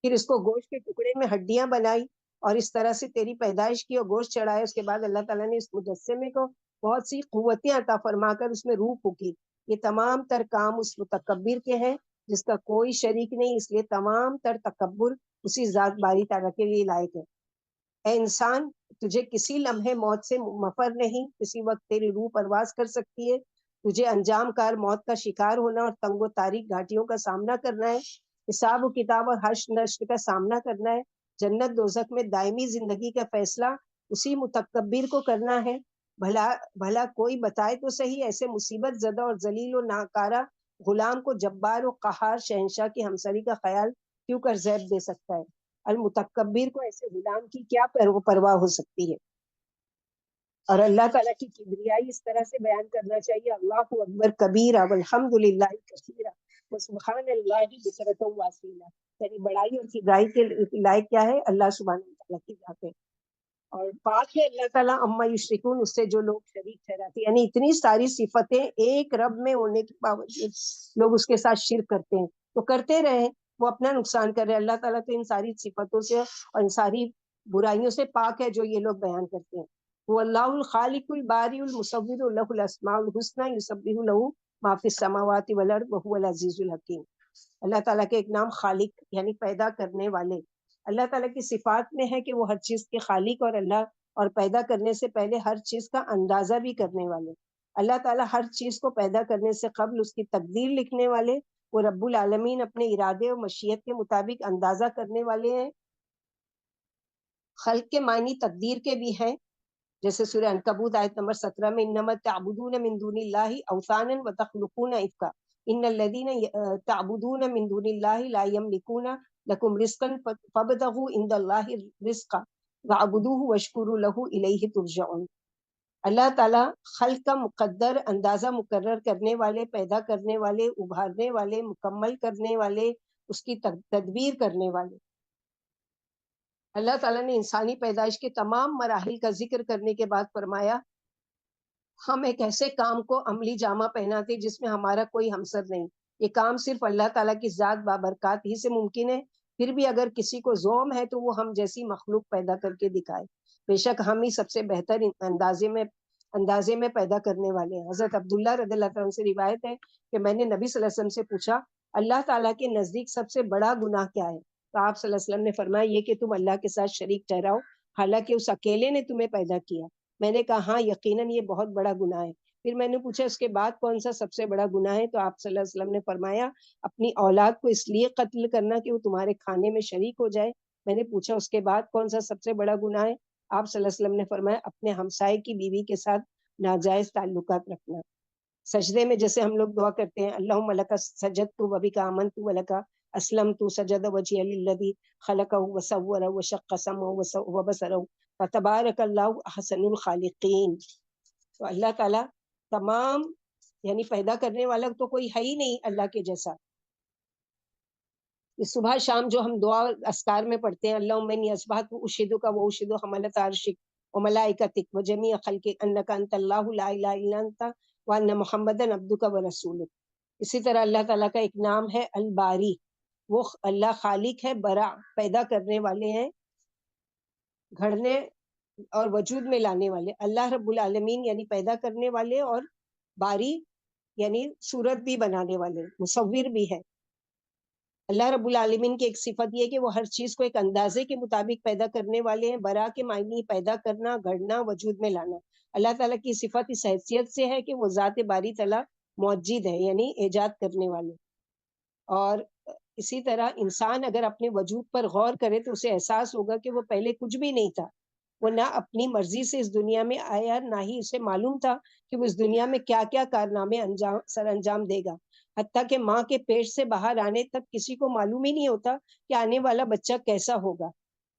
پھر اس کو گوشت کے ٹکڑے میں ہڈیاں بنائی اور اس طرح سے تیری پیدائش کی اور گوشت چڑھایا. اس کے بعد اللہ تعالیٰ نے اس مجسمے کو بہت سی قوتیں عطا فرما کر اس میں روح پھونکی. یہ تمام تر کام اس متکبر کے ہیں جس کا کوئی شریک نہیں، اس لیے تمام تر تکبر اسی ذات باری تعالیٰ کے لیے لائق ہے. اے انسان، تجھے کسی لمحے موت سے مفر نہیں، کسی وقت تیری روح پرواز کر سکتی ہے. تجھے انجام کار موت کا شکار ہونا اور تنگ و تاریک گھاٹیوں کا سامنا کرنا ہے. حساب و کتاب اور حشر نشر کا سامنا کرنا ہے. جنت دوزخ میں دائمی زندگی کا فیصلہ اسی متکبر کو کرنا ہے. بھلا کوئی بتائے تو صحیح، ایسے مصیبت زدہ اور ذلیل و ناکارہ غلام کو جبار و قہار شہنشاہ کی ہمسری کا خیال کیوں کر زیب دے سکتا ہے؟ المتکبر کو ایسے غلام کی کیا پرواہ ہو سکتی ہے؟ اور اللہ تعالیٰ کی کبریائی اس طرح سے بیان کرنا چاہیے: اللہ اکبر کبیرہ والحمد للہ کثیرہ وسبحان اللہ بکرۃ واصیلہ. یعنی بڑائی اور کبریائی کے لائق کیا ہے؟ اللہ سبحانہ وتعالیٰ کی ذات ہے، اور پاک ہے اللہ تعالیٰ اما یشرکون، اس سے جو لوگ شریک ٹھہراتے. یعنی اتنی ساری صفتیں ایک رب میں ہونے کے باوجود لوگ اس کے ساتھ شرک کرتے ہیں. تو کرتے رہے، وہ اپنا نقصان کر رہے. اللہ تعالیٰ تو ان ساری صفتوں سے اور ان ساری برائیوں سے پاک ہے جو یہ لوگ بیان کرتے ہیں. وہ اللہ الخالق الباری المصور له الاسماء الحسنى یسبح له ما فی السماوات والارض وهو العزیز الحکیم. اللہ تعالیٰ کے ایک نام خالق یعنی پیدا کرنے والے. اللہ تعالیٰ کی صفات میں ہے کہ وہ ہر چیز کے خالق اور اللہ، اور پیدا کرنے سے پہلے ہر چیز کا اندازہ بھی کرنے والے. اللہ تعالیٰ ہر چیز کو پیدا کرنے سے قبل اس کی تقدیر لکھنے والے. وہ رب العالمین اپنے ارادے اور مشیت کے مطابق اندازہ کرنے والے ہیں. خلق کے معنی تقدیر کے بھی ہیں، جیسے سورہ عنکبوت آیت نمبر 17 میں انما تعبدون من دون اللہ اوثانا وتخلقون افکا ان الذین تعبدون من دون اللہ لا یملکون لکم رزقا فابتغوا عند اللہ رزقا واعبدوہ واشکروا لہ الیہ ترجعون. اللہ تعالیٰ خلق کا مقدر اندازہ مقرر کرنے والے، پیدا کرنے والے، ابھارنے والے، مکمل کرنے والے، اس کی تدبیر کرنے والے. اللہ تعالیٰ نے انسانی پیدائش کے تمام مراحل کا ذکر کرنے کے بعد فرمایا: ہم ایک ایسے کام کو عملی جامہ پہناتے جس میں ہمارا کوئی ہمسر نہیں. یہ کام صرف اللہ تعالیٰ کی ذات بابرکات ہی سے ممکن ہے. پھر بھی اگر کسی کو زوم ہے تو وہ ہم جیسی مخلوق پیدا کر کے دکھائے. بے شک ہم ہی سب سے بہتر اندازے میں پیدا کرنے والے ہیں. حضرت عبداللہ رضی اللہ عنہ سے روایت ہے کہ میں نے نبی صلی اللہ علیہ وسلم سے پوچھا اللہ تعالیٰ کے نزدیک سب سے بڑا گناہ کیا ہے؟ تو آپ صلی اللہ علیہ وسلم نے فرمایا یہ کہ تم اللہ کے ساتھ شریک ٹھہراؤ حالانکہ اس اکیلے نے تمہیں پیدا کیا. میں نے کہا ہاں یقیناً یہ بہت بڑا گناہ ہے. پھر میں نے پوچھا اس کے بعد کون سا سب سے بڑا گناہ ہے؟ تو آپ صلی اللہ علیہ وسلم نے فرمایا اپنی اولاد کو اس لیے قتل کرنا کہ وہ تمہارے کھانے میں شریک ہو جائے. میں نے پوچھا اس کے بعد کون سا سب سے بڑا گناہ ہے؟ آپ صلی اللہ علیہ وسلم نے فرمایا اپنے ہمسائے کی بیوی کے ساتھ ناجائز تعلقات رکھنا. سجدے میں جیسے ہم لوگ دعا کرتے ہیں اللہم لک سجدت وبک آمنت ولک اسلمت سجد وجهی للذی خلقہ وصورہ وشق سمعہ وبصرہ فتبارک اللہ احسن الخالقین. تو اللہ تعالیٰ تمام یعنی پیدا کرنے والا تو کوئی ہے ہی نہیں اللہ کے جیسا. صبح شام جو ہم دعا اذکار میں پڑھتے ہیں اللہم انی اصبحت اشہدک و اشہد حملۃ عرشک وملائکتک وجمیع خلقک انک انت اللہ لا الہ الا انت وان محمدن عبدک ورسولک. اسی طرح اللہ تعالیٰ کا ایک نام ہے الباری. وہ اللہ خالق ہے، برا پیدا کرنے والے ہیں، گھڑنے اور وجود میں لانے والے. اللہ رب العالمین یعنی پیدا کرنے والے، اور باری یعنی صورت بھی بنانے والے، مصور بھی ہے. اللہ رب العالمین کی ایک صفت یہ کہ وہ ہر چیز کو ایک اندازے کے مطابق پیدا کرنے والے ہیں. برا کے معنی پیدا کرنا، گھڑنا، وجود میں لانا. اللہ تعالیٰ کی صفت اس حیثیت سے ہے کہ وہ ذات باری تعالیٰ موجد ہے، یعنی ایجاد کرنے والے. اور اسی طرح انسان اگر اپنے وجود پر غور کرے تو اسے احساس ہوگا کہ وہ پہلے کچھ بھی نہیں تھا. وہ نہ اپنی مرضی سے اس دنیا میں آیا، نہ ہی اسے معلوم تھا کہ وہ اس دنیا میں کیا کیا کارنامے سر انجام دے گا. حتیٰ کہ ماں کے پیٹ سے باہر آنے تک کسی کو معلوم ہی نہیں ہوتا کہ آنے والا بچہ کیسا ہوگا،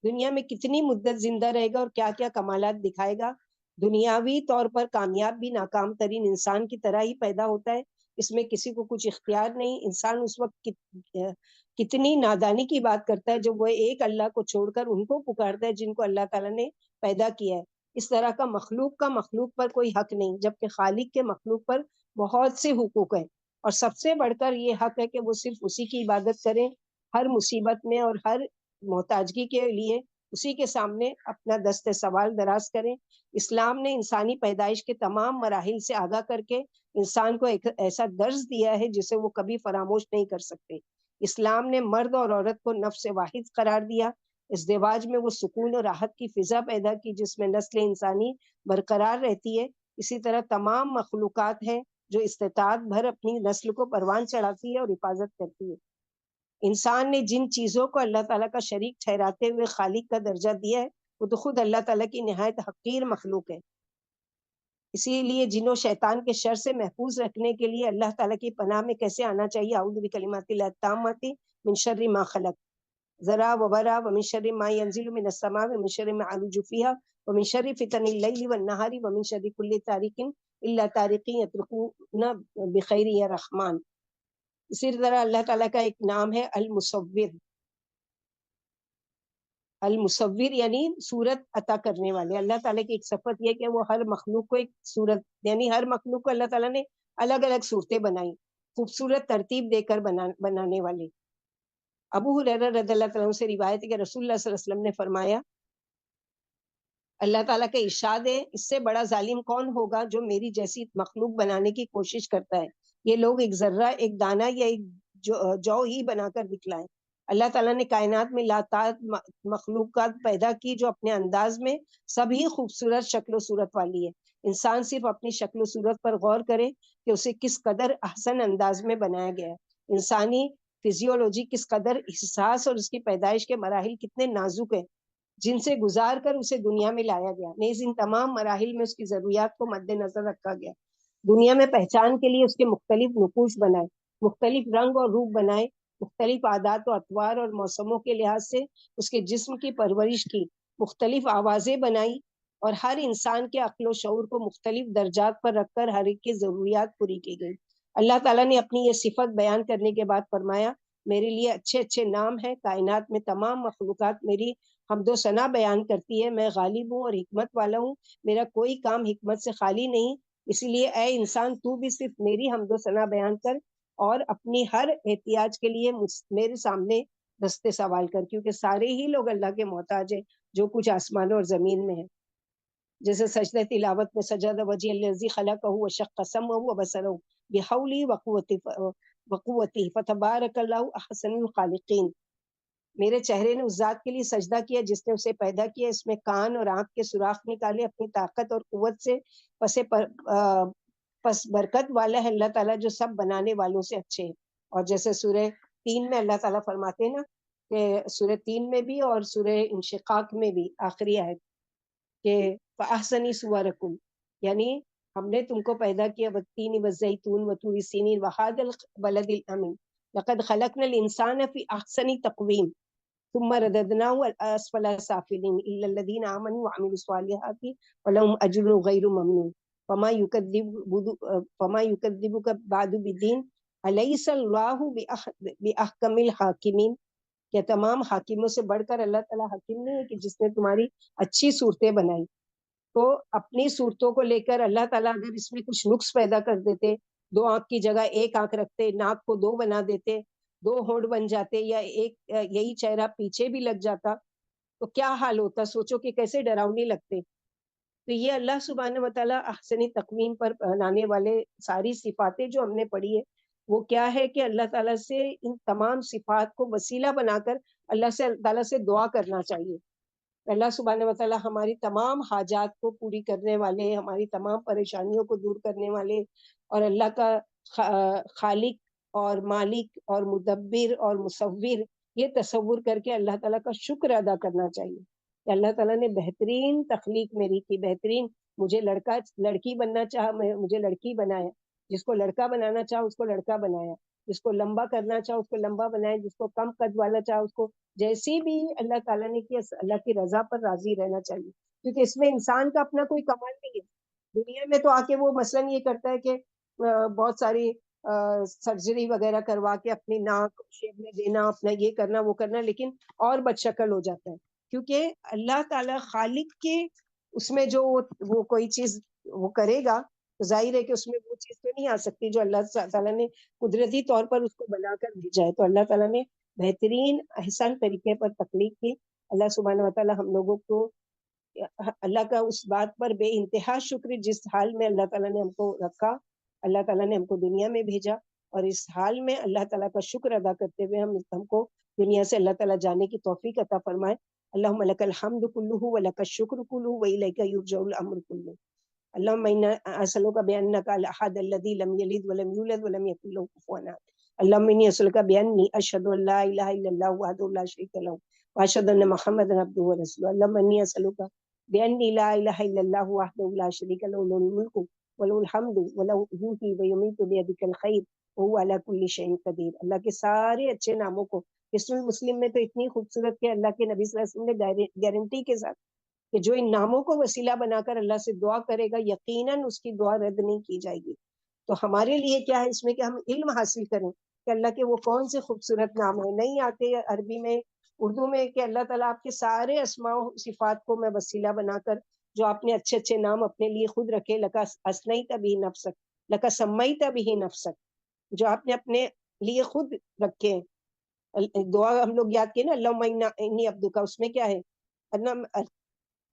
دنیا میں کتنی مدت زندہ رہے گا اور کیا کیا کمالات دکھائے گا. دنیاوی طور پر کامیاب بھی ناکام ترین انسان کی طرح ہی پیدا ہوتا ہے، اس میں کسی کو کچھ اختیار نہیں. انسان اس وقت کتنی نادانی کی بات کرتا ہے جب وہ ایک اللہ کو چھوڑ کر ان کو پکارتا ہے جن کو اللہ تعالیٰ نے پیدا کیا ہے. اس طرح کا مخلوق پر کوئی حق نہیں، جبکہ خالق کے مخلوق پر بہت سے حقوق ہیں. اور سب سے بڑھ کر یہ حق ہے کہ وہ صرف اسی کی عبادت کریں، ہر مصیبت میں اور ہر محتاجگی کے لیے اسی کے سامنے اپنا دست سوال دراز کریں. اسلام نے انسانی پیدائش کے تمام مراحل سے آگاہ کر کے انسان کو ایک ایسا درس دیا ہے جسے وہ کبھی فراموش نہیں کر سکتے. اسلام نے مرد اور عورت کو نفس واحد قرار دیا. ازدواج میں وہ سکون اور راحت کی فضا پیدا کی جس میں نسل انسانی برقرار رہتی ہے. اسی طرح تمام مخلوقات ہیں جو استطاعت بھر اپنی نسل کو پروان چڑھاتی ہے اور حفاظت کرتی ہے. انسان نے جن چیزوں کو اللہ تعالیٰ کا شریک ٹھہراتے ہوئے خالق کا درجہ دیا ہے وہ تو خود اللہ تعالیٰ کی نہایت حقیر مخلوق ہے. اسی لیے جن و شیطان کے شر سے محفوظ رکھنے کے لیے اللہ تعالیٰ کی پناہ میں کیسے آنا چاہیے. اعوذ بکلمات اللہ التامات من شر ما خلق، ذرا وبرا ومن شر ما ينزل من السماء ومن شر ما يعرج فيها ومن شر فتن الليل والنهار ومن شر كل طارق الا طارق يطرقون بخير يا رحمان. اسی طرح اللہ تعالیٰ کا ایک نام ہے المصور. المصور یعنی صورت عطا کرنے والے. اللہ تعالیٰ کی ایک صفت یہ کہ وہ ہر مخلوق کو ایک صورت، یعنی ہر مخلوق کو اللہ تعالیٰ نے الگ الگ صورتیں بنائی، خوبصورت ترتیب دے کر بنانے والے. ابو ہریرہ رضی اللہ تعالیٰ عنہ سے روایت ہے کہ رسول اللہ صلی اللہ علیہ وسلم نے فرمایا اللہ تعالیٰ کا ارشاد ہے اس سے بڑا ظالم کون ہوگا جو میری جیسی مخلوق بنانے کی کوشش کرتا ہے. یہ لوگ ایک ذرہ، ایک دانہ یا ایک جو ہی بنا کر دکھلائیں. اللہ تعالیٰ نے کائنات میں لاتعداد مخلوقات پیدا کی جو اپنے انداز میں سبھی خوبصورت شکل و صورت والی ہے. انسان صرف اپنی شکل و صورت پر غور کرے کہ اسے کس قدر احسن انداز میں بنایا گیا ہے. انسانی فزیولوجی کس قدر احساس اور اس کی پیدائش کے مراحل کتنے نازک ہیں جن سے گزار کر اسے دنیا میں لایا گیا. نیز ان تمام مراحل میں اس کی ضروریات کو مد نظر رکھا گیا. دنیا میں پہچان کے لیے اس کے مختلف نقوش بنائے، مختلف رنگ اور روپ بنائے، مختلف عادات و اطوار اور موسموں کے لحاظ سے اس کے جسم کی پرورش کی، مختلف آوازیں بنائی اور ہر انسان کے عقل و شعور کو مختلف درجات پر رکھ کر ہر ایک کی ضروریات پوری کی گئی. اللہ تعالیٰ نے اپنی یہ صفت بیان کرنے کے بعد فرمایا میرے لیے اچھے اچھے نام ہیں، کائنات میں تمام مخلوقات میری حمد و ثنا بیان کرتی ہے. میں غالب ہوں اور حکمت والا ہوں، میرا کوئی کام حکمت سے خالی نہیں. اسی لیے اے انسان تو بھی صرف میری حمد و ثنا بیان کر اور اپنی ہر احتیاج کے لیے میرے سامنے دستے سوال کر، کیونکہ سارے ہی لوگ اللہ کے محتاج ہیں جو کچھ آسمانوں اور زمین میں ہے. جیسے سجدہ تلاوت میں سجد وجہ الذی خلقہ وشق سمعہ وبصرہ بحولی وقوتی فتبارک اللہ احسن الخالقین. میرے چہرے نے اس ذات کے لیے سجدہ کیا جس نے اسے پیدا کیا، اس میں کان اور آنکھ کے سوراخ نکالے اپنی طاقت اور قوت سے، پس برکت والا ہے اللہ تعالیٰ جو سب بنانے والوں سے اچھے ہیں۔ اور جیسے سورہ 3 میں اللہ تعالیٰ فرماتے ہیں نا کہ سورہ 3 میں بھی اور سورہ انشقاق میں بھی آخری آیت کہ فَأَحْسَنِ صُوَرَكُمْ، یعنی ہم نے تم کو پیدا کیا والتین والزیتون وطور سینین وهذا البلد الامین لقد خلقنا الانسان فی احسن تقویم ثم رددناه اسفل سافلین الا الذین آمنوا وعملوا الصالحات ولهم اجر غیر ممنون فما يكذبك بعد بالدین الیس اللہ باحکم الحاکمین، کیا تمام حاکموں سے بڑھ کر اللہ تعالیٰ حاکم نہیں ہے کہ جس نے تمہاری اچھی صورتیں بنائی؟ تو اپنی صورتوں کو لے کر اللہ تعالیٰ اگر اس میں کچھ نقص پیدا کر دیتے، 2 آنکھ کی جگہ 1 آنکھ رکھتے، ناک کو 2 بنا دیتے، 2 ہونٹ بن جاتے، یا ایک یہی چہرہ پیچھے بھی لگ جاتا تو کیا حال ہوتا؟ سوچو کہ کیسے ڈراؤنے لگتے۔ تو یہ اللہ سبحانہ وتعالیٰ احسن تقویم پر بنانے والے ساری صفاتیں جو ہم نے پڑھی ہے وہ کیا ہے کہ اللہ تعالیٰ سے ان تمام صفات کو وسیلہ بنا کر اللہ سے تعالیٰ سے دعا کرنا چاہیے۔ اللہ سبحانہ وتعالیٰ ہماری تمام حاجات کو پوری کرنے والے، ہماری تمام پریشانیوں کو دور کرنے والے، اور اللہ کا خالق اور مالک اور مدبر اور مصور یہ تصور کر کے اللہ تعالیٰ کا شکر ادا کرنا چاہیے کہ اللہ تعالیٰ نے بہترین تخلیق میری کی، بہترین، مجھے لڑکی بننا چاہا مجھے لڑکی بنایا، جس کو لڑکا بنانا چاہا اس کو لڑکا بنایا، جس کو لمبا کرنا چاہا اس کو لمبا بنایا، جس کو کم قد والا چاہا اس کو، جیسی بھی اللہ تعالیٰ نے کیا اللہ کی رضا پر راضی رہنا چاہیے، کیونکہ اس میں انسان کا اپنا کوئی کمال نہیں ہے۔ دنیا میں تو آ کے وہ مثلاً یہ کرتا ہے کہ بہت ساری سرجری وغیرہ کروا کے اپنی ناک شیپ میں دینا، اپنا یہ کرنا وہ کرنا، لیکن اور بد شکل ہو جاتا ہے، کیونکہ اللہ تعالیٰ خالق کے اس میں جو وہ کوئی چیز وہ کرے گا تو ظاہر ہے کہ اس میں وہ چیز تو نہیں آ سکتی جو اللہ تعالیٰ نے قدرتی طور پر اس کو بنا کر بھیجا ہے۔ تو اللہ تعالیٰ نے بہترین احسان طریقے پر تخلیق کی۔ اللہ سبحانہ وتعالیٰ ہم لوگوں کو اللہ کا اس بات پر بے انتہا شکر، جس حال میں اللہ تعالیٰ نے ہم کو رکھا، اللہ تعالیٰ نے ہم کو دنیا میں بھیجا، اور اس حال میں اللہ تعالیٰ کا شکر ادا کرتے ہوئے ہم کو دنیا سے اللہ تعالیٰ جانے کی توفیق عطا فرمائے۔ اللہم لک الحمد کلہ ولک الشکر کلہ والیک یرجع الامر کلہ۔ اللہم انا اسألک بانک الاحد الذی لم یلد ولم یولد ولم یکن له کفوا احد۔ اللہم انی اسألک بانی اشہد ان لا الہ الا اللہ وحدہ لا شریک لہ واشہد ان محمدا عبدہ ورسولہ۔ اللہم انی اسألک بانی لا الہ الا اللہ وحدہ لا شریک لہ لہ الملک وله الحمد وله يحيي ويميت بيدك الخير وهو على كل شيء قدیر۔ اللہ کے سارے اچھے ناموں کو حسن المسلم میں تو اتنی خوبصورت کہ اللہ کے نبی صلی اللہ علیہ وسلم نے گارنٹی کے ساتھ کہ جو ان ناموں کو وسیلہ بنا کر اللہ سے دعا کرے گا یقیناً اس کی دعا رد نہیں کی جائے گی۔ تو ہمارے لیے کیا ہے اس میں کہ ہم علم حاصل کریں کہ اللہ کے وہ کون سے خوبصورت نام ہیں۔ نہیں آتے عربی میں اردو میں کہ اللہ تعالیٰ آپ کے سارے اسماء و صفات کو میں وسیلہ بنا کر جو آپ نے اچھے اچھے نام اپنے لیے خود رکھے، لکا اسنیت بھی نفسک لکا سمیت بھی نفسک، جو آپ نے اپنے لیے خود رکھے ہیں۔ دعا ہم لوگ یاد کیے نا، اللہم انی عبدک، اس میں کیا ہے،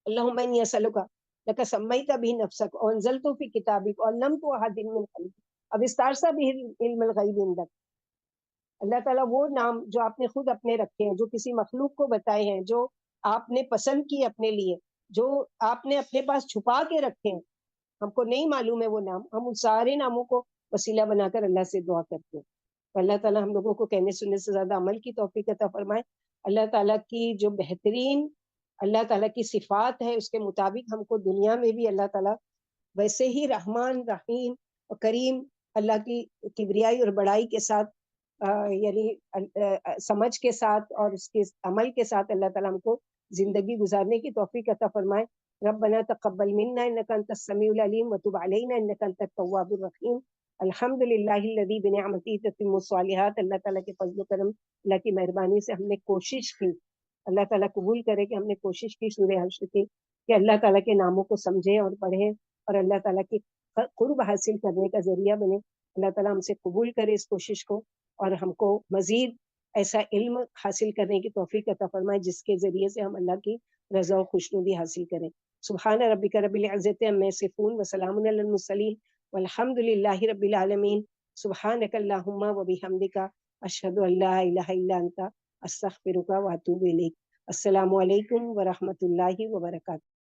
اللہم انی اسألک لکا سمیت بھی نفسک وانزلت فی کتابک وعلمت احد من خلقک اب استعصم به علم الغیب عندک۔ اللہ تعالیٰ وہ نام جو آپ نے خود اپنے رکھے ہیں، جو کسی مخلوق کو بتائے ہیں، جو آپ نے پسند کی اپنے لیے، جو آپ نے اپنے پاس چھپا کے رکھے ہیں، ہم کو نہیں معلوم ہے وہ نام، ہم ان سارے ناموں کو وسیلہ بنا کر اللہ سے دعا کرتے ہیں۔ تو اللہ تعالیٰ ہم لوگوں کو کہنے سننے سے زیادہ عمل کی توفیق عطا فرمائے۔ اللہ تعالیٰ کی جو بہترین اللہ تعالیٰ کی صفات ہے اس کے مطابق ہم کو دنیا میں بھی اللہ تعالیٰ ویسے ہی رحمان رحیم اور کریم، اللہ کی کبریائی اور بڑائی کے ساتھ یعنی سمجھ کے ساتھ اور اس کے عمل کے ساتھ اللہ تعالیٰ ہم کو زندگی گزارنے کی توفیق عطا فرمائے۔ ربنا تقبل منا انك انت السميع العليم وتب علينا انك انت التواب الرحيم۔ الحمد للہ الذي بنعمته تتم الصالحات۔ اللہ تعالیٰ کے فضل و کرم، اللہ کی مہربانی سے ہم نے کوشش کی، اللہ تعالیٰ قبول کرے کہ ہم نے کوشش کی سورہ حشر کی کہ اللہ تعالیٰ کے ناموں کو سمجھیں اور پڑھیں اور اللہ تعالیٰ کی قرب حاصل کرنے کا ذریعہ بنے۔ اللہ تعالیٰ ہم سے قبول کرے اس کوشش کو اور ہم کو مزید ایسا علم حاصل کرنے کی توفیق عطا فرمائے جس کے ذریعے سے ہم اللہ کی رضا و خوشنودی حاصل کریں۔ سبحان ربک رب العزت عما یصفون وسلام علی المرسلین والحمد للہ رب العالمین۔ سبحانک اللہم و بحمدک اشہد ان لا الہ الا انت استغفرک و اتوب الیک۔ السلام علیکم ورحمۃ اللہ وبرکاتہ۔